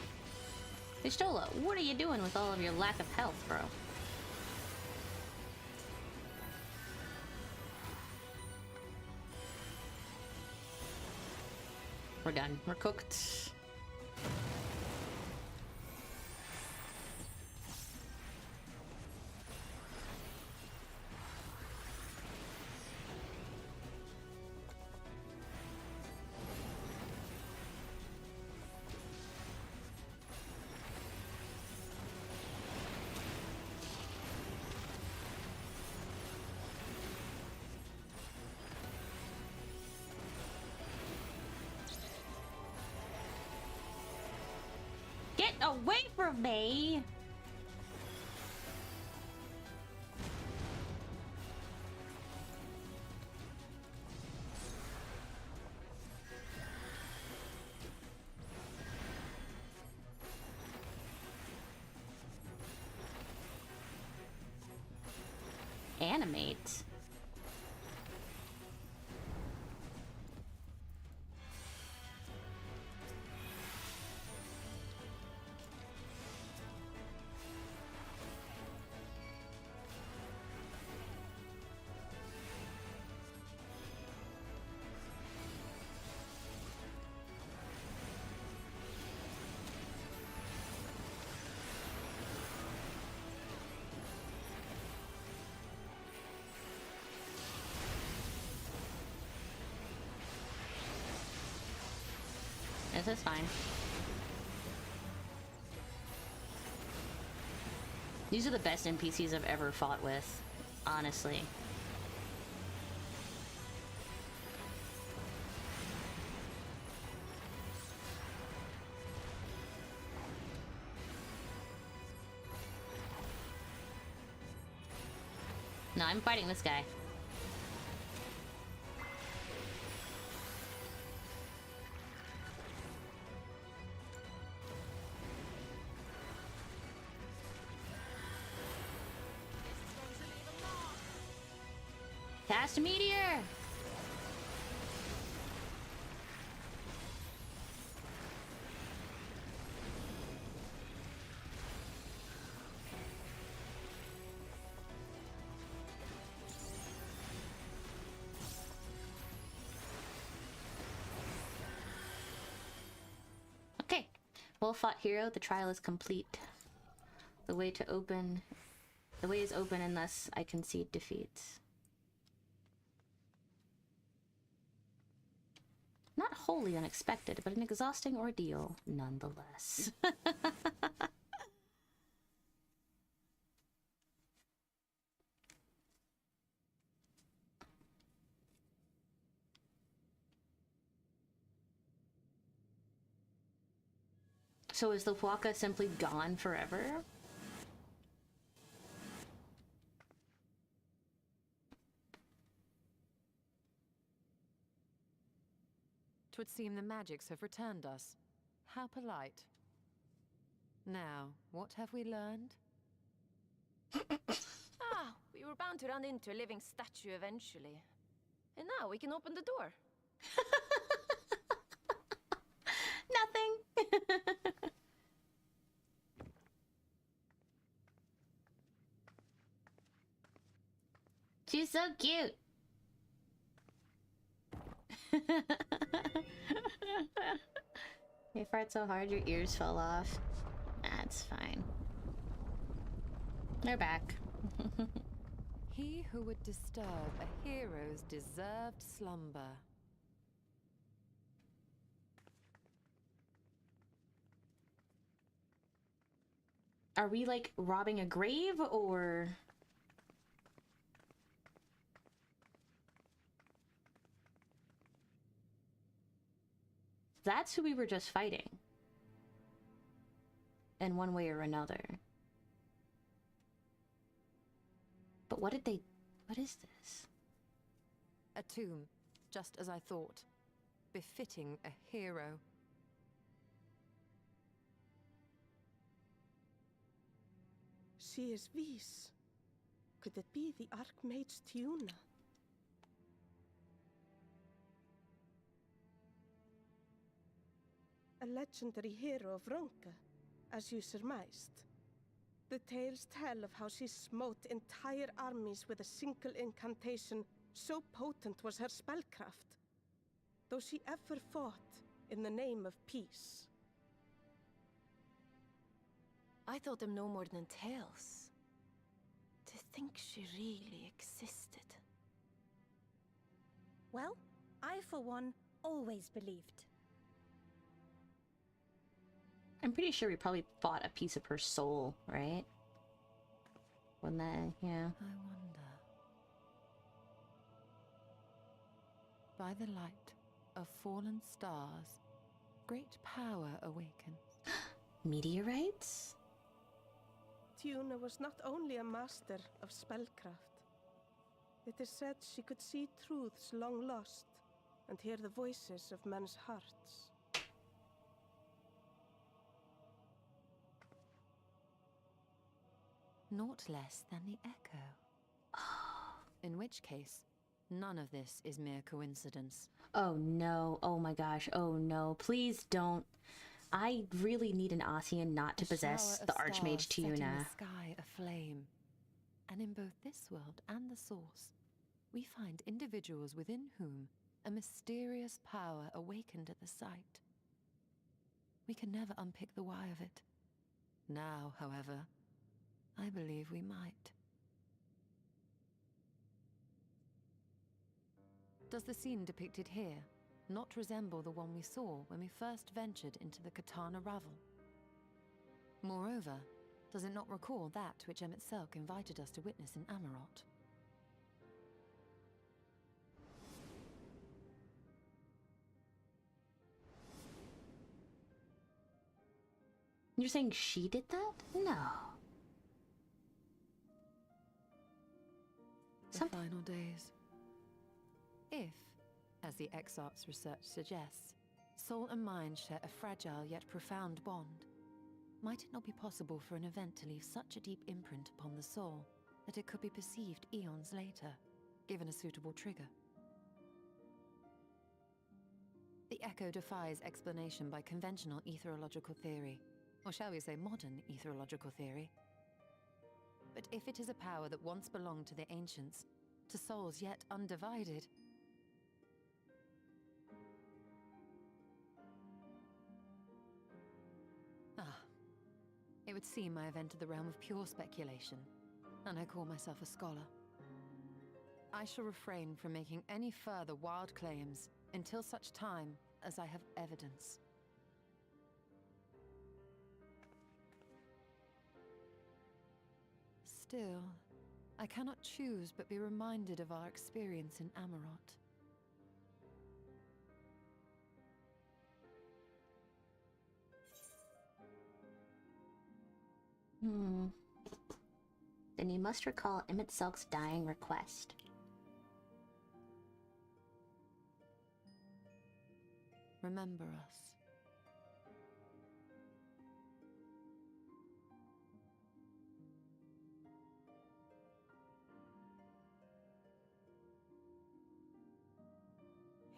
Pistola, what are you doing with all of your lack of health, bro? We're done. We're cooked. Get away from me! Animate. This is fine. These are the best NPCs I've ever fought with, honestly. No, I'm fighting this guy. Cast a meteor! Okay. Well fought, hero. The trial is complete. The way is open and thus I concede defeat. Not wholly unexpected, but an exhausting ordeal nonetheless. So is the Waka simply gone forever? Twould seem the magics have returned us. How polite. Now, what have we learned? We were bound to run into a living statue eventually. And now we can open the door. Nothing. She's so cute. You fart so hard your ears fell off. That's fine. They're back. He who would disturb a hero's deserved slumber. Are we like robbing a grave or? That's who we were just fighting. In one way or another. But what is this? A tomb, just as I thought. Befitting a hero. she is Vis. Could it be the Archmage Tiuna? A legendary hero of Ronka, as you surmised. The tales tell of how she smote entire armies with a single incantation, so potent was her spellcraft. Though she ever fought in the name of peace. I thought them no more than tales. To think she really existed. Well, I, for one, always believed. I'm pretty sure we probably fought a piece of her soul, right? When that, yeah. I wonder. By the light of fallen stars, great power awakens. Meteorites? Tiuna was not only a master of spellcraft. It is said she could see truths long lost and hear the voices of men's hearts. Naught less than the Echo. In which case, none of this is mere coincidence. Oh no, oh my gosh, oh no, please don't. I really need an Ossian not to possess the Archmage Tiuna. The sky aflame. And in both this world and the Source, we find individuals within whom a mysterious power awakened at the sight. We can never unpick the why of it. Now, however, I believe we might. Does the scene depicted here not resemble the one we saw when we first ventured into the Katana Ravel? Moreover, does it not recall that which Emet-Selch invited us to witness in Amarot? You're saying she did that? No. The final days. If, as the Exarch's research suggests, soul and mind share a fragile yet profound bond, might it not be possible for an event to leave such a deep imprint upon the soul that it could be perceived eons later, given a suitable trigger? The Echo defies explanation by conventional etherological theory, or shall we say modern etherological theory. But if it is a power that once belonged to the ancients, to souls yet undivided, it would seem I have entered the realm of pure speculation, and I call myself a scholar. I shall refrain from making any further wild claims until such time as I have evidence. Still, I cannot choose but be reminded of our experience in Amarot. Then you must recall Emet-Selch's dying request. Remember us.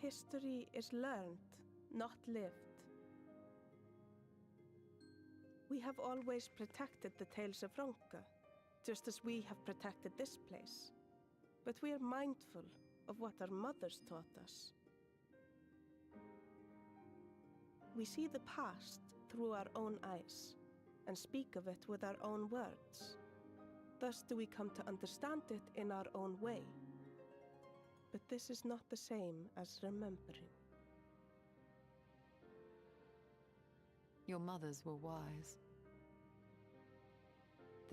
History is learned, not lived. We have always protected the tales of Ronka, just as we have protected this place. But we are mindful of what our mothers taught us. We see the past through our own eyes, and speak of it with our own words. Thus do we come to understand it in our own way. But this is not the same as remembering. Your mothers were wise.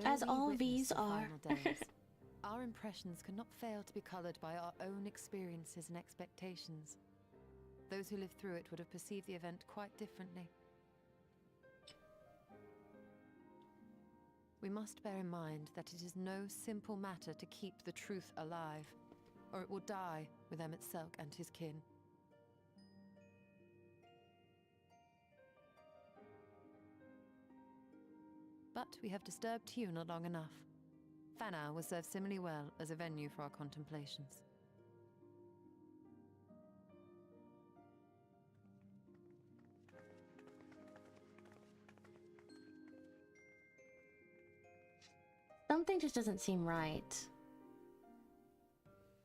As all V's are. Our impressions cannot fail to be colored by our own experiences and expectations. Those who lived through it would have perceived the event quite differently. We must bear in mind that it is no simple matter to keep the truth alive, or it will die with Emet-Selch and his kin. But we have disturbed Tuna long enough. Fana will serve similarly well as a venue for our contemplations. Something just doesn't seem right.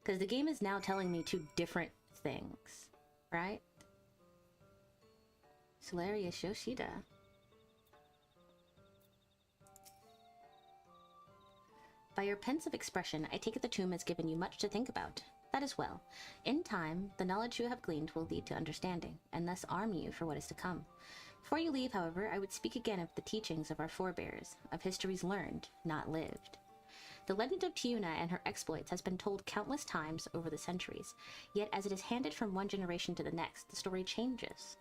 Because the game is now telling me two different things, right? Solarius Yoshida. By your pensive expression, I take it the tomb has given you much to think about. That is well. In time, the knowledge you have gleaned will lead to understanding, and thus arm you for what is to come. Before you leave, however, I would speak again of the teachings of our forebears, of histories learned, not lived. The legend of Tiuna and her exploits has been told countless times over the centuries, yet as it is handed from one generation to the next, the story changes.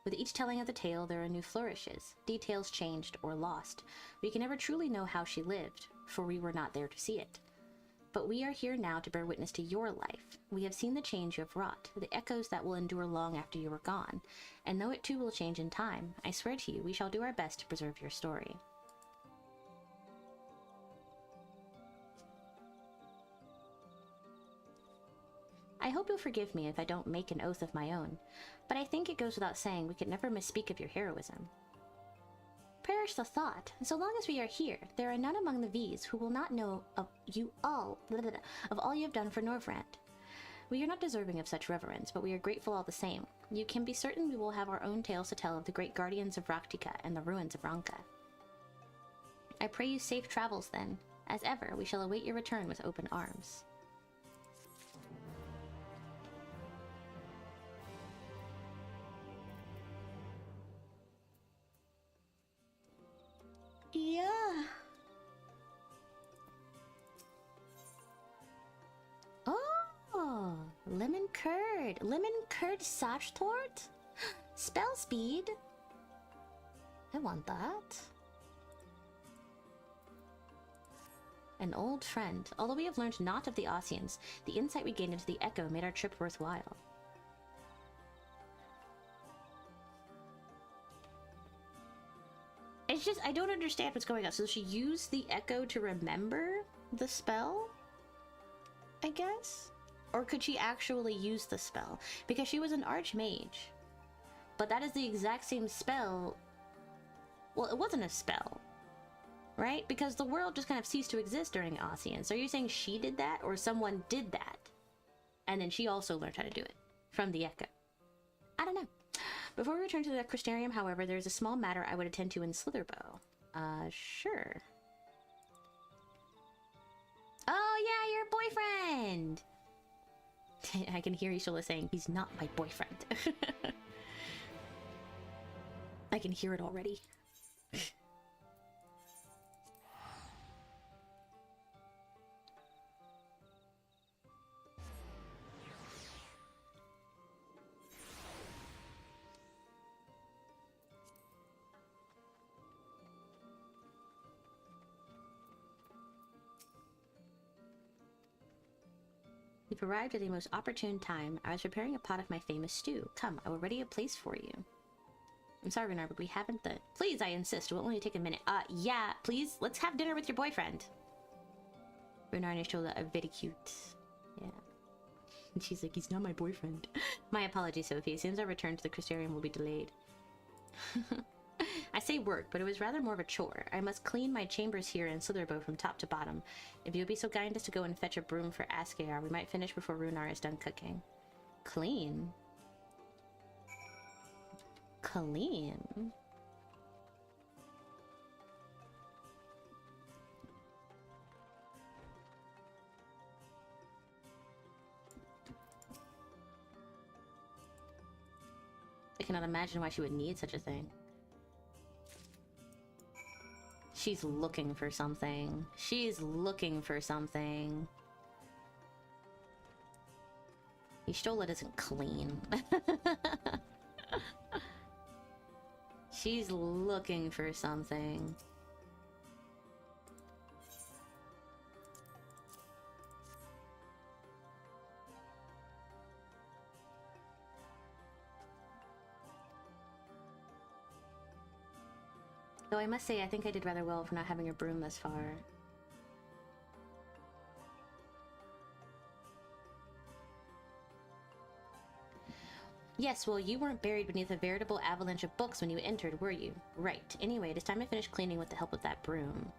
With each telling of the tale, there are new flourishes, details changed or lost. We can never truly know how she lived, for we were not there to see it. But we are here now to bear witness to your life. We have seen the change you have wrought, the echoes that will endure long after you are gone. And though it too will change in time, I swear to you we shall do our best to preserve your story. I hope you'll forgive me if I don't make an oath of my own, but I think it goes without saying we could never misspeak of your heroism. Perish the thought. So long as we are here, there are none among the V's who will not know of you all, of all you have done for Norvrand. We are not deserving of such reverence, but we are grateful all the same. You can be certain we will have our own tales to tell of the great guardians of Raktika and the ruins of Ranka. I pray you safe travels then. As ever, we shall await your return with open arms. Yeah. Oh, lemon curd. Lemon curd sash tort? Spell speed. I want that. An old friend. Although we have learned naught of the Ossians, the insight we gained into the Echo made our trip worthwhile. It's just, I don't understand what's going on. So she used the Echo to remember the spell? I guess? Or could she actually use the spell? Because she was an archmage. But that is the exact same spell. Well, it wasn't a spell. Right? Because the world just kind of ceased to exist during Ossian. So are you saying she did that? Or someone did that? And then she also learned how to do it. From the Echo. I don't know. Before we return to the Crystarium, however, there's a small matter I would attend to in Slitherbow. Sure. Oh yeah, your boyfriend! I can hear Ishola saying, he's not my boyfriend. I can hear it already. You've arrived at a most opportune time. I was preparing a pot of my famous stew. Come, I will ready a place for you. I'm sorry, Runar, but we haven't the... Please, I insist. It will only take a minute. Yeah, please. Let's have dinner with your boyfriend. Runar and Ishola are very cute. Yeah. And she's like, he's not my boyfriend. My apologies, Sophie. It seems our return to the Crystarium will be delayed. I say work, but it was rather more of a chore. I must clean my chambers here in Slitherbow from top to bottom. If you'll be so kind as to go and fetch a broom for Askear, we might finish before Runar is done cooking. Clean? Clean? I cannot imagine why she would need such a thing. She's looking for something. She's looking for something. Ishola isn't clean. She's looking for something. Though I must say, I think I did rather well for not having a broom thus far. Yes, well, you weren't buried beneath a veritable avalanche of books when you entered, were you? Right. Anyway, it is time I finish cleaning with the help of that broom.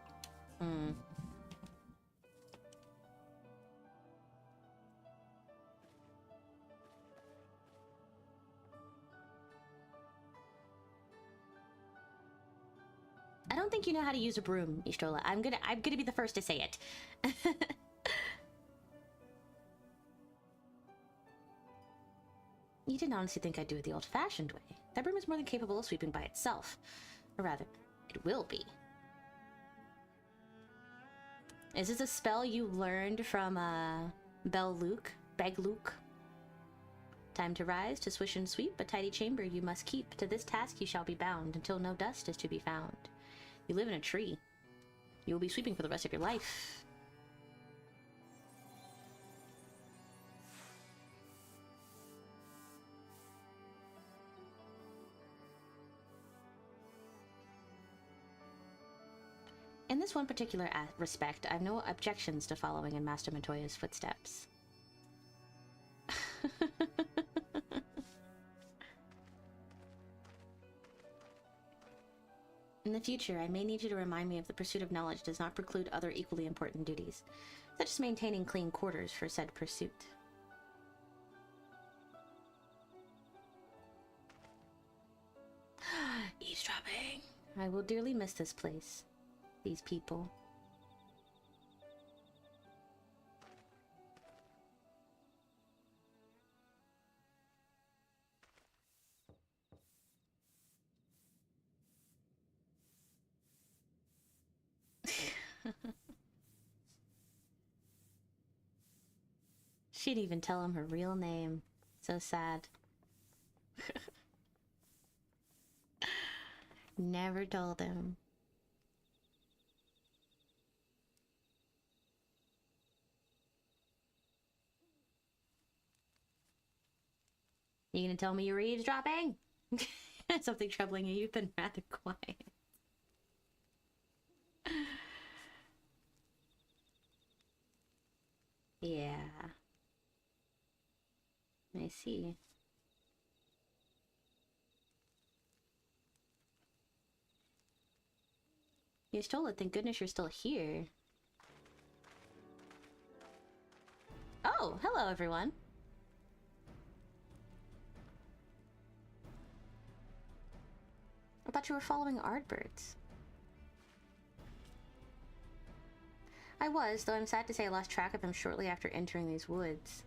I don't think you know how to use a broom, Istrola. I'm gonna be the first to say it. You didn't honestly think I'd do it the old-fashioned way. That broom is more than capable of sweeping by itself. Or rather, it will be. Is this a spell you learned from, Begluke? Time to rise, to swish and sweep, a tidy chamber you must keep. To this task you shall be bound, until no dust is to be found. You live in a tree. You will be sweeping for the rest of your life. In this one particular respect, I have no objections to following in Master Montoya's footsteps. In the future, I may need you to remind me if the pursuit of knowledge does not preclude other equally important duties, such as maintaining clean quarters for said pursuit. Eavesdropping! I will dearly miss this place. These people. She didn't even tell him her real name. So sad. Never told him. You gonna tell me you're eavesdropping? Something troubling you? You've been rather quiet. Yeah. I see. You stole it, thank goodness you're still here. Oh, hello everyone. I thought you were following Ardbirds. I was, though I'm sad to say I lost track of him shortly after entering these woods.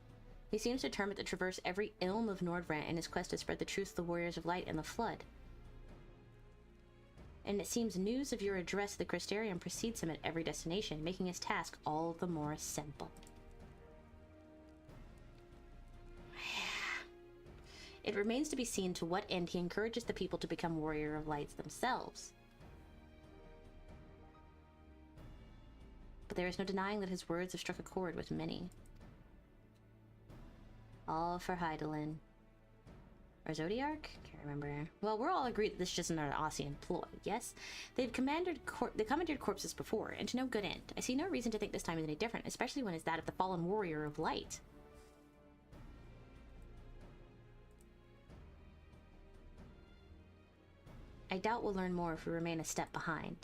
He seems determined to traverse every ilm of Nordbrand in his quest to spread the truth to the Warriors of Light and the Flood. And it seems news of your address to the Crystarium precedes him at every destination, making his task all the more simple. It remains to be seen to what end he encourages the people to become Warrior of Lights themselves. But there is no denying that his words have struck a chord with many. All for Hydaelyn. Or Zodiark? Can't remember. Well, we're all agreed that this is just another Ossian ploy, yes? They've commandeered corpses before, and to no good end. I see no reason to think this time is any different, especially when it's that of the fallen Warrior of Light. I doubt we'll learn more if we remain a step behind.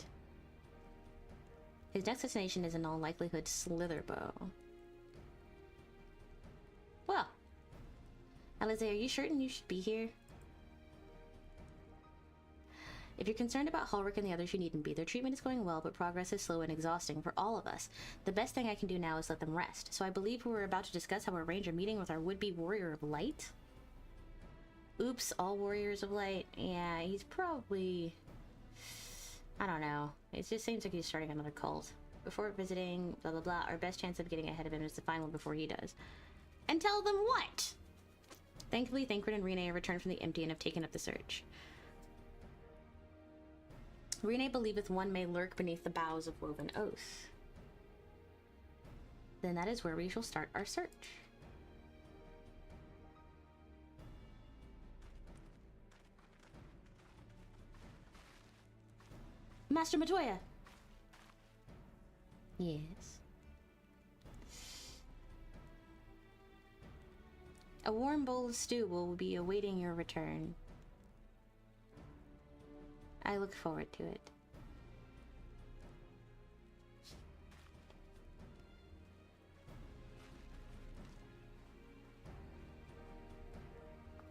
His next destination is in all likelihood Slitherbow. Well, Alize, are you certain you should be here? If you're concerned about Hulric and the others, you needn't be. Their treatment is going well, but progress is slow and exhausting for all of us. The best thing I can do now is let them rest. So I believe we're about to discuss how to arrange a meeting with our would-be Warrior of Light? Oops, all Warriors of Light. Yeah, he's probably... I don't know. It just seems like he's starting another cult. Before visiting, blah blah blah, our best chance of getting ahead of him is to find one before he does. And tell them what? Thankfully, Thancred and Rene have returned from the empty and have taken up the search. Rene believeth one may lurk beneath the boughs of Woven Oath. Then that is where we shall start our search. Master Matoya. Yes. A warm bowl of stew will be awaiting your return. I look forward to it.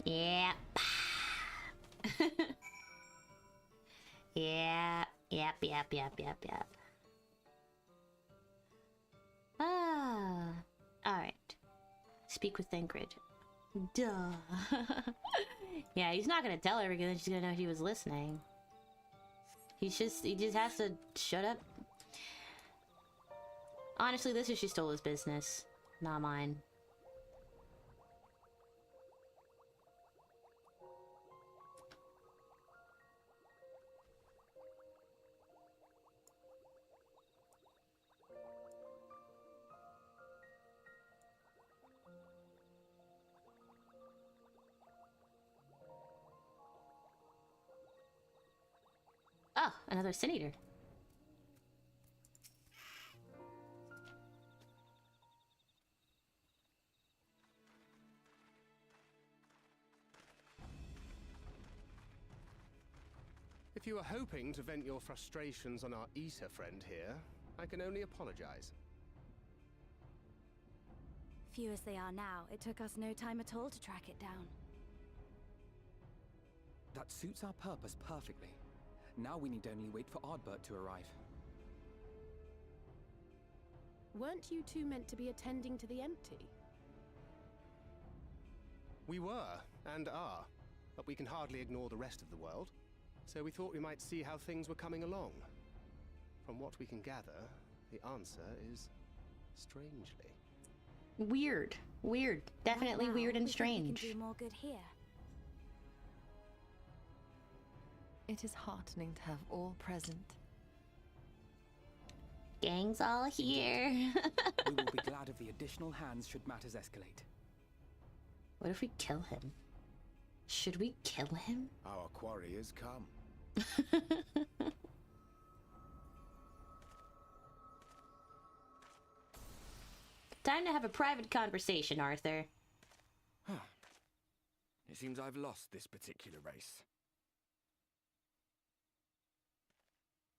Yep. Yep. Ah. Alright. Speak with Thancred. Duh. Yeah, he's not gonna tell her because she's gonna know he was listening. He just has to shut up. Honestly, this is she stole his business, not mine. Oh, another Sin Eater. If you were hoping to vent your frustrations on our Issa friend here, I can only apologize. Few as they are now, it took us no time at all to track it down. That suits our purpose perfectly. Now we need only wait for Ardbert to arrive. Weren't you two meant to be attending to the empty? We were, and are, but we can hardly ignore the rest of the world. So we thought we might see how things were coming along. From what we can gather, the answer is strangely. Weird. Weird. Definitely weird and strange. We can do more good here. It is heartening to have all present. Gang's all here. We will be glad of the additional hands should matters escalate. What if we kill him? Should we kill him? Our quarry has come. Time to have a private conversation, Arthur. It seems I've lost this particular race.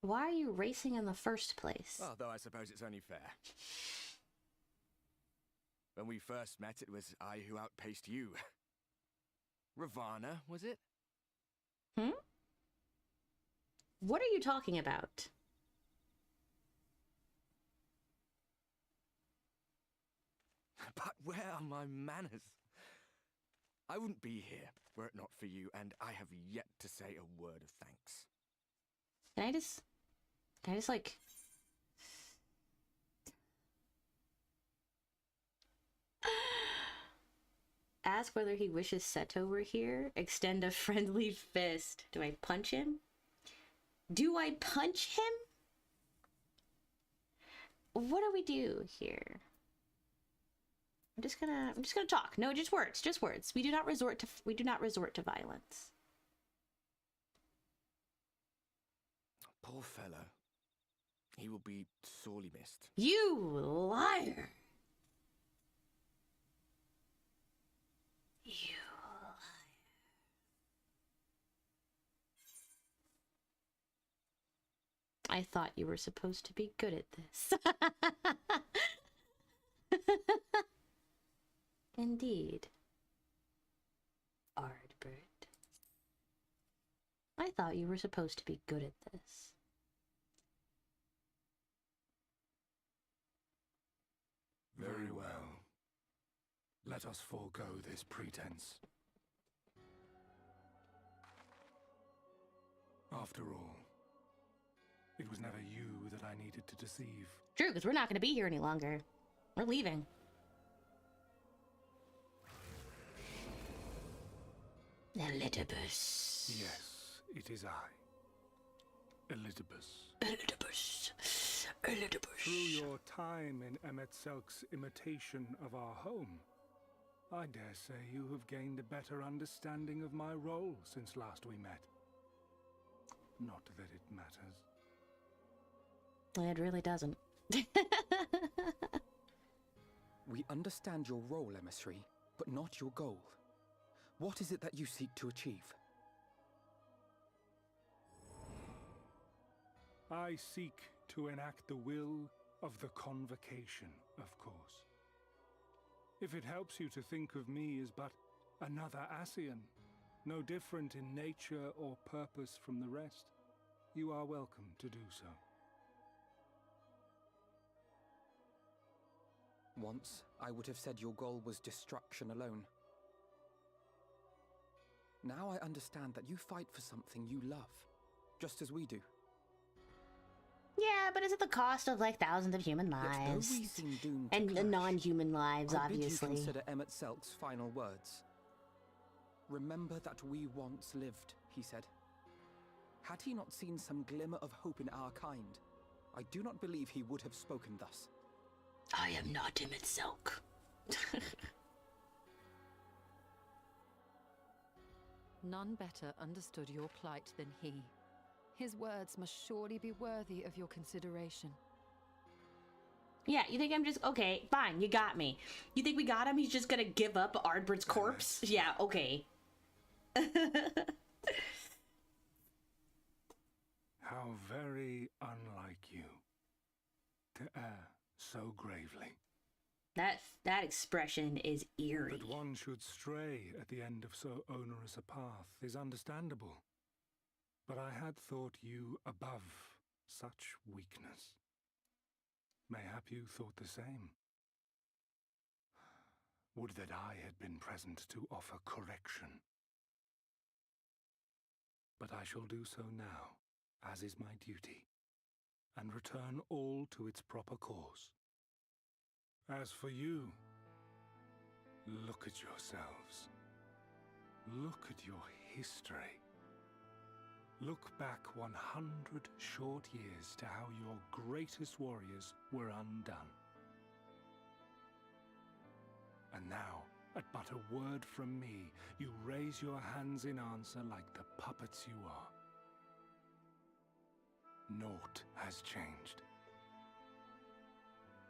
Why are you racing in the first place? Well, though I suppose it's only fair. When we first met, it was I who outpaced you. Ravana, was it? Hmm? What are you talking about? But where are my manners? I wouldn't be here were it not for you, and I have yet to say a word of thanks. Can I just like... Ask whether he wishes Seto were here. Extend a friendly fist. Do I punch him? Do I punch him? What do we do here? I'm just gonna talk. No, just words. We do not resort to violence. Poor fellow. He will be sorely missed. You liar! You liar. I thought you were supposed to be good at this. Indeed. Ardbert. I thought you were supposed to be good at this. Very well. Let us forego this pretense. After all, it was never you that I needed to deceive. True, because we're not going to be here any longer. We're leaving. Elidibus. Yes, it is I. Elidibus. Elidibus. Elidibus. Through your time in Emetselk's imitation of our home, I dare say you have gained a better understanding of my role since last we met. Not that it matters. It really doesn't. We understand your role, emissary, but not your goal. What is it that you seek to achieve? I seek to enact the will of the Convocation, of course. If it helps you to think of me as but another Ascian, no different in nature or purpose from the rest, you are welcome to do so. Once, I would have said your goal was destruction alone. Now I understand that you fight for something you love, just as we do. Yeah, but is it the cost of like thousands of human lives? We seem doomed to and clash. non-human lives, I obviously. bid you consider Emmett Selk's final words. Remember that we once lived, he said. Had he not seen some glimmer of hope in our kind, I do not believe he would have spoken thus. I am not Emmett Selk. None better understood your plight than he. His words must surely be worthy of your consideration. Yeah, you think I'm just... Okay, fine, you got me. You think we got him? He's just gonna give up Ardbert's corpse? Yeah, okay. How very unlike you to err so gravely. That expression is eerie. That one should stray at the end of so onerous a path is understandable. But I had thought you above such weakness. Mayhap you thought the same. Would that I had been present to offer correction. But I shall do so now, as is my duty, and return all to its proper course. As for you, look at yourselves. Look at your history. Look back 100 short years to how your greatest warriors were undone. And now, at but a word from me, you raise your hands in answer like the puppets you are. Naught has changed.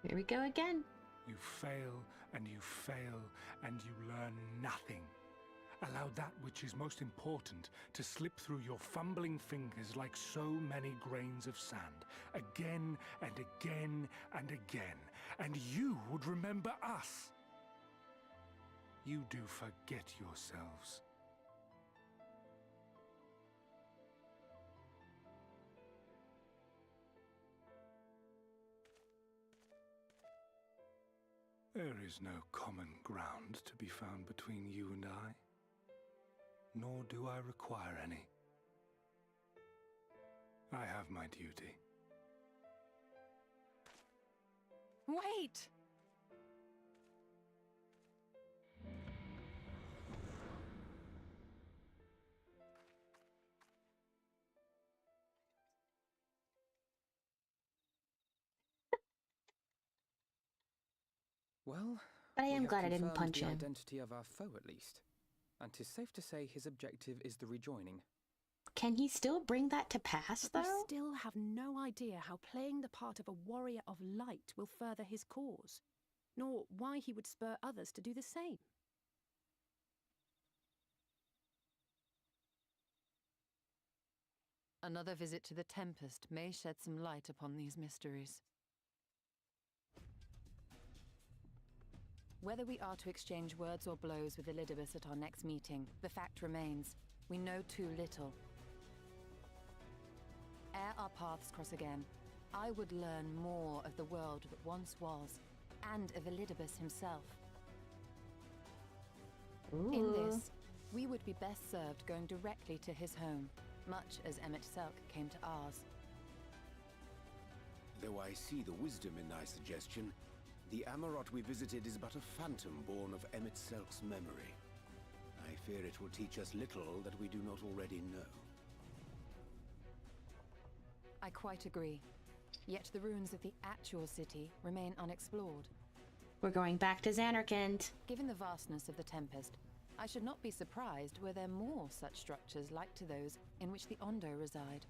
Here we go again. You fail, and you fail, and you learn nothing. Allow that which is most important to slip through your fumbling fingers like so many grains of sand, again and again and again, and you would remember us. You do forget yourselves. There is no common ground to be found between you and I. Nor do I require any. I have my duty. Wait! Well, But I am we glad I have didn't confirmed punch the him. identity of our foe, at least. And 'tis safe to say his objective is the rejoining. Can he still bring that to pass, But we though? still have no idea how playing the part of a warrior of light will further his cause, nor why he would spur others to do the same. Another visit to the Tempest may shed some light upon these mysteries. Whether we are to exchange words or blows with Elidibus at our next meeting, the fact remains, we know too little. Ere our paths cross again, I would learn more of the world that once was, and of Elidibus himself. In this, we would be best served going directly to his home, much as Emmett Selk came to ours. Though I see the wisdom in thy suggestion, the Amarot we visited is but a phantom born of Emmett Selk's memory. I fear it will teach us little that we do not already know. I quite agree. Yet the ruins of the actual city remain unexplored. We're going back to Xanarkand. Given the vastness of the Tempest, I should not be surprised were there more such structures like to those in which the Ondo reside.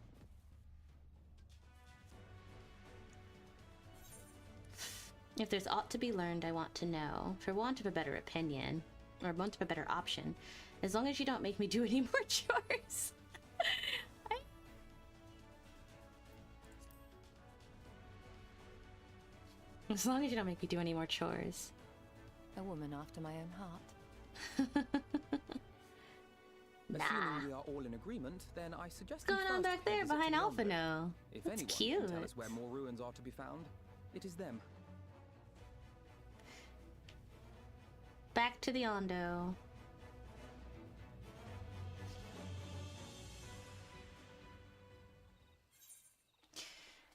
If there's aught to be learned, I want to know. For want of a better opinion, or want of a better option, as long as you don't make me do any more chores. As long as you don't make me do any more chores. A woman after my own heart. Assuming we are all in agreement, then I suggest What's going on back there behind Alphino? If That's anyone cute. can tell us where more ruins are to be found, it is them. Back to the Ondo.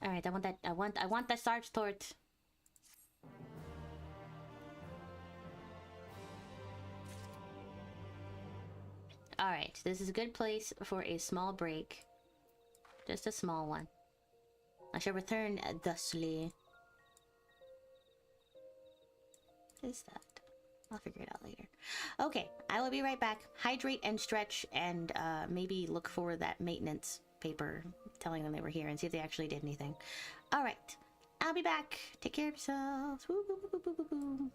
All right, I want that. I want that Sarge Tort. All right, this is a good place for a small break. Just a small one. I shall return thusly. What is that? I'll figure it out later. Okay, I will be right back. Hydrate and stretch and maybe look for that maintenance paper telling them they were here and see if they actually did anything. All right, I'll be back. Take care of yourselves. Woo, woo, woo, woo, woo, woo.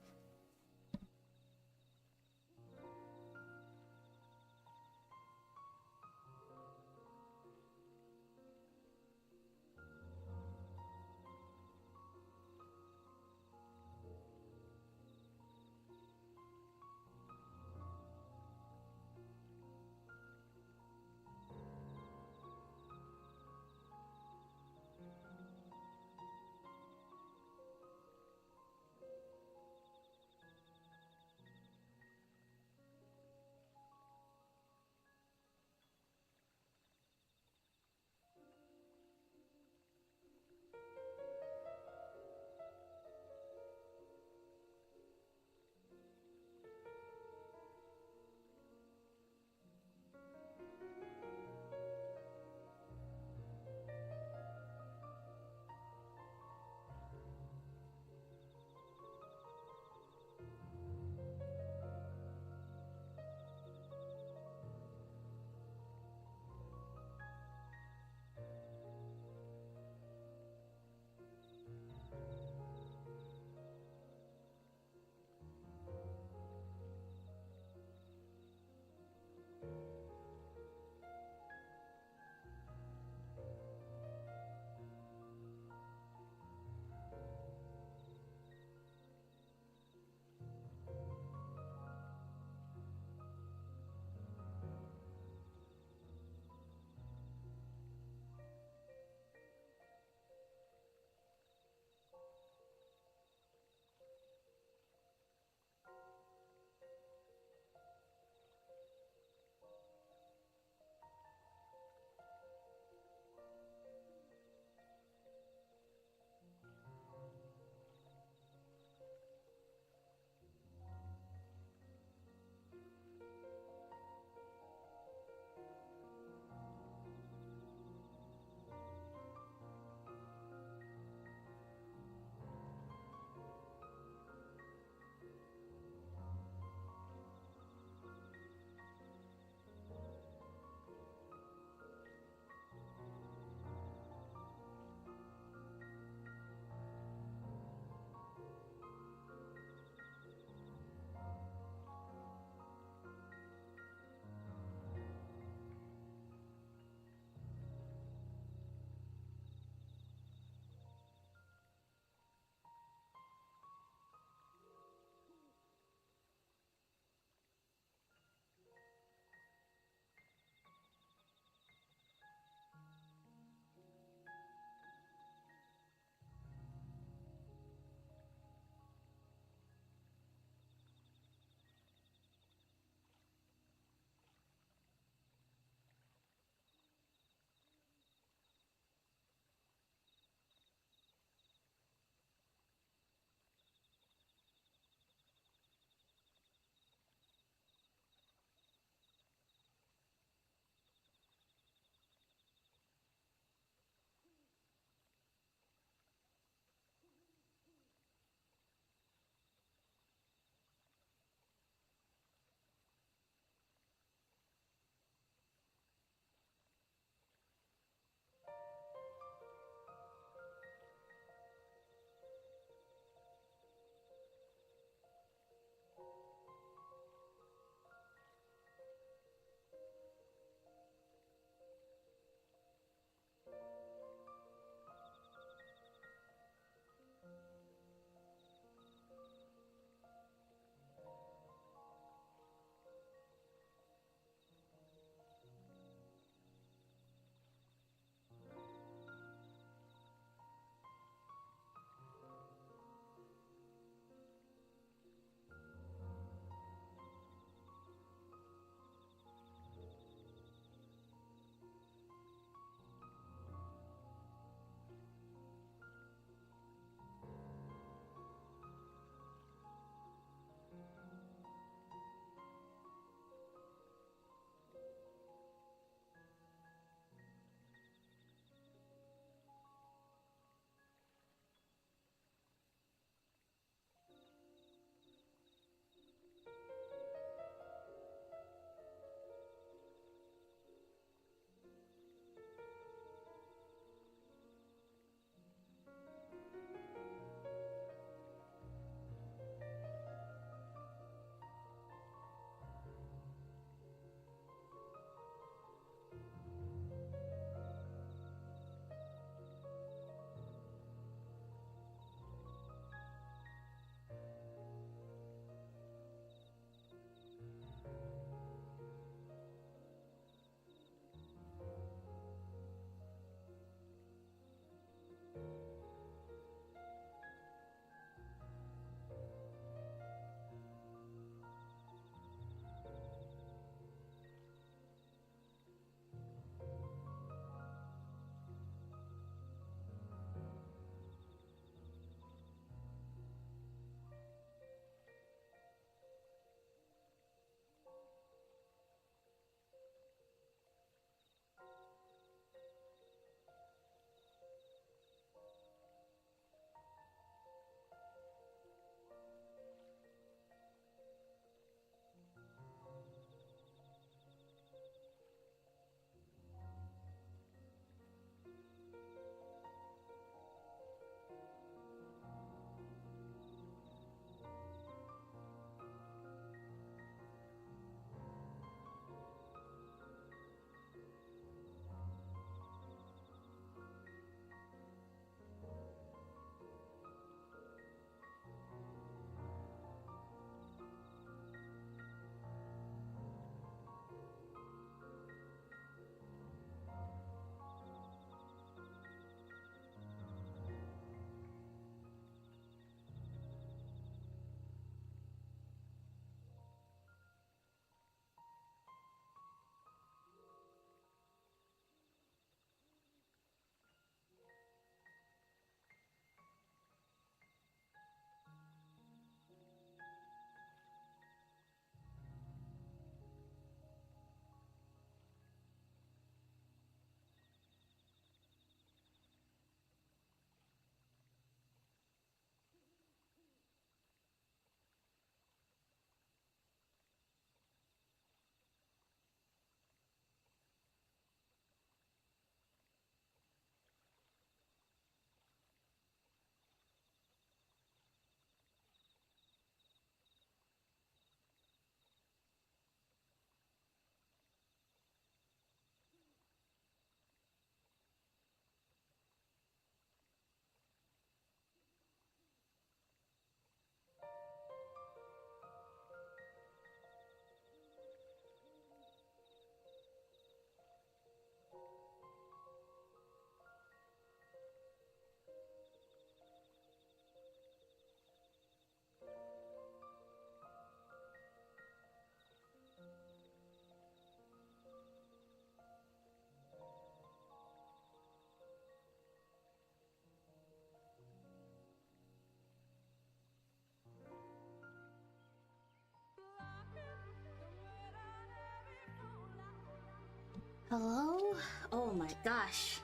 Hello? Oh my gosh.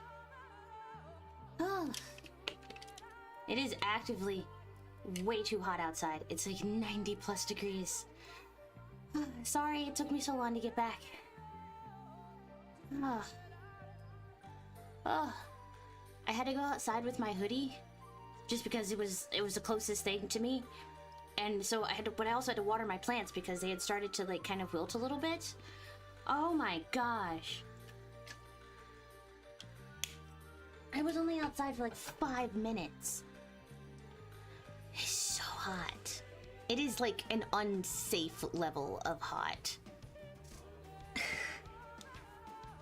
Oh. It is actively way too hot outside. It's like 90 plus degrees. Sorry it took me so long to get back. Oh. Oh. I had to go outside with my hoodie just because it was the closest thing to me. And so but I also had to water my plants because they had started to like kind of wilt a little bit. Oh my gosh. I was only outside for like 5 minutes. It's so hot. It is like an unsafe level of hot.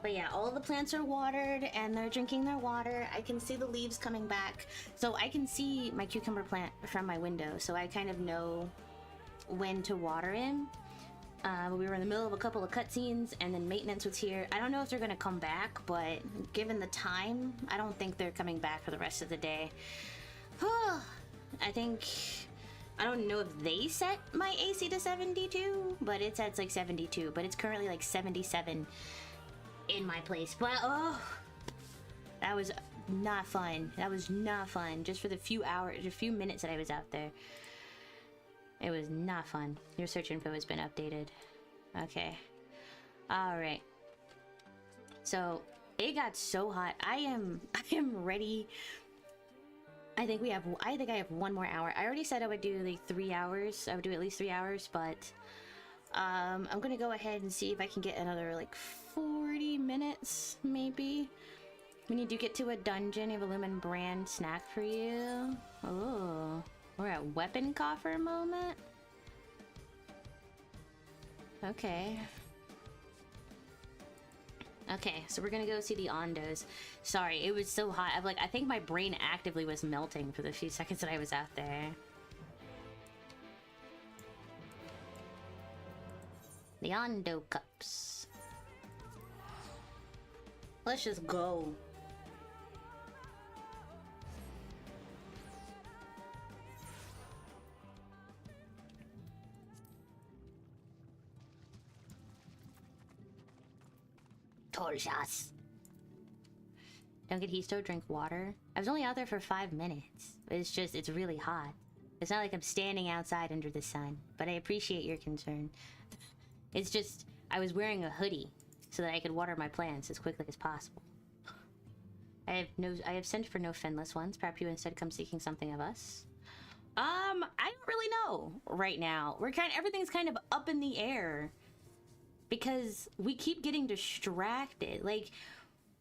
But yeah, all the plants are watered and they're drinking their water. I can see the leaves coming back. So I can see my cucumber plant from my window. So I kind of know when to water him. We were in the middle of a couple of cutscenes and then maintenance was here. I don't know if they're going to come back, but given the time, I don't think they're coming back for the rest of the day. I don't know if they set my AC to 72, but it sets like 72, but it's currently like 77 in my place. But oh, that was not fun. That was not fun. Just for the few minutes that I was out there. It was not fun. Your search info has been updated. Okay. Alright. So, it got so hot. I am ready. I think I have 1 more hour. I already said I would do like 3 hours. I would do at least 3 hours, but I'm gonna go ahead and see if I can get another like 40 minutes, maybe. We need to get to a dungeon. I have a Lumen brand snack for you. Oh. We're at weapon coffer moment. Okay. Okay, so we're gonna go see the Ondos. Sorry, it was so hot. I think my brain actively was melting for the few seconds that I was out there. The Ondo cups. Let's just go. Torjas. Don't get Histo, drink water. I was only out there for 5 minutes. It's really hot. It's not like I'm standing outside under the sun, but I appreciate your concern. It's just, I was wearing a hoodie so that I could water my plants as quickly as possible. I have sent for no finless ones. Perhaps you instead come seeking something of us. I don't really know right now. Everything's kind of up in the air. Because we keep getting distracted. Like,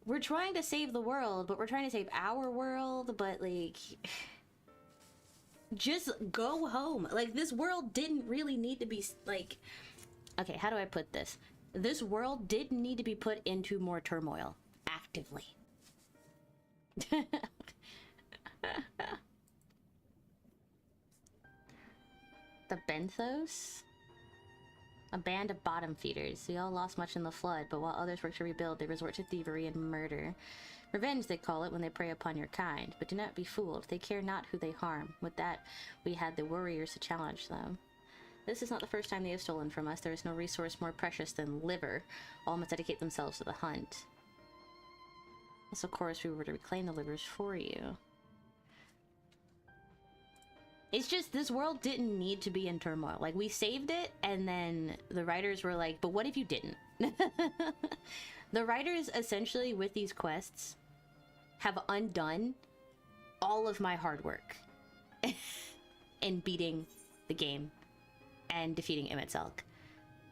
we're trying to save the world, but we're trying to save our world, but like... just go home. Like, this world didn't really need to be, like... Okay, how do I put this? This world didn't need to be put into more turmoil. Actively. The Benthos? A band of bottom feeders. We all lost much in the flood, but while others work to rebuild, they resort to thievery and murder. Revenge, they call it, when they prey upon your kind. But do not be fooled. They care not who they harm. With that, we had the warriors to challenge them. This is not the first time they have stolen from us. There is no resource more precious than liver. All must dedicate themselves to the hunt. Yes, of course, we were to reclaim the livers for you. It's just, this world didn't need to be in turmoil. Like, we saved it, and then the writers were like, but what if you didn't? The writers, essentially, with these quests, have undone all of my hard work in beating the game and defeating Emetzelk.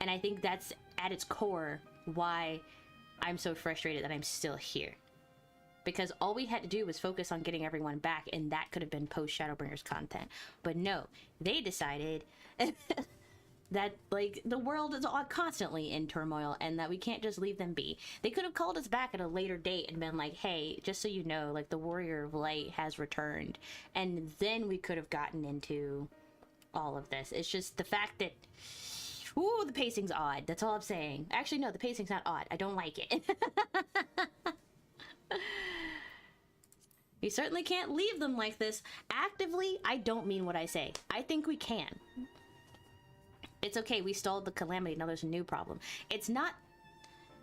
And I think that's, at its core, why I'm so frustrated that I'm still here. Because all we had to do was focus on getting everyone back, and that could have been post-Shadowbringers content. But no, they decided that, like, the world is all constantly in turmoil, and that we can't just leave them be. They could have called us back at a later date and been like, hey, just so you know, like, the Warrior of Light has returned. And then we could have gotten into all of this. It's just the fact that... Ooh, the pacing's odd. That's all I'm saying. Actually, no, the pacing's not odd. I don't like it. You certainly can't leave them like this. Actively, I don't mean what I say. I think we can. It's okay, we stalled the calamity, now there's a new problem. It's not...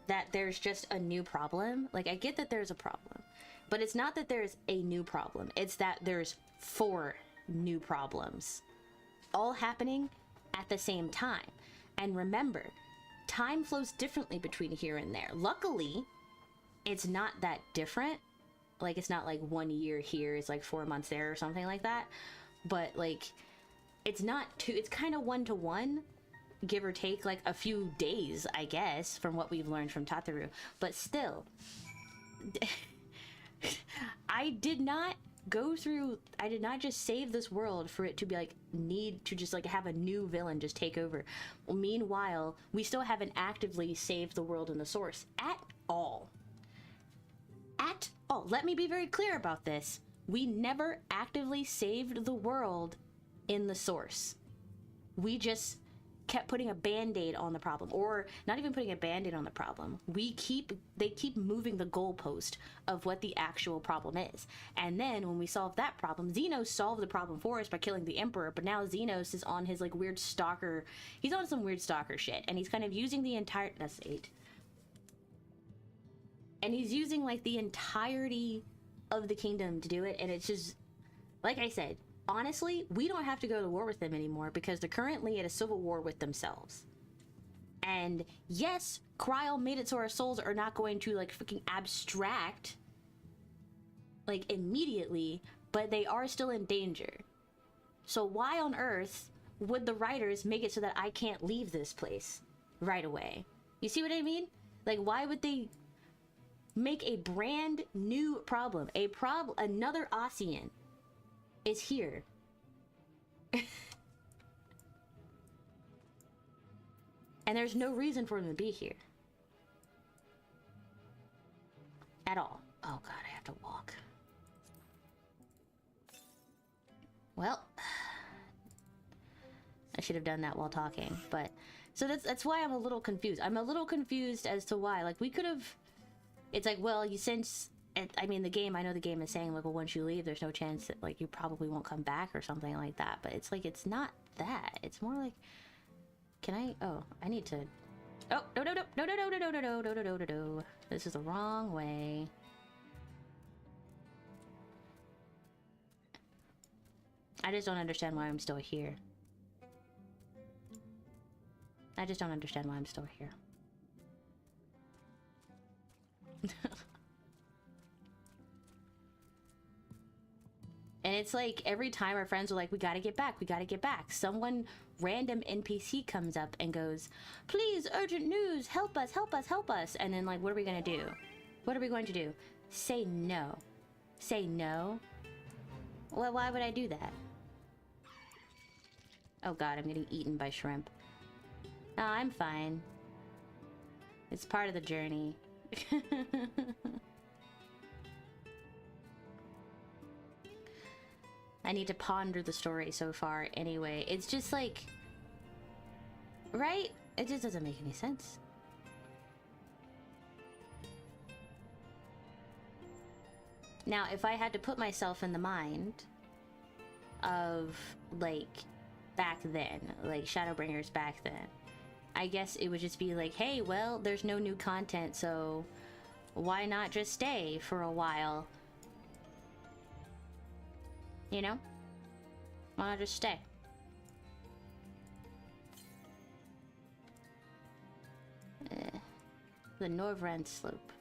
that there's just a new problem. Like, I get that there's a problem, but it's not that there's a new problem. It's that there's 4 new problems all happening at the same time. And remember, time flows differently between here and there. Luckily, it's not that different. Like, it's not like 1 year here is like 4 months there or something like that. But like, it's not too, it's kind of 1-to-1, give or take like a few days, I guess, from what we've learned from Tataru. But still, I did not just save this world for it to be like, need to just like have a new villain just take over. Well, meanwhile, we still haven't actively saved the world in the source at all. At all. Let me be very clear about this. We never actively saved the world in the source. We just kept putting a band-aid on the problem, or not even putting a band-aid on the problem. They keep moving the goalpost of what the actual problem is. And then when we solve that problem, Xenos solved the problem for us by killing the Emperor, but now Xenos is on his like weird stalker, he's on some weird stalker shit, and he's kind of using the entire, that's 8. And he's using like the entirety of the kingdom to do it, and it's just, like I said, honestly, we don't have to go to war with them anymore because they're currently at a civil war with themselves. And yes, Kryl made it so our souls are not going to like freaking abstract like immediately, but they are still in danger. So why on earth would the writers make it so that I can't leave this place right away? You see what I mean? Like, why would they make a brand new problem? Another Osean is here. And there's no reason for him to be here. At all. Oh god, I have to walk. Well, I should have done that while talking, but so that's why I'm a little confused. I'm a little confused as to why. Like, we could have, it's like, well, I mean, I know the game is saying, like, well, once you leave, there's no chance that, like, you probably won't come back or something like that. But it's like, it's not that. It's more like, I need to, no. This is the wrong way. I just don't understand why I'm still here. I just don't understand why I'm still here. And it's like every time our friends are like, we gotta get back, someone, random NPC comes up and goes, please, urgent news, help us, help us, help us. And then like, what are we gonna do? What are we going to do? Say no. Say no? Well, why would I do that? Oh god, I'm getting eaten by shrimp. No, I'm fine. It's part of the journey. I need to ponder the story so far anyway. It's just like, right? It just doesn't make any sense. Now, if I had to put myself in the mind of, like, back then, like Shadowbringers back then, I guess it would just be like, hey, well, there's no new content, so why not just stay for a while? You know? Why not just stay? The Norvrend slope.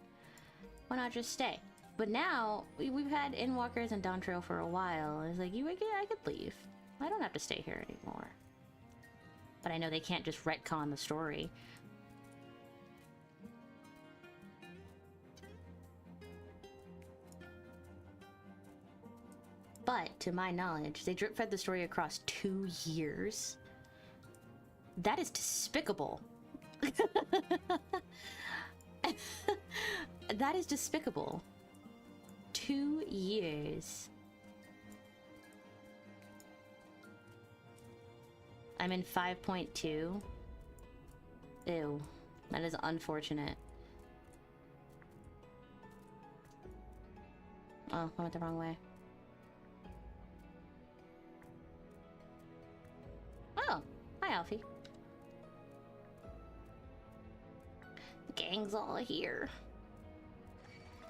Why not just stay? But now, we've had Endwalkers and Dawntrail for a while, and it's like, I could leave. I don't have to stay here anymore. But I know they can't just retcon the story. But, to my knowledge, they drip-fed the story across 2 years. That is despicable. That is despicable. 2 years. I'm in 5.2. Ew. That is unfortunate. Oh, I went the wrong way. Oh, hi Alfie. Gang's all here.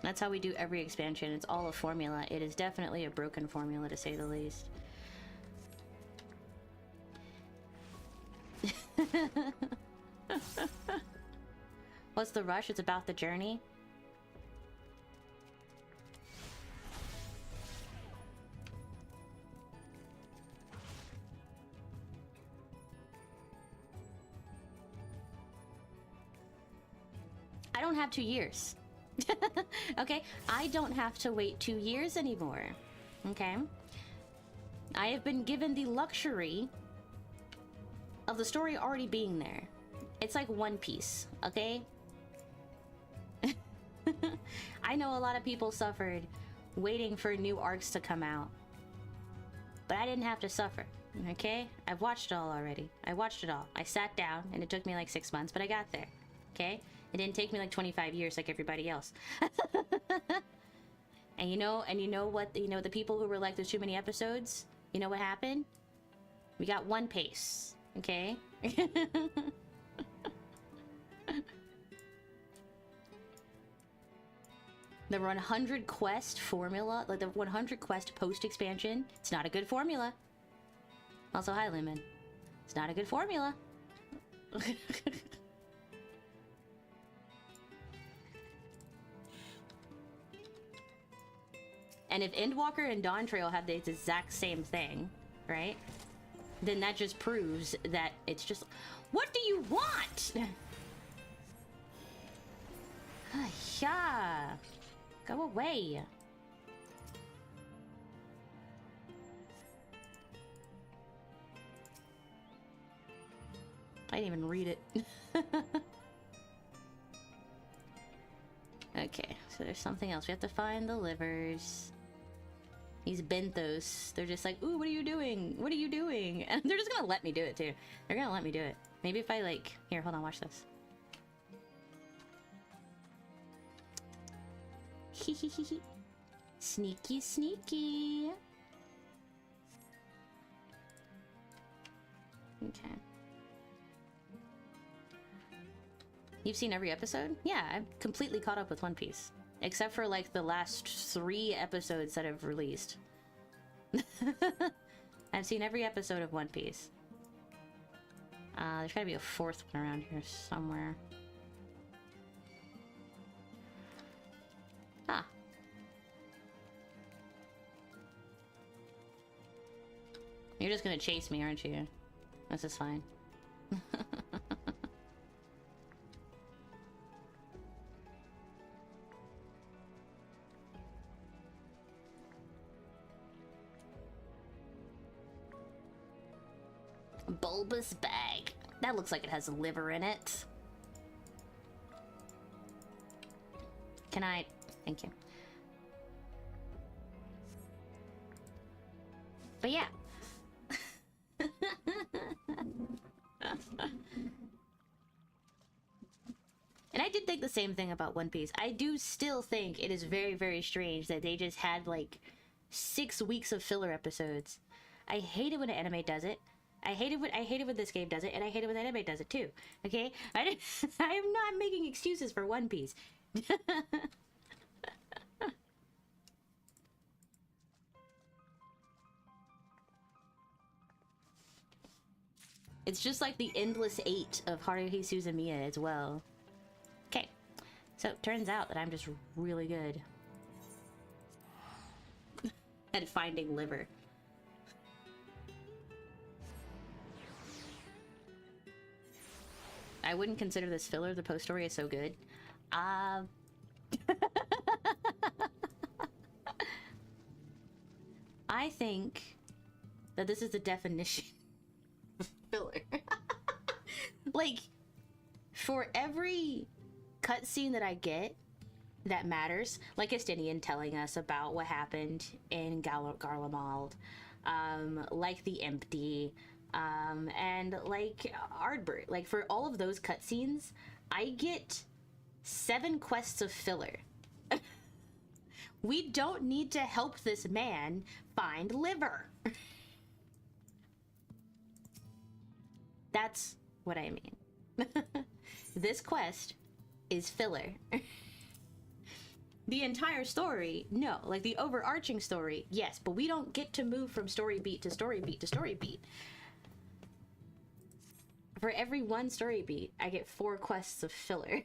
That's how we do every expansion. It's all a formula. It is definitely a broken formula, to say the least. What's the rush? It's about the journey. I don't have 2 years. Okay? I don't have to wait 2 years anymore. Okay? I have been given the luxury of the story already being there. It's like One Piece, okay? I know a lot of people suffered waiting for new arcs to come out. But I didn't have to suffer, okay? I've watched it all already. I watched it all. I sat down, and it took me like 6 months, but I got there, okay? It didn't take me like 25 years like everybody else. And you know what, the people who were like, there's too many episodes, you know what happened? We got One Piece, okay? The 100 quest formula, like the 100 quest post-expansion, it's not a good formula. Also, hi, Lemon. It's not a good formula. And if Endwalker and Dawn Trail have the exact same thing, right? Then that just proves that it's just... What do you want? Yeah. Go away. I didn't even read it. Okay, so there's something else. We have to find the livers. These benthos. They're just like, ooh, what are you doing? What are you doing? And they're just gonna let me do it, too. They're gonna let me do it. Maybe if I, like... Here, hold on, watch this. Hehehehe. Sneaky, sneaky. Okay. You've seen every episode? Yeah, I'm completely caught up with One Piece. Except for, like, the last 3 episodes that have released. I've seen every episode of One Piece. There's gotta be a 4th one around here somewhere. Ah. You're just gonna chase me, aren't you? This is fine. Bulbous bag. That looks like it has liver in it. Can I... Thank you. But yeah. And I did think the same thing about One Piece. I do still think it is very, very strange that they just had like 6 weeks of filler episodes. I hate it when an anime does it. I hate it when this game does it, and I hate it when anime does it too. Okay? I am not making excuses for One Piece. It's just like the endless 8 of Haruhi Suzumiya as well. Okay. So it turns out that I'm just really good at finding liver. I wouldn't consider this filler. The post story is so good. I think that this is the definition of filler. Like, for every cutscene that I get that matters, like Estinian telling us about what happened in Garlemald, like the Empty, and like Ardbert, like for all of those cutscenes, I get 7 quests of filler. We don't need to help this man find liver. That's what I mean. This quest is filler. The entire story, no. Like, the overarching story, yes. But we don't get to move from story beat to story beat to story beat. For every one story beat, I get 4 quests of filler.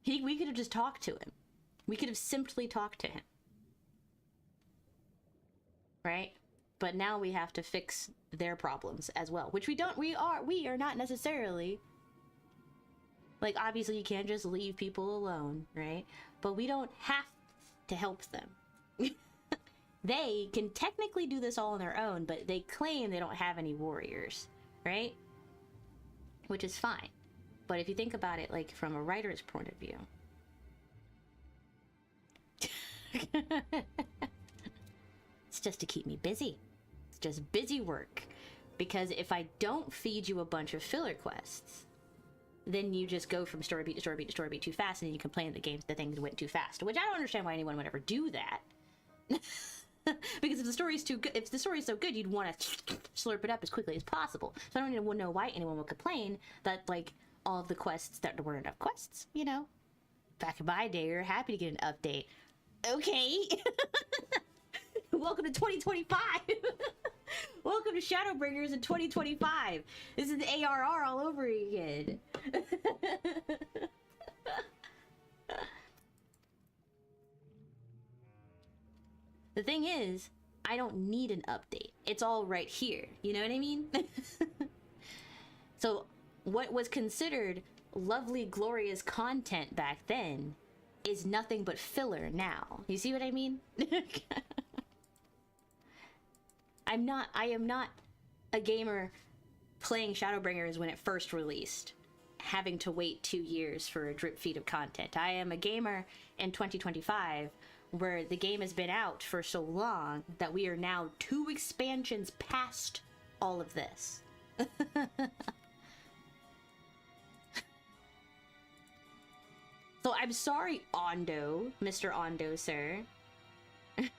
We could have just talked to him. We could have simply talked to him. Right? But now we have to fix their problems as well, which we are not necessarily, like, obviously you can't just leave people alone, right? But we don't have to help them. They can technically do this all on their own, but they claim they don't have any warriors, right? Which is fine. But if you think about it, like, from a writer's point of view, it's just to keep me busy. It's just busy work. Because if I don't feed you a bunch of filler quests, then you just go from story beat to story beat to story beat too fast, and then you complain that the things went too fast. Which I don't understand why anyone would ever do that. Because if the story's too good, if the story's so good, you'd want to slurp it up as quickly as possible. So I don't even know why anyone would complain that, like, all of the quests, that there weren't enough quests, you know? Back in my day, you're happy to get an update. Okay. Welcome to 2025. Welcome to Shadowbringers in 2025. This is the ARR all over again. The thing is, I don't need an update. It's all right here. You know what I mean? So what was considered lovely, glorious content back then is nothing but filler now. You see what I mean? I am not a gamer playing Shadowbringers when it first released, having to wait 2 years for a drip feed of content. I am a gamer in 2025 where the game has been out for so long that we are now 2 expansions past all of this. So I'm sorry, Ondo, Mr. Ondo, sir. I'm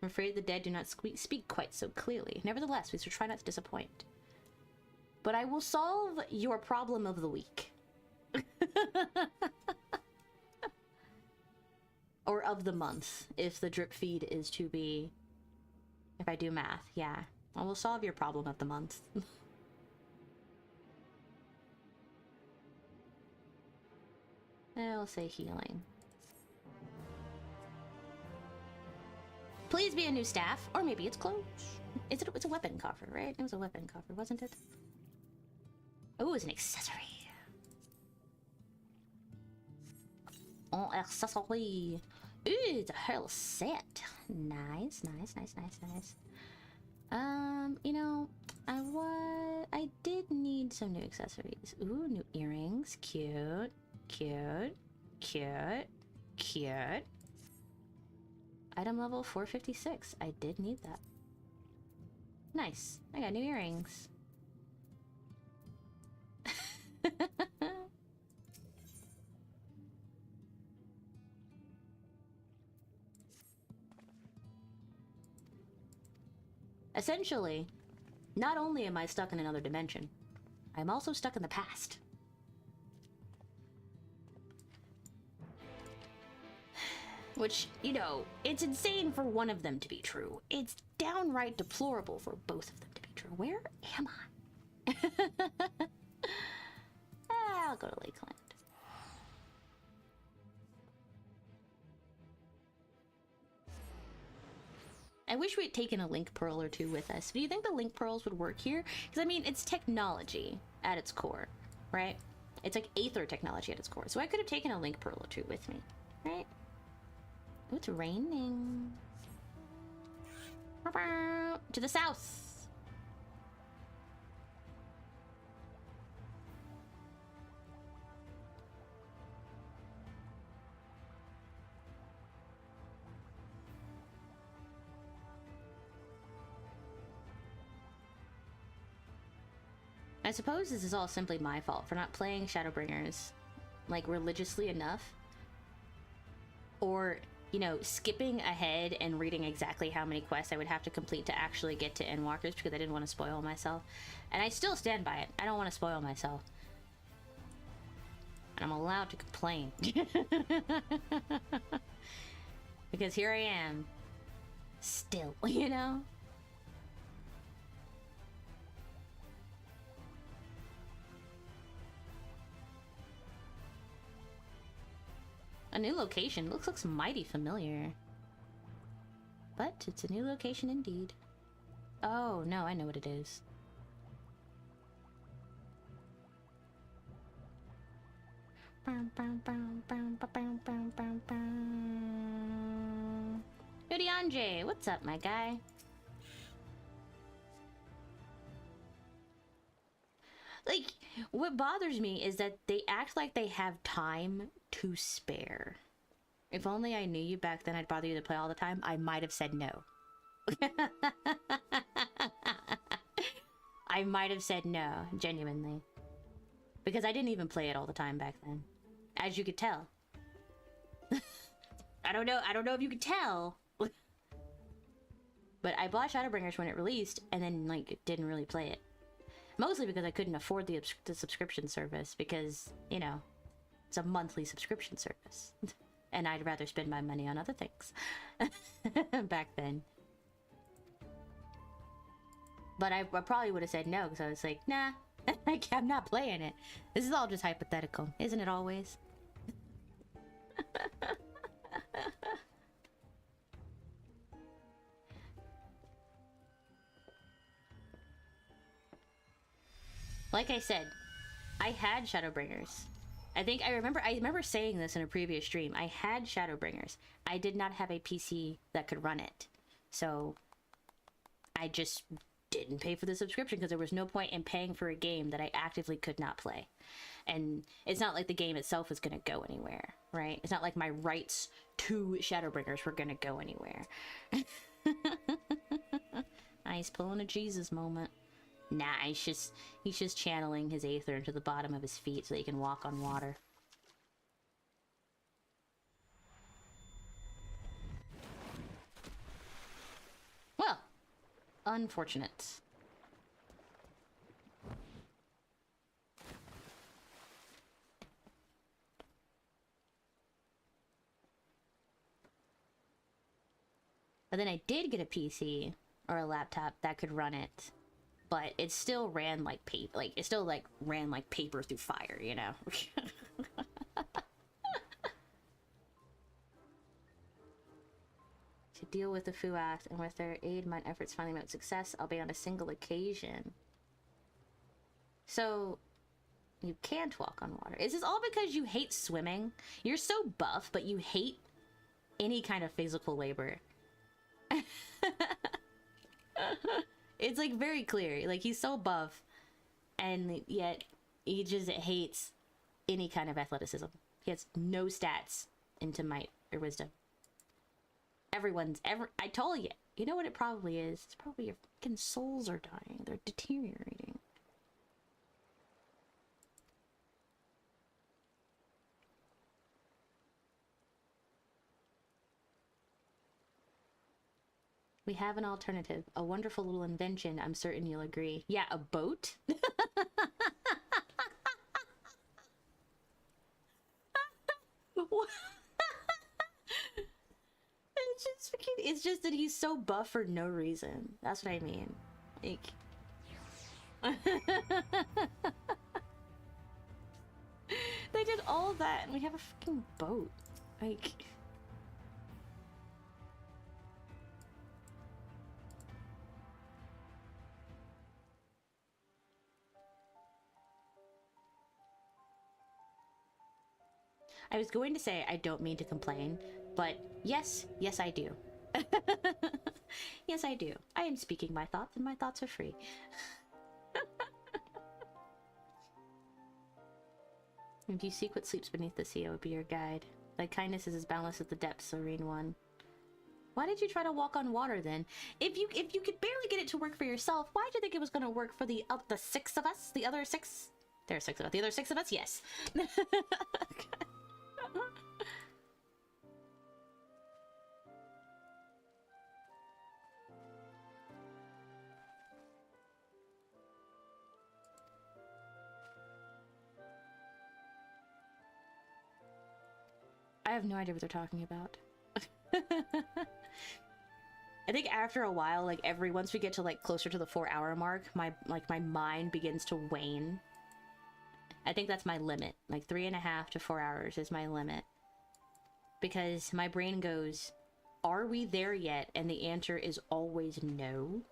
afraid the dead do not speak quite so clearly. Nevertheless, we shall try not to disappoint. But I will solve your problem of the week. Or of the month, if the drip feed is to be... If I do math, yeah. I will solve your problem of the month. I'll say healing. Please be a new staff, or maybe it's clothes. It's a weapon coffer, right? It was a weapon coffer, wasn't it? Oh, it's an accessory. Oh, accessory. Ooh, it's a whole set. Nice, nice, nice, nice, nice. You know, I did need some new accessories. Ooh, new earrings. Cute, cute, cute, cute. Item level 456. I did need that. Nice. I got new earrings. Essentially, not only am I stuck in another dimension, I'm also stuck in the past. Which, you know, it's insane for one of them to be true. It's downright deplorable for both of them to be true. Where am I? I'll go to Lakeland. I wish we'd taken a link pearl or two with us. Do you think the link pearls would work here? Because, I mean, it's technology at its core, right? It's like Aether technology at its core. So I could have taken a link pearl or two with me, right? Oh, it's raining. To the south. I suppose this is all simply my fault for not playing Shadowbringers, like, religiously enough. Or, you know, skipping ahead and reading exactly how many quests I would have to complete to actually get to Endwalkers because I didn't want to spoil myself. And I still stand by it. I don't want to spoil myself. And I'm allowed to complain. Because here I am. Still, you know? A new location. Looks mighty familiar. But it's a new location indeed. Oh, no, I know what it is. Yodi Andre, what's up, my guy? Like, what bothers me is that they act like they have time to spare. If only I knew you back then I'd bother you to play all the time, I might have said no. I might have said no, genuinely. Because I didn't even play it all the time back then. As you could tell. I don't know if you could tell. But I bought Shadowbringers when it released, and then, like, didn't really play it. Mostly because I couldn't afford the subscription service, because, you know, it's a monthly subscription service. And I'd rather spend my money on other things. Back then. But I probably would have said no, because I was like, nah, I'm not playing it. This is all just hypothetical, isn't it always? Like I said, I had Shadowbringers. I remember saying this in a previous stream. I had Shadowbringers. I did not have a PC that could run it. So I just didn't pay for the subscription because there was no point in paying for a game that I actively could not play. And it's not like the game itself is going to go anywhere, right? It's not like my rights to Shadowbringers were going to go anywhere. He's pulling a Jesus moment. Nah, he's just channeling his Aether into the bottom of his feet so that he can walk on water. Well, unfortunate. But then I did get a PC or a laptop that could run it. But it still ran like paper, ran like paper through fire, you know? To deal with the Fuath, and with their aid, my efforts finally met success, albeit on a single occasion. So, you can't walk on water. Is this all because you hate swimming? You're so buff, but you hate any kind of physical labor. It's like very clear. Like, he's so buff, and yet he just hates any kind of athleticism. He has no stats into might or wisdom. I told you. You know what it probably is? It's probably your fucking souls are dying. They're deteriorating. We have an alternative. A wonderful little invention, I'm certain you'll agree. Yeah, a boat? It's just that he's so buff for no reason. That's what I mean. Like... They did all that and we have a fucking boat. Like... I was going to say I don't mean to complain, but yes, I do. Yes, I do. I am speaking my thoughts, and my thoughts are free. If you seek what sleeps beneath the sea, I would be your guide. Thy kindness is as boundless as the depths, serene one. Why did you try to walk on water then? If you could barely get it to work for yourself, why did you think it was going to work for the six of us? The other six? There are six of us. The other six of us? Yes. I have no idea what they're talking about. I think after a while, like once we get to like closer to the 4-hour mark, my mind begins to wane. I think that's my limit. Like 3.5 to 4 hours is my limit. Because my brain goes, are we there yet? And the answer is always no.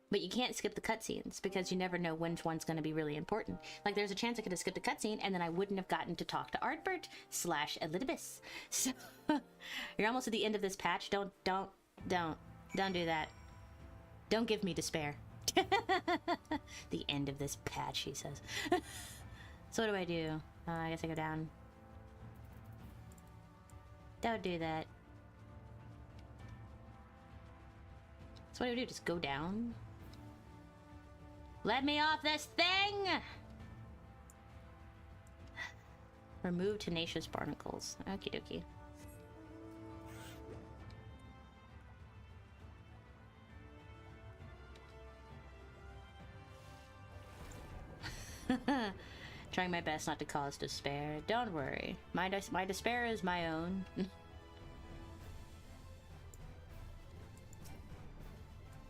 But you can't skip the cutscenes because you never know when one's going to be really important. Like there's a chance I could have skipped a cutscene and then I wouldn't have gotten to talk to Artbert/Elidibus. So you're almost at the end of this patch. Don't do that. Don't give me despair. The end of this patch, he says. So what do I do? I guess I go down. Don't do that. So what do I do? Just go down? Let me off this thing! Remove tenacious barnacles. Okie dokie. Trying my best not to cause despair. Don't worry. My despair is my own.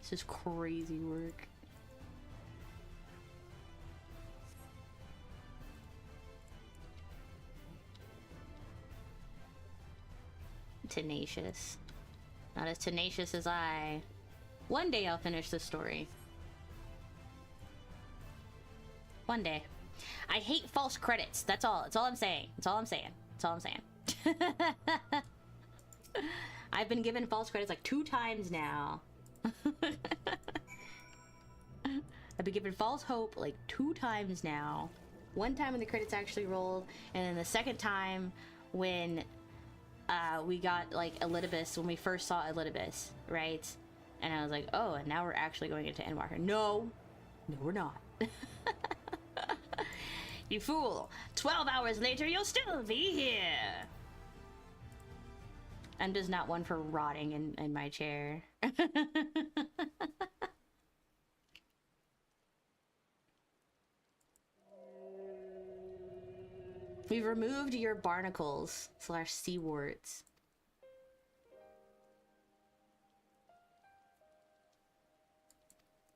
This is crazy work. Tenacious. Not as tenacious as I. One day I'll finish this story. One day. I hate false credits. That's all. That's all I'm saying. That's all I'm saying. That's all I'm saying. I've been given false credits like 2 times now. I've been given false hope like 2 times now. One time when the credits actually rolled, and then the second time when we got like Elidibus, when we first saw Elidibus, right? And I was like, oh, and now we're actually going into ENDWALKER. No, we're not. You fool! 12 hours later, you'll still be here! I'm just not one for rotting in my chair. We've removed your barnacles / seawarts.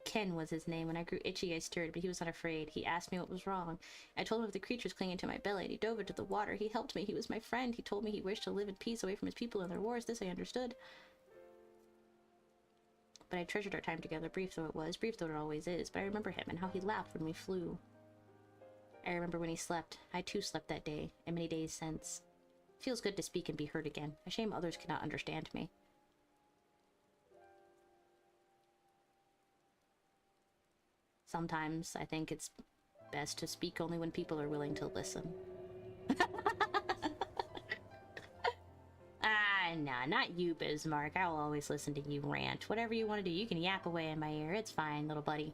Ken was his name. When I grew itchy, I stirred, but he was not afraid. He asked me what was wrong. I told him of the creatures clinging to my belly, and he dove into the water. He helped me. He was my friend. He told me he wished to live in peace away from his people and their wars. This I understood. But I treasured our time together, brief though it was, brief though it always is. But I remember him and how he laughed when we flew. I remember when he slept. I too slept that day, and many days since. It feels good to speak and be heard again. A shame others cannot understand me. Sometimes I think it's best to speak only when people are willing to listen. Nah, not you, Bismarck. I will always listen to you rant. Whatever you want to do, you can yap away in my ear. It's fine, little buddy.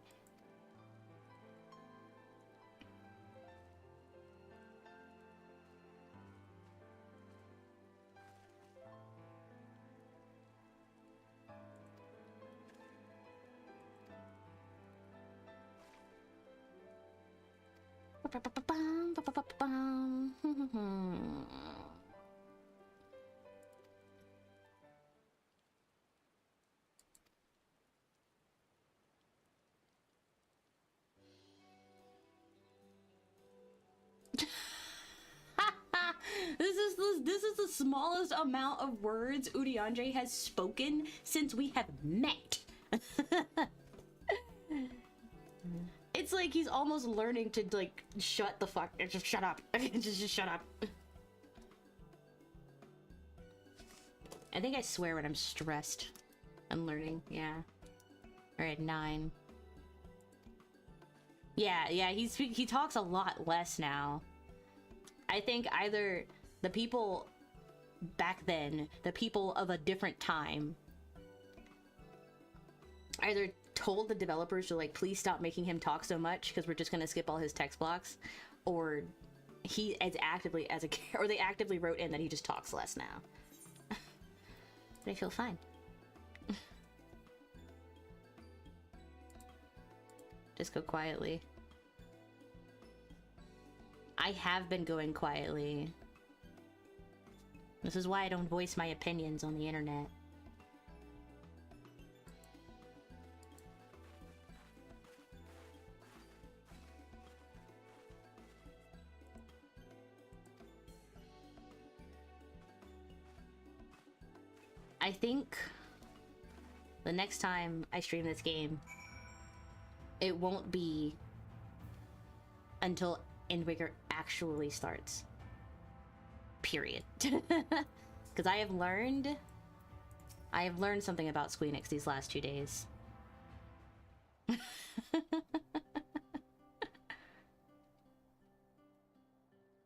This is the smallest amount of words Udiandre has spoken since we have met. It's like he's almost learning to like shut the fuck. Just shut up. just shut up. I think I swear when I'm stressed. I'm learning. Yeah. All right, 9. Yeah. He talks a lot less now. I think either the people back then, the people of a different time, either told the developers to like please stop making him talk so much because we're just gonna skip all his text blocks, or he or they actively wrote in that he just talks less now. But I feel fine. Just go quietly. I have been going quietly. This is why I don't voice my opinions on the internet. I think the next time I stream this game, it won't be until ENDWALKER actually starts. Period. Because I have learned something about Squeenix these last 2 days.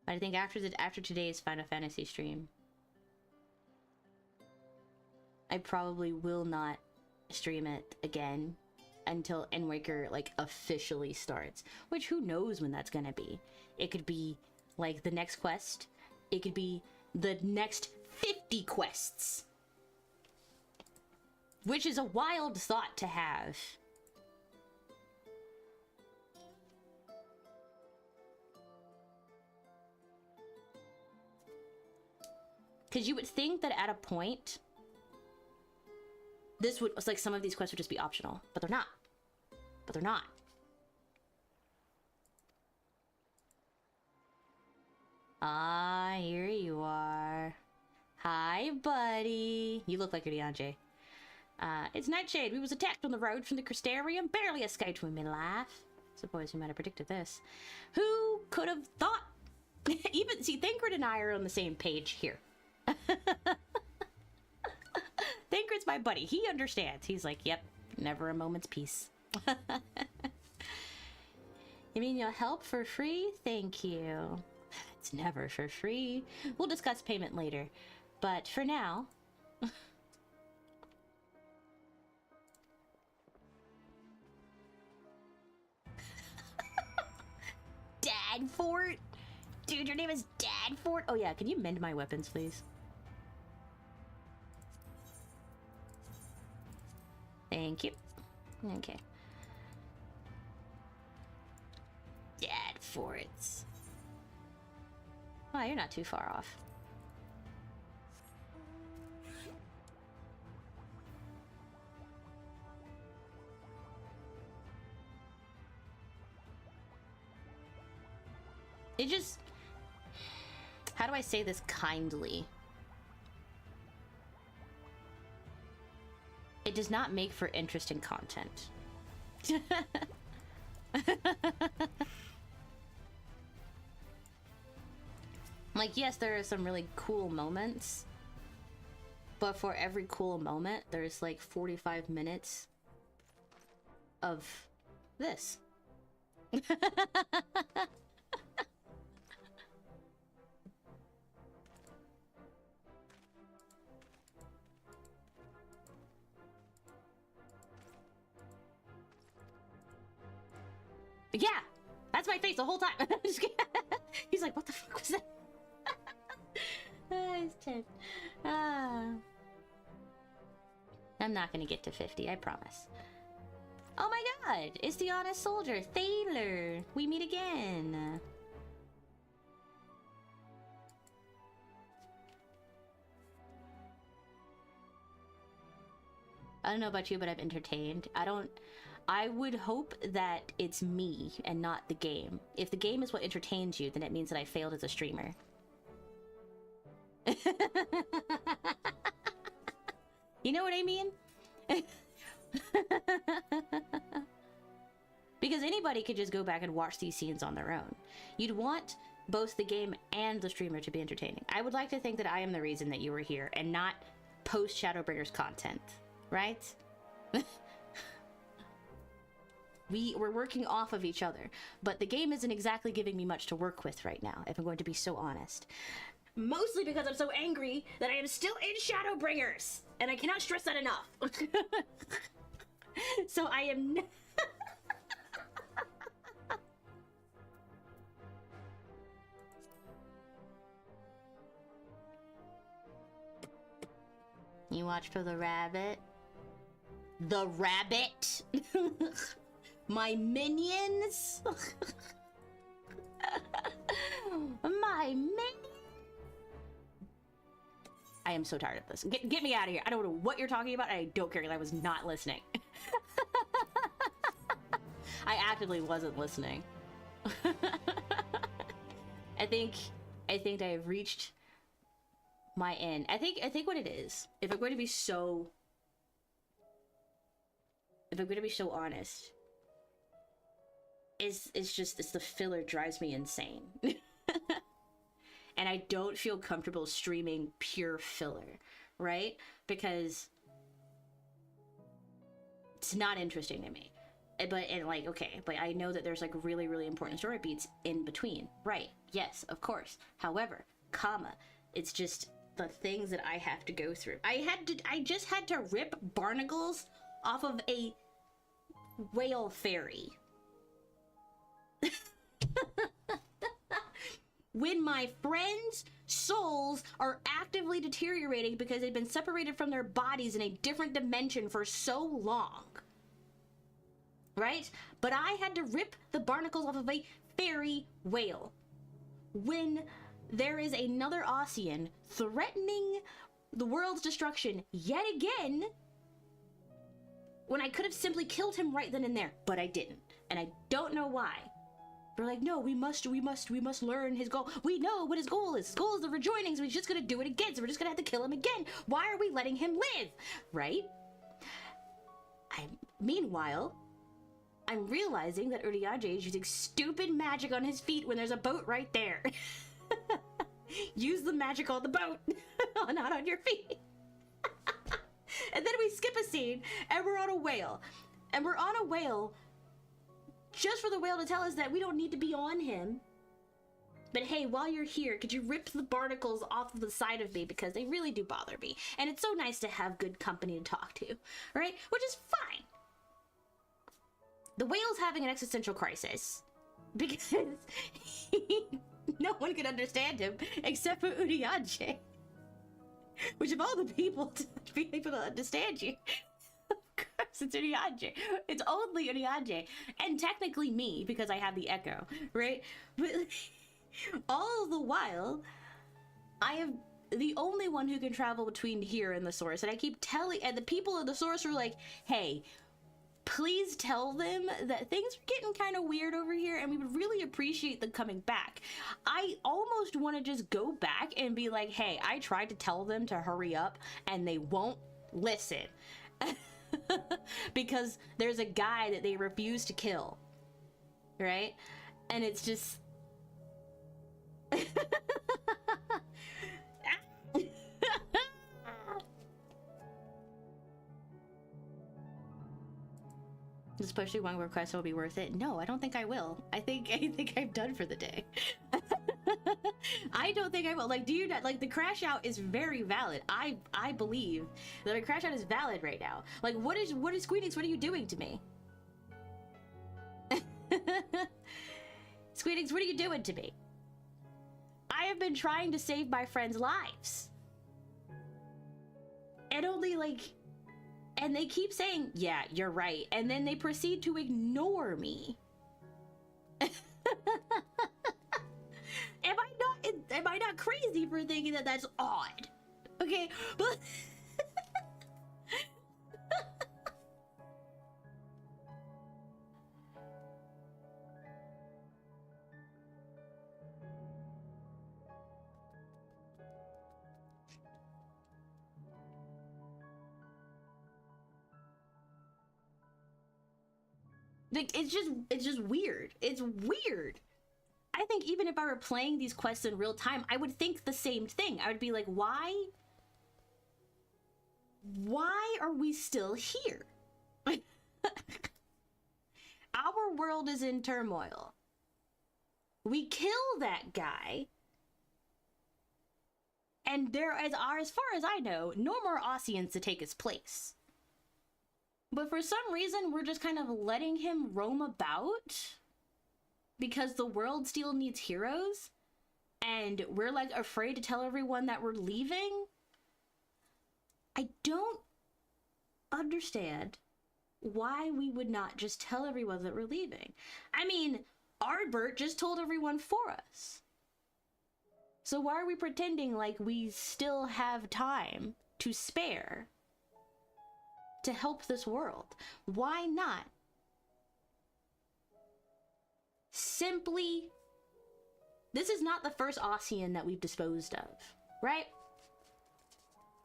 I think after today's Final Fantasy stream, I probably will not stream it again until ENDWALKER like officially starts. Which who knows when that's gonna be. It could be like the next quest. It could be the next 50 quests. Which is a wild thought to have. Because you would think that at a point, this would, like, some of these quests would just be optional, but they're not. But they're not. Ah, here you are. Hi, buddy. You look like you're DeAndre. It's Nightshade. We was attacked on the road from the Crystarium. Barely escaped with midlife. Suppose you might have predicted this. Who could have thought? Even, see, Thancred and I are on the same page here. Thancred's my buddy. He understands. He's like, yep, never a moment's peace. You mean you'll help for free? Thank you. It's never for free. We'll discuss payment later. But for now... Dadfort? Dude, your name is Dadfort? Oh yeah, can you mend my weapons, please? Thank you. Okay. Dadforts. Oh, you're not too far off. It just... How do I say this kindly? It does not make for interesting content. Like, yes, there are some really cool moments, but for every cool moment, there's like 45 minutes of this. Yeah, that's my face the whole time. He's like, what the fuck was that? He's 10. I'm not gonna get to 50, I promise. Oh my god, it's the honest soldier, Thaler. We meet again. I don't know about you, but I've entertained. I would hope that it's me and not the game. If the game is what entertains you, then it means that I failed as a streamer. You know what I mean? Because anybody could just go back and watch these scenes on their own. You'd want both the game and the streamer to be entertaining. I would like to think that I am the reason that you were here and not post-Shadowbringers content, right? We're working off of each other, but the game isn't exactly giving me much to work with right now, if I'm going to be so honest. Mostly because I'm so angry that I am still in Shadowbringers, and I cannot stress that enough. So I am... You watch for the rabbit? The rabbit? My minions? I am so tired of this. Get me out of here. I don't know what you're talking about, and I don't care because I was not listening. I actively wasn't listening. I think I've reached my end. I think what it is, if I'm going to be so honest, it's the filler drives me insane. And I don't feel comfortable streaming pure filler, right? Because it's not interesting to me. But I know that there's like really, really important story beats in between, right? Yes, of course. However, it's just the things that I have to go through. I just had to rip barnacles off of a whale fairy. When my friends' souls are actively deteriorating because they've been separated from their bodies in a different dimension for so long. Right? But I had to rip the barnacles off of a fairy whale. When there is another Osean threatening the world's destruction yet again, when I could have simply killed him right then and there, but I didn't. And I don't know why. They're like, no, we must learn his goal. We know what his goal is. His goal is the rejoining, so he's just gonna do it again, so we're just gonna have to kill him again. Why are we letting him live? Right? Meanwhile, I'm realizing that Urianger is using stupid magic on his feet when there's a boat right there. Use the magic on the boat, not on your feet. And then we skip a scene, and we're on a whale. And we're on a whale just for the whale to tell us that we don't need to be on him. But hey, while you're here, could you rip the barnacles off of the side of me? Because they really do bother me. And it's so nice to have good company to talk to, right? Which is fine. The whale's having an existential crisis. Because no one can understand him except for Urianger. Which of all the people to be able to understand you, of course it's Urianger. It's only Urianger. And technically me, because I have the echo, right? But all the while, I am the only one who can travel between here and the source. And I keep telling, and the people at the source are like, hey, please tell them that things are getting kind of weird over here and we would really appreciate them coming back. I almost want to just go back and be like, hey, I tried to tell them to hurry up and they won't listen. Because there's a guy that they refuse to kill. Right? And it's just... Especially one request will be worth it. No, I don't think I will. I think I'm done for the day. I don't think I will. Like, do you not, like, the crash out is very valid. I believe that a crash out is valid right now. Like, what is Squeenix, what are you doing to me? Squeenix, what are you doing to me? I have been trying to save my friends' lives. And only, like... And they keep saying, yeah, you're right. And then they proceed to ignore me. Am I not crazy for thinking that that's odd? Okay, but... Like, it's just weird. It's weird. I think even if I were playing these quests in real time, I would think the same thing. I would be like, why are we still here? Our world is in turmoil. We kill that guy. And there, as far as I know, no more Oseans to take his place. But for some reason, we're just kind of letting him roam about because the world still needs heroes and we're like afraid to tell everyone that we're leaving. I don't understand why we would not just tell everyone that we're leaving. I mean, Ardbert just told everyone for us. So why are we pretending like we still have time to spare to help this world? Why not simply... This is not the first Ossian that we've disposed of, right?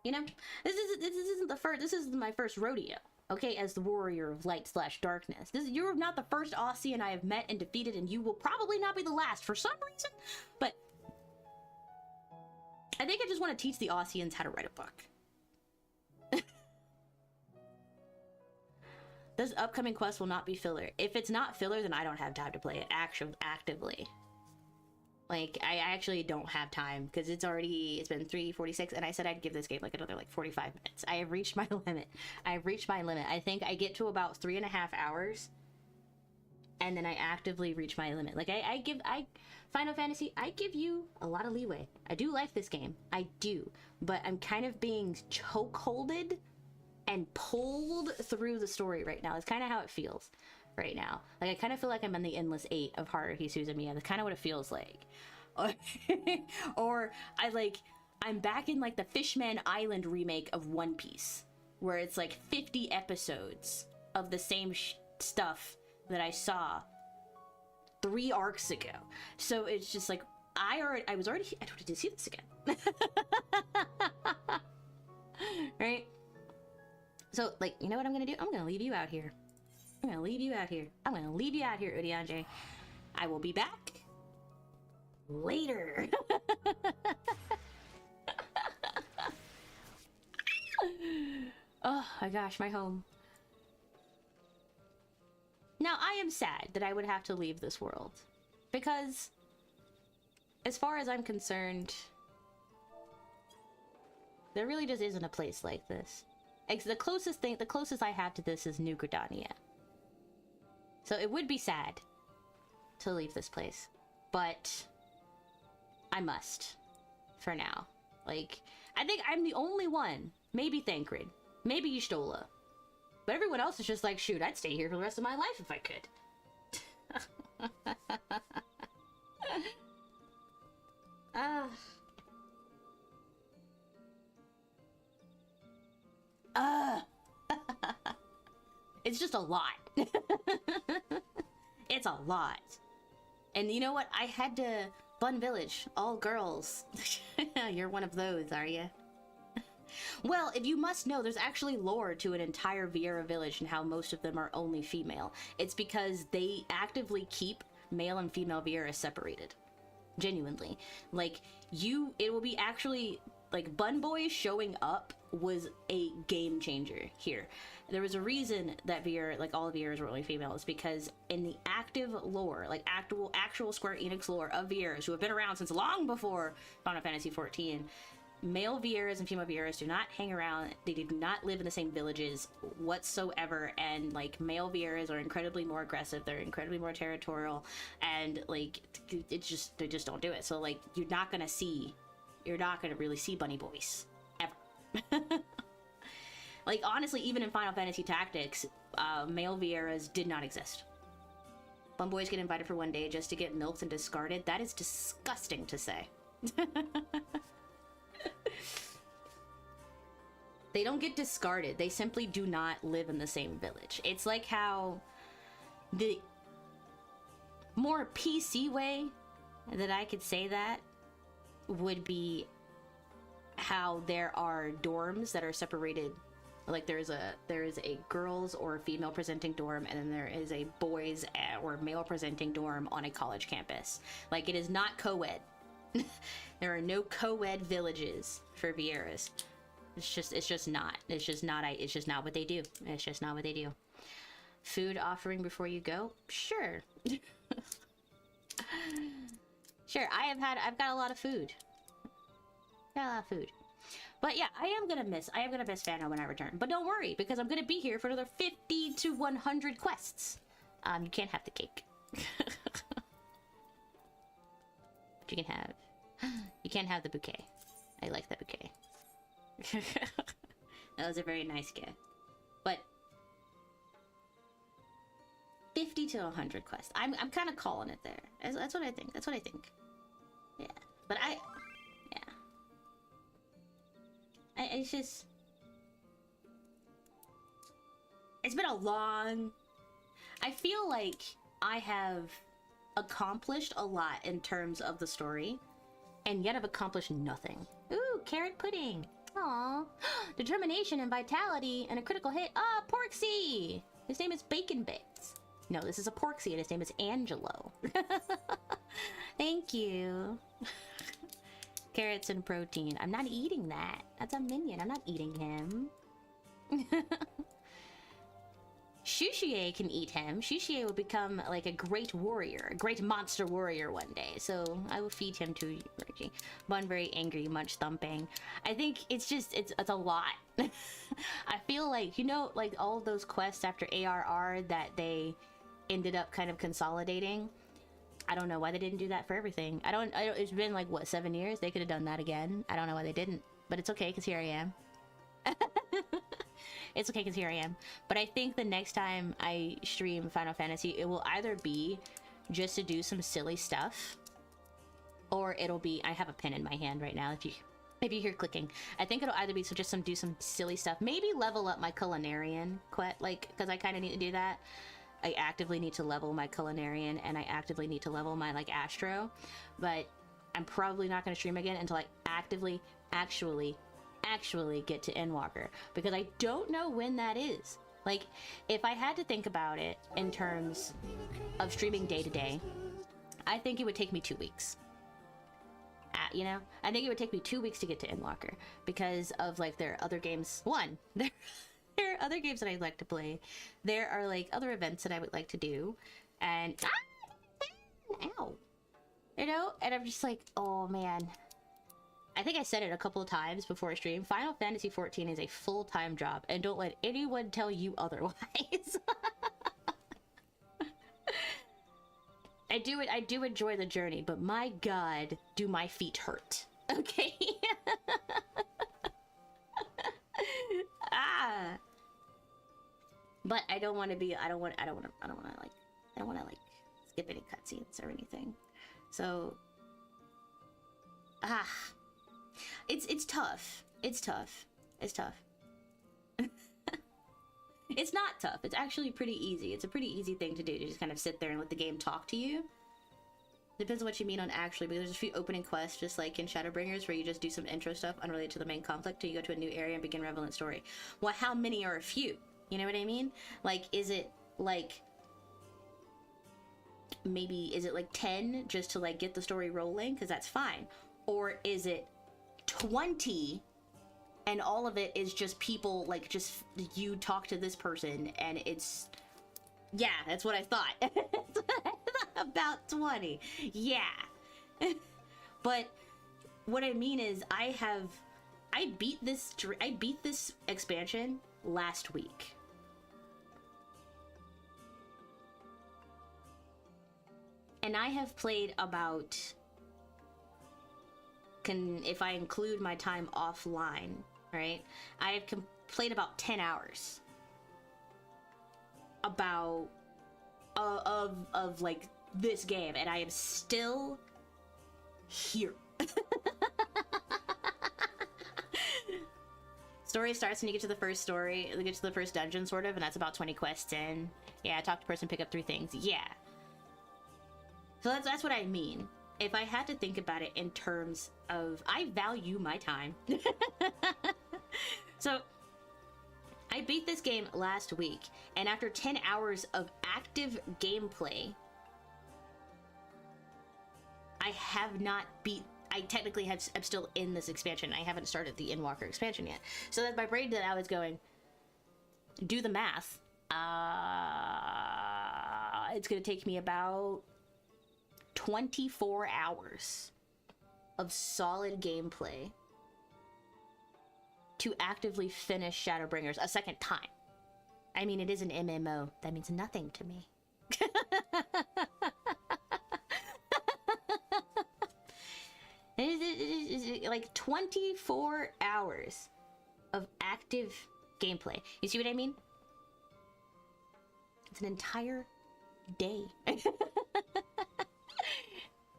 You know, this isn't the first. This is my first rodeo, okay? As the warrior of light / darkness, you're not the first Ossian I have met and defeated, and you will probably not be the last for some reason. But I think I just want to teach the Ossians how to write a book. This upcoming quest will not be filler. If it's not filler, then I don't have time to play it actively. Like, I actually don't have time, because it's been 3:46, and I said I'd give this game, like, another, 45 minutes. I have reached my limit. I think I get to about 3.5 hours, and then I actively reach my limit. Like, Final Fantasy, I give you a lot of leeway. I do like this game. I do. But I'm kind of being chokeholded and pulled through the story right now. It's kind of how it feels right now. Like, I kind of feel like I'm in the Endless 8 of Haruhi Suzumiya. That's kind of what it feels like. Or I'm back in the Fishman Island remake of One Piece, where it's 50 episodes of the same stuff that I saw 3 arcs ago. So it's just I don't need to see this again. Right? So you know what I'm gonna do? I'm gonna leave you out here. I'm gonna leave you out here, Urianger. I will be back later. Oh my gosh, my home. Now, I am sad that I would have to leave this world, because as far as I'm concerned, there really just isn't a place like this. The closest I have to this is New Gridania. So it would be sad to leave this place, but I must, for now. I think I'm the only one, maybe Thancred, maybe Y'shtola, but everyone else is just shoot, I'd stay here for the rest of my life if I could. It's just a lot. It's a lot. And you know what? I had to... Bun Village, all girls. You're one of those, are you? Well, if you must know, there's actually lore to an entire Vieira village and how most of them are only female. It's because they actively keep male and female Vieira separated. Genuinely. It will be actually... Bun Boy showing up was a game changer here. There was a reason that Vieira, all Vieiras were only female. It's because in the active lore, actual Square Enix lore of Vieiras, who have been around since long before Final Fantasy XIV, male Vieiras and female Vieiras do not hang around. They do not live in the same villages whatsoever. And male Vieiras are incredibly more aggressive. They're incredibly more territorial, and they just don't do it. So you're not gonna really see bunny boys ever. Honestly, even in Final Fantasy Tactics, male Vieiras did not exist. Bun boys get invited for one day just to get milked and discarded. That is disgusting to say. They don't get discarded. They simply do not live in the same village. It's like how the more PC way that I could say that would be how there are dorms that are separated. There is a girls or female presenting dorm, and then there is a boys or male presenting dorm on a college campus. It is not co-ed. There are no co-ed villages for Vieiras. It's just not what they do. It's just not what they do. Food offering before you go? Sure. Sure, I've got a lot of food. But yeah, I am gonna miss Fano when I return. But don't worry, because I'm gonna be here for another 50 to 100 quests. You can't have the cake. But you can't have the bouquet. I like that bouquet. That was a very nice gift. But 50 to 100 quests. I'm kind of calling it there. That's what I think. Yeah. But It's just... It's been a long... I feel like I have accomplished a lot in terms of the story, and yet I've accomplished nothing. Ooh, carrot pudding. Aww. Determination and vitality and a critical hit. Ah, Porksy! His name is Bacon Bits. No, this is a Porksy and his name is Angelo. Thank you. Carrots and protein. I'm not eating that. That's a minion. I'm not eating him. Shushie can eat him. Shushie will become like a great warrior, a great monster warrior one day. So I will feed him to Reggie. One very angry, munch thumping. I think it's just, it's a lot. I feel like, you know, like all those quests after ARR that they ended up kind of consolidating. I don't know why they didn't do that for everything. I don't it's been like, what, 7 years? They could have done that again. I don't know why they didn't, but it's okay because here I am. It's okay because here I am. But I think the next time I stream Final Fantasy, it will either be just to do some silly stuff, or it'll be, I have a pen in my hand right now if you hear clicking. I think it'll either be so just do some silly stuff, maybe level up my culinarian quest, like, because I kind of need to do that. I actively need to level my culinarian, and I actively need to level my like Astro, but I'm probably not going to stream again until I actively actually get to ENDWALKER, because I don't know when that is. Like, if I had to think about it in terms of streaming day to day, I think it would take me 2 weeks. You know, I think it would take me 2 weeks to get to ENDWALKER because of like their other games. One, there are other games that I'd like to play. There are like other events that I would like to do, and ow, you know, and I'm just like, oh man. I think I said it a couple of times before I stream. Final Fantasy XIV is a full-time job, and don't let anyone tell you otherwise. I do enjoy the journey, but my god, do my feet hurt. Okay? But I don't want to like skip any cutscenes or anything. So it's tough. It's tough. It's tough. It's not tough. It's actually pretty easy. It's a pretty easy thing to do, to just kind of sit there and let the game talk to you. Depends on what you mean on actually, because there's a few opening quests, just like in Shadowbringers, where you just do some intro stuff unrelated to the main conflict till you go to a new area and begin relevant story. Well, how many are a few? You know what I mean? Like, is it like... maybe, is it like 10 just to like get the story rolling? Because that's fine. Or is it 20 and all of it is just people, like, just you talk to this person and it's... yeah, that's what I thought. About 20. Yeah. But what I mean is I beat this expansion last week. And I have played about, if I include my time offline, right? I have played about 10 hours. About of like this game, and I am still here. Story starts when you get to the first story, you get to the first dungeon, sort of, and that's about 20 quests in. Yeah, talk to person, pick up 3 things. Yeah. So that's what I mean. If I had to think about it in terms of, I value my time. So, I beat this game last week, and after 10 hours of active gameplay, I have not beat... I technically I'm still in this expansion. I haven't started the ENDWALKER expansion yet. So that's my brain that I was going, do the math. It's going to take me about 24 hours of solid gameplay to actively finish Shadowbringers a second time. I mean, it is an MMO. That means nothing to me. It is like 24 hours of active gameplay. You see what I mean? It's an entire day.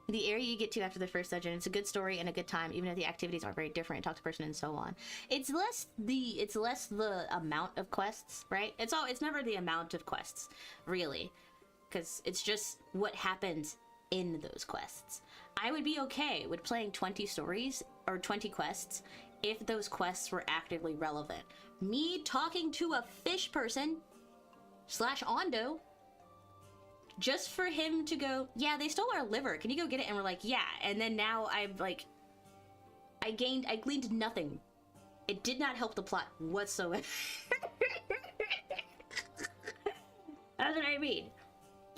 The area you get to after the first dungeon, it's a good story and a good time, even if the activities aren't very different, talk to person and so on. It's less the amount of quests, right? It's never the amount of quests, really. Because it's just what happens in those quests. I would be okay with playing 20 stories or 20 quests if those quests were actively relevant. Me talking to a fish person / Ondo just for him to go, yeah, they stole our liver. Can you go get it? And we're like, yeah. And then now I gleaned nothing. It did not help the plot whatsoever. That's what I mean.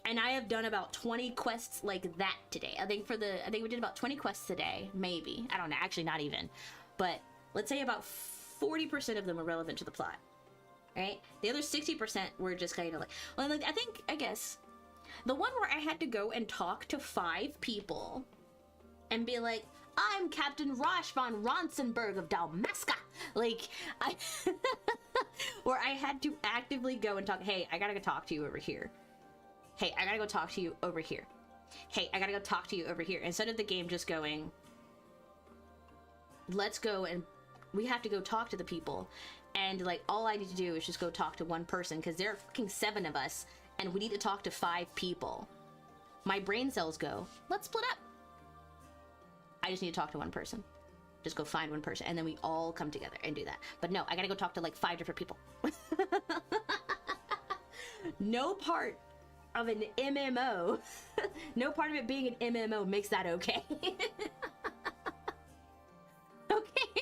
And I have done about 20 quests like that today. I think we did about 20 quests today, maybe. I don't know, actually not even. But let's say about 40% of them are relevant to the plot, right? The other 60% were just kind of like, well, like, I guess, the one where I had to go and talk to 5 people and be like, I'm Captain Rosh von Ronsenberg of Dalmasca. Like, where I had to actively go and talk, hey, I gotta go talk to you over here. Hey, I gotta go talk to you over here. Hey, I gotta go talk to you over here. Instead of the game just going, let's go and we have to go talk to the people. And like, all I need to do is just go talk to one person because there are fucking 7 of us and we need to talk to 5 people. My brain cells go, let's split up. I just need to talk to one person. Just go find one person and then we all come together and do that. But no, I gotta go talk to like 5 different people. No part of an MMO, no part of it being an MMO makes that okay. Okay.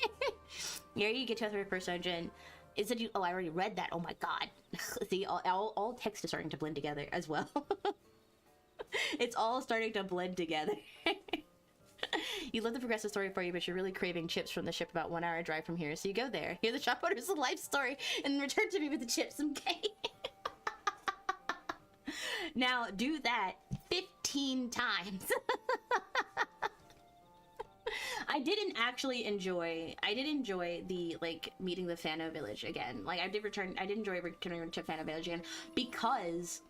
Here you get to a 3rd-person dungeon. Is it you? Oh, I already read that. Oh my god. See, all text is starting to blend together as well. It's all starting to blend together. You let the progressive story for you, but you're really craving chips from the ship about 1 hour drive from here. So you go there, hear the shop owner's life story, and return to me with the chips, okay? Now do that 15 times. I did enjoy the like meeting the Fano village again. Like I did enjoy returning to Fano village again because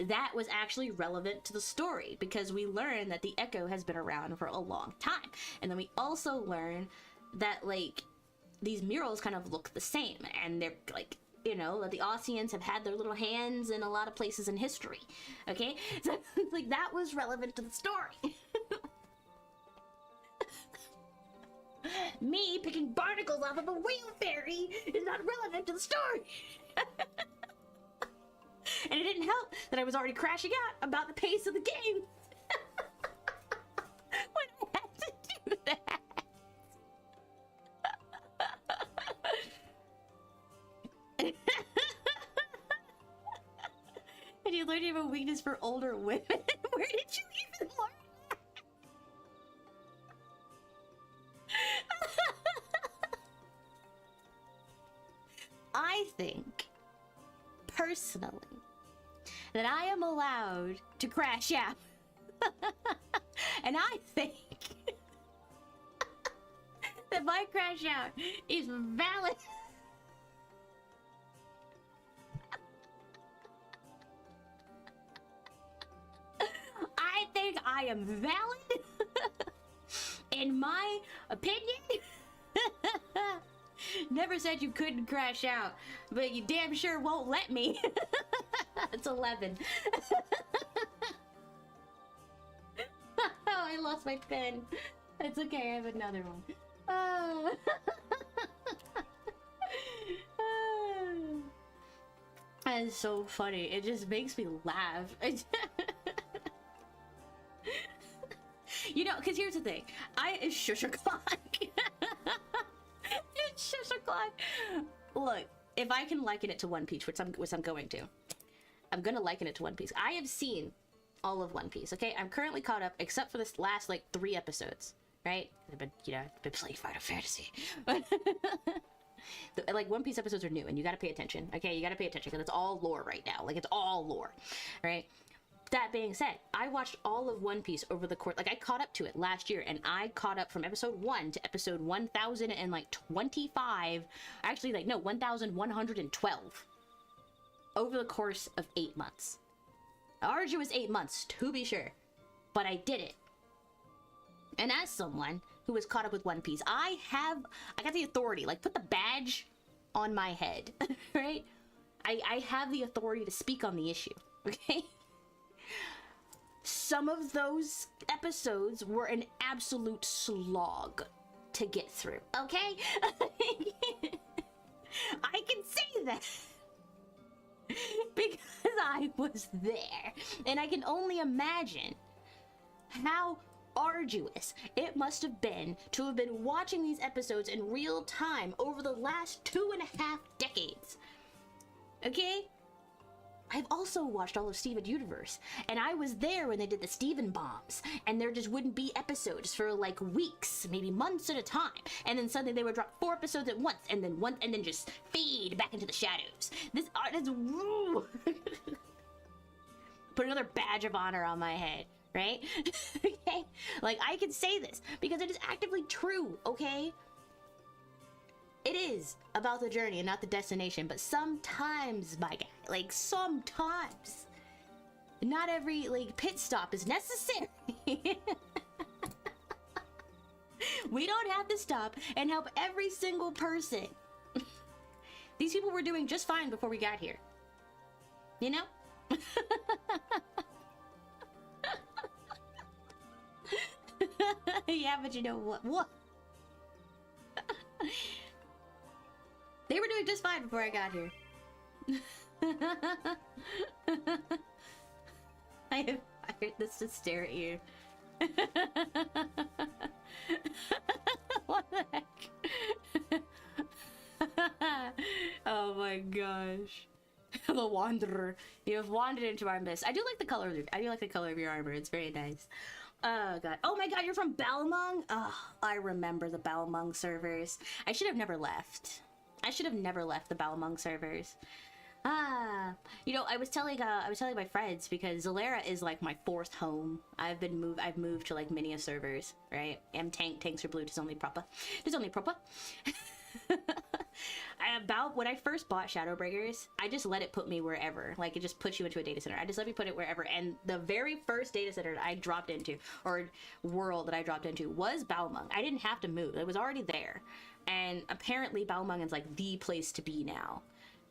that was actually relevant to the story because we learned that the Echo has been around for a long time. And then we also learn that like these murals kind of look the same and they're like, you know, that the Ossians have had their little hands in a lot of places in history. Okay? So it's like that was relevant to the story. Me picking barnacles off of a whale fairy is not relevant to the story. And it didn't help that I was already crashing out about the pace of the game when I had to do that. And you learned you have a weakness for older women. Where did you even learn that? I think, personally, that I am allowed to crash out. And I think that my crash out is valid. I think I am valid in my opinion. Never said you couldn't crash out, but you damn sure won't let me. It's 11. Oh, I lost my pen. It's okay, I have another one. Oh. That is so funny. It just makes me laugh. You know, because here's the thing. Shush o'clock. It's shush o'clock. Look, if I can liken it to One Piece, which I'm going to. I'm gonna liken it to One Piece. I have seen all of One Piece, okay? I'm currently caught up, except for this last, like, 3 episodes, right? I've been playing Final Fantasy. Like, One Piece episodes are new, and you gotta pay attention, okay? You gotta pay attention, because it's all lore right now. Like, it's all lore, right? That being said, I watched all of One Piece over the course, like, I caught up to it last year, and I caught up from episode 1 to episode 1025, actually, like, no, 1112, over the course of 8 months. Arduous 8 months, to be sure, but I did it. And as someone who is caught up with One Piece, I got the authority, like put the badge on my head, right? I have the authority to speak on the issue, okay? Some of those episodes were an absolute slog to get through, okay? I can say that because I was there, and I can only imagine how arduous it must have been to have been watching these episodes in real time over the last 2.5 decades. Okay? I've also watched all of Steven Universe, and I was there when they did the Steven bombs, and there just wouldn't be episodes for like weeks, maybe months at a time, and then suddenly they would drop 4 episodes at once, and then just fade back into the shadows. This art is woo. Put another badge of honor on my head, right? Okay, like I can say this because it is actively true. Okay. It is about the journey and not the destination, but sometimes, my guy, like sometimes, not every like pit stop is necessary. We don't have to stop and help every single person. These people were doing just fine before we got here. You know? Yeah, but you know what? What? They were doing just fine before I got here. I have hired this to stare at you. What the heck? Oh my gosh. The Wanderer. You have wandered into our midst. I do like the color of your armor. It's very nice. Oh god. Oh my god, you're from Balmung? Oh, I remember the Balmung servers. I should have never left. I should have never left the Balmung servers. You know, I was telling my friends because Zalera is like my 4th home. I've moved to like many a servers, right? Tanks are blue, tis only proper. About when I first bought Shadowbringers, I just let it put me wherever. Like, it just puts you into a data center. I just let me put it wherever. And the very first data center that I dropped into, or world that I dropped into, was Balmung. I didn't have to move. It was already there. And apparently Balmung is like the place to be now.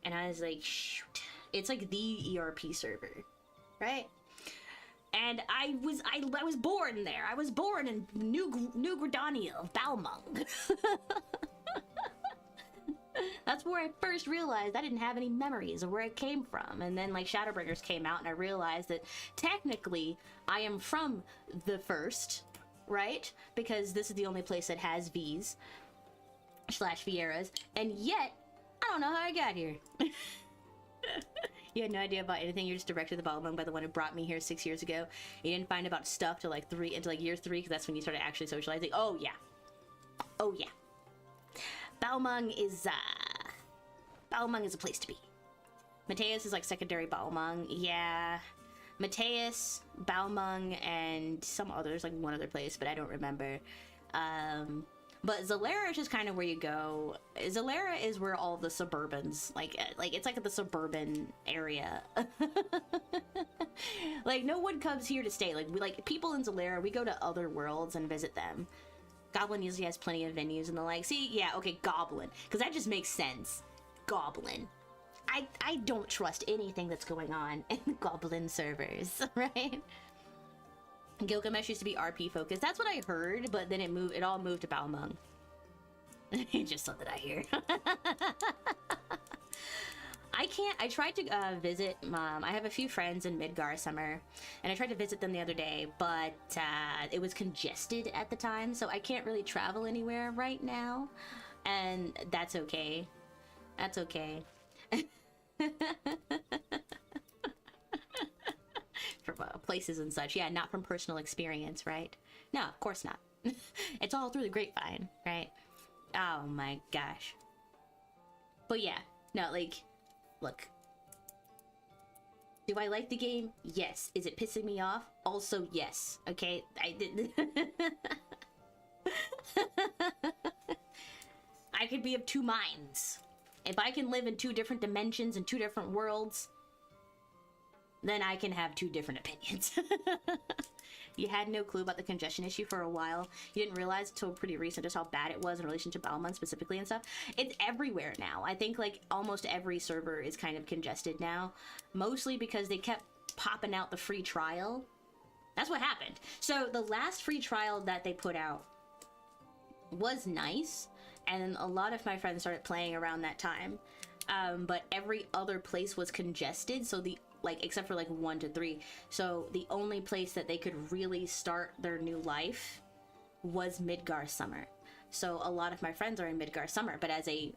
And I was like, shoot. It's like the ERP server, right? And I was born there. I was born in New Gridania of Balmung. That's where I first realized I didn't have any memories of where I came from. And then like Shadowbringers came out and I realized that technically I am from the first, right? Because this is the only place that has V's / Vieras. And yet, I don't know how I got here. You had no idea about anything. You're just directed to the Balmung by the one who brought me here 6 years ago. You didn't find about stuff till like year 3, because that's when you started actually socializing. Oh yeah. Oh yeah. Balmung is a place to be. Mateus is like secondary Balmung. Yeah. Mateus, Balmung, and some others, like one other place, but I don't remember. But Zalera is just kind of where you go. Zalera is where all the suburbans, like it's like the suburban area. Like no one comes here to stay. Like people in Zalera, we go to other worlds and visit them. Goblin usually has plenty of venues and the like. See, yeah, okay, Goblin, because that just makes sense. Goblin. I don't trust anything that's going on in the Goblin servers, right? Gilgamesh used to be RP focused. That's what I heard, but then it all moved to Balmung. Just something I hear. I tried to visit, I have a few friends in Midgar Summer, and I tried to visit them the other day, but it was congested at the time, so I can't really travel anywhere right now, and that's okay. That's okay. From places and such. Yeah, not from personal experience, right? No, of course not. It's all through the grapevine, right? Oh my gosh. But yeah, no, like, look. Do I like the game? Yes. Is it pissing me off? Also, yes. Okay? I did. I could be of 2 minds. If I can live in 2 different dimensions and 2 different worlds, then I can have 2 different opinions. You had no clue about the congestion issue for a while. You didn't realize until pretty recent just how bad it was in relation to Balmond specifically and stuff. It's everywhere now. I think like almost every server is kind of congested now, mostly because they kept popping out the free trial. That's what happened. So the last free trial that they put out was nice, and a lot of my friends started playing around that time. But every other place was congested, so except for like 1 to 3. So the only place that they could really start their new life was Midgar Summer. So a lot of my friends are in Midgar Summer, but as a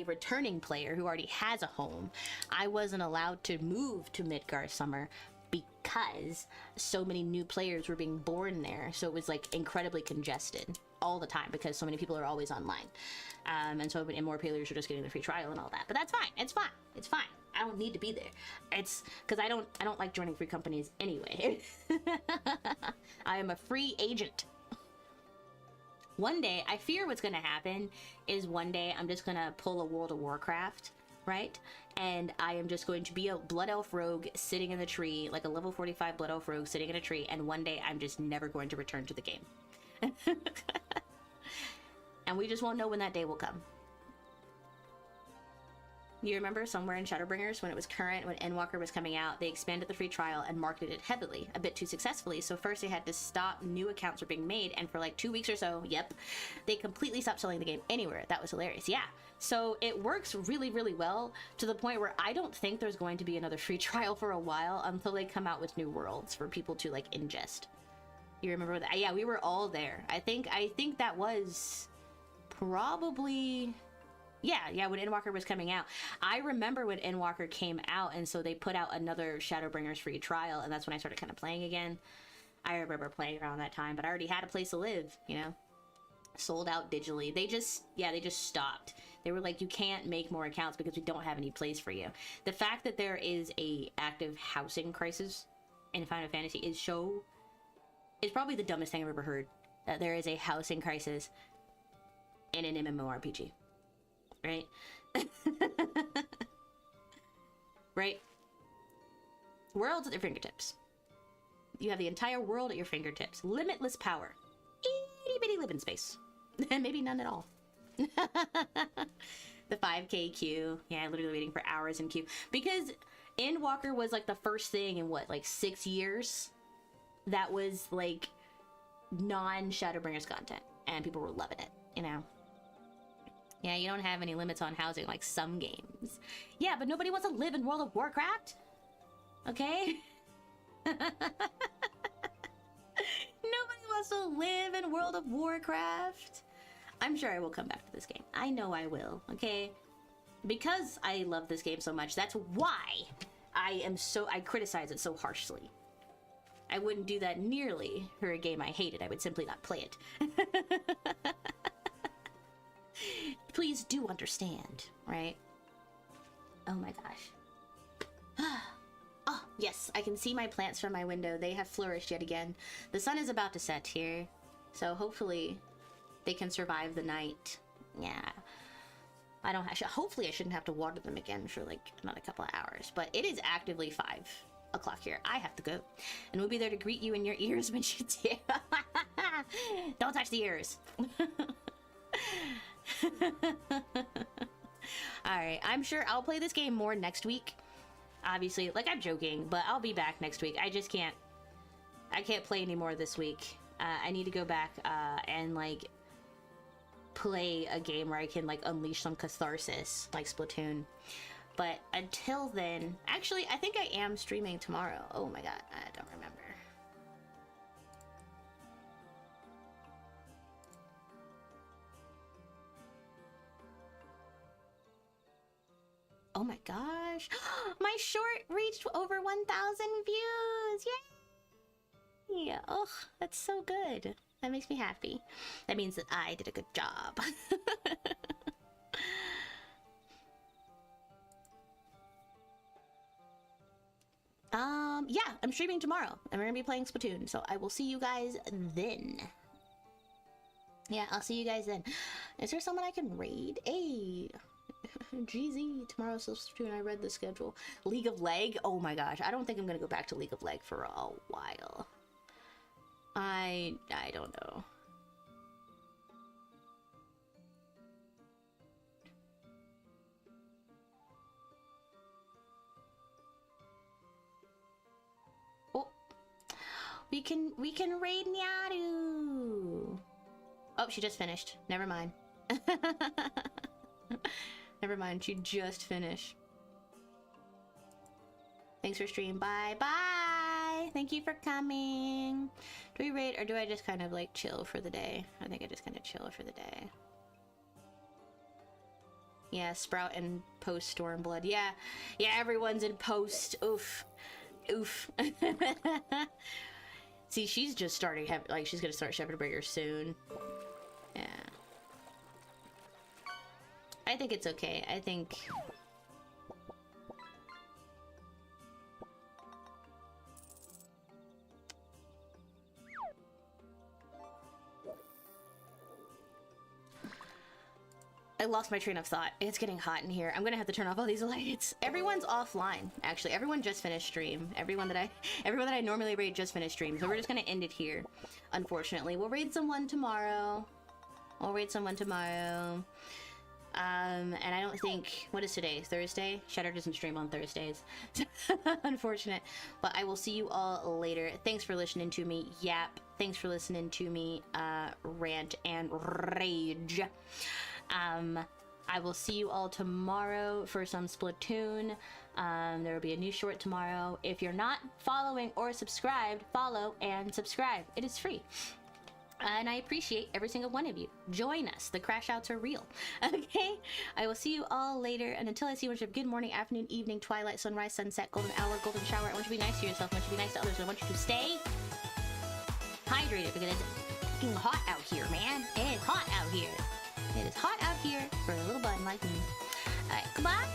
returning player who already has a home, I wasn't allowed to move to Midgar Summer because so many new players were being born there. So it was like incredibly congested all the time because so many people are always online. And more players are just getting the free trial and all that. But that's fine. It's fine. It's fine. I don't need to be there. It's because I don't like joining free companies anyway. I am a free agent. One day, I fear what's gonna happen is one day I'm just gonna pull a World of Warcraft, right? And I am just going to be a Blood Elf rogue sitting in the tree, like a level 45 Blood Elf rogue sitting in a tree, and one day I'm just never going to return to the game. And we just won't know when that day will come. You remember somewhere in Shadowbringers when it was current, when ENDWALKER was coming out, they expanded the free trial and marketed it heavily, a bit too successfully. So first they had to stop new accounts from being made, and for like 2 weeks or so, yep, they completely stopped selling the game anywhere. That was hilarious. Yeah. So it works really, really well to the point where I don't think there's going to be another free trial for a while until they come out with new worlds for people to like ingest. You remember that? Yeah, we were all there. I think that was probably... Yeah, when ENDWALKER was coming out. I remember when ENDWALKER came out, and so they put out another Shadowbringers free trial, and that's when I started kind of playing again. I remember playing around that time, but I already had a place to live, you know? Sold out digitally. They just stopped. They were like, you can't make more accounts because we don't have any place for you. The fact that there is a active housing crisis in Final Fantasy is probably the dumbest thing I've ever heard. That there is a housing crisis in an MMORPG. Right? Right? World's at your fingertips. You have the entire world at your fingertips. Limitless power. Itty bitty living space. Maybe none at all. The 5K queue. Yeah, literally waiting for hours in queue. Because ENDWALKER was like the first thing in what, like 6 years? That was like non-Shadowbringers content. And people were loving it, you know? Yeah, you don't have any limits on housing like some games. Yeah, but nobody wants to live in World of Warcraft. Okay? Nobody wants to live in World of Warcraft. I'm sure I will come back to this game. I know I will, okay? Because I love this game so much, that's why I criticize it so harshly. I wouldn't do that nearly for a game I hated. I would simply not play it. Please do understand, right? Oh my gosh. Oh, yes, I can see my plants from my window. They have flourished yet again. The sun is about to set here, so hopefully they can survive the night. Yeah. Hopefully I shouldn't have to water them again for like another couple of hours, but it is actively 5 o'clock here. I have to go, and we'll be there to greet you in your ears when you do. Don't touch the ears. Alright, I'm sure I'll play this game more next week. Obviously, like, I'm joking, but I'll be back next week. I can't play anymore this week. I need to go back and like play a game where I can like unleash some catharsis, like Splatoon. But until then, actually, I think I am streaming tomorrow. Oh my god, I don't remember. Oh my gosh, my short reached over 1,000 views, yay! Oh, that's so good. That makes me happy. That means that I did a good job. Yeah, I'm streaming tomorrow. And we're gonna be playing Splatoon, so I will see you guys then. Yeah, I'll see you guys then. Is there someone I can raid? Hey, GZ, tomorrow's Splatoon. I read the schedule. League of Leg? Oh my gosh, I don't think I'm gonna go back to League of Leg for a while. I don't know. Oh, we can raid Nyaru. Oh, she just finished. Never mind. Never mind, she just finished. Thanks for stream. Bye bye. Thank you for coming. Do we raid or do I just kind of like chill for the day? I think I just kind of chill for the day. Yeah, Sprout and post Stormblood. Yeah, everyone's in post. Oof. See, she's just starting, like, she's gonna start Shepherd Breaker soon. Yeah. I think it's okay. I think... I lost my train of thought. It's getting hot in here. I'm gonna have to turn off all these lights. Everyone's offline, actually. Everyone just finished stream. Everyone that I normally raid just finished stream. So we're just gonna end it here, unfortunately. We'll raid someone tomorrow. And I don't think... What is today? Thursday? Shatter doesn't stream on Thursdays. Unfortunate. But I will see you all later. Thanks for listening to me yap. Thanks for listening to me rant and rage. I will see you all tomorrow for some Splatoon. There will be a new short tomorrow. If you're not following or subscribed, follow and subscribe. It is free. And I appreciate every single one of you. Join us. The crash outs are real. Okay? I will see you all later. And until I see you, I wish you a good morning, afternoon, evening, twilight, sunrise, sunset, golden hour, golden shower. I want you to be nice to yourself. I want you to be nice to others. I want you to stay hydrated because it's fucking hot out here, man. It is hot out here. It is hot out here for a little button like me. Alright, goodbye.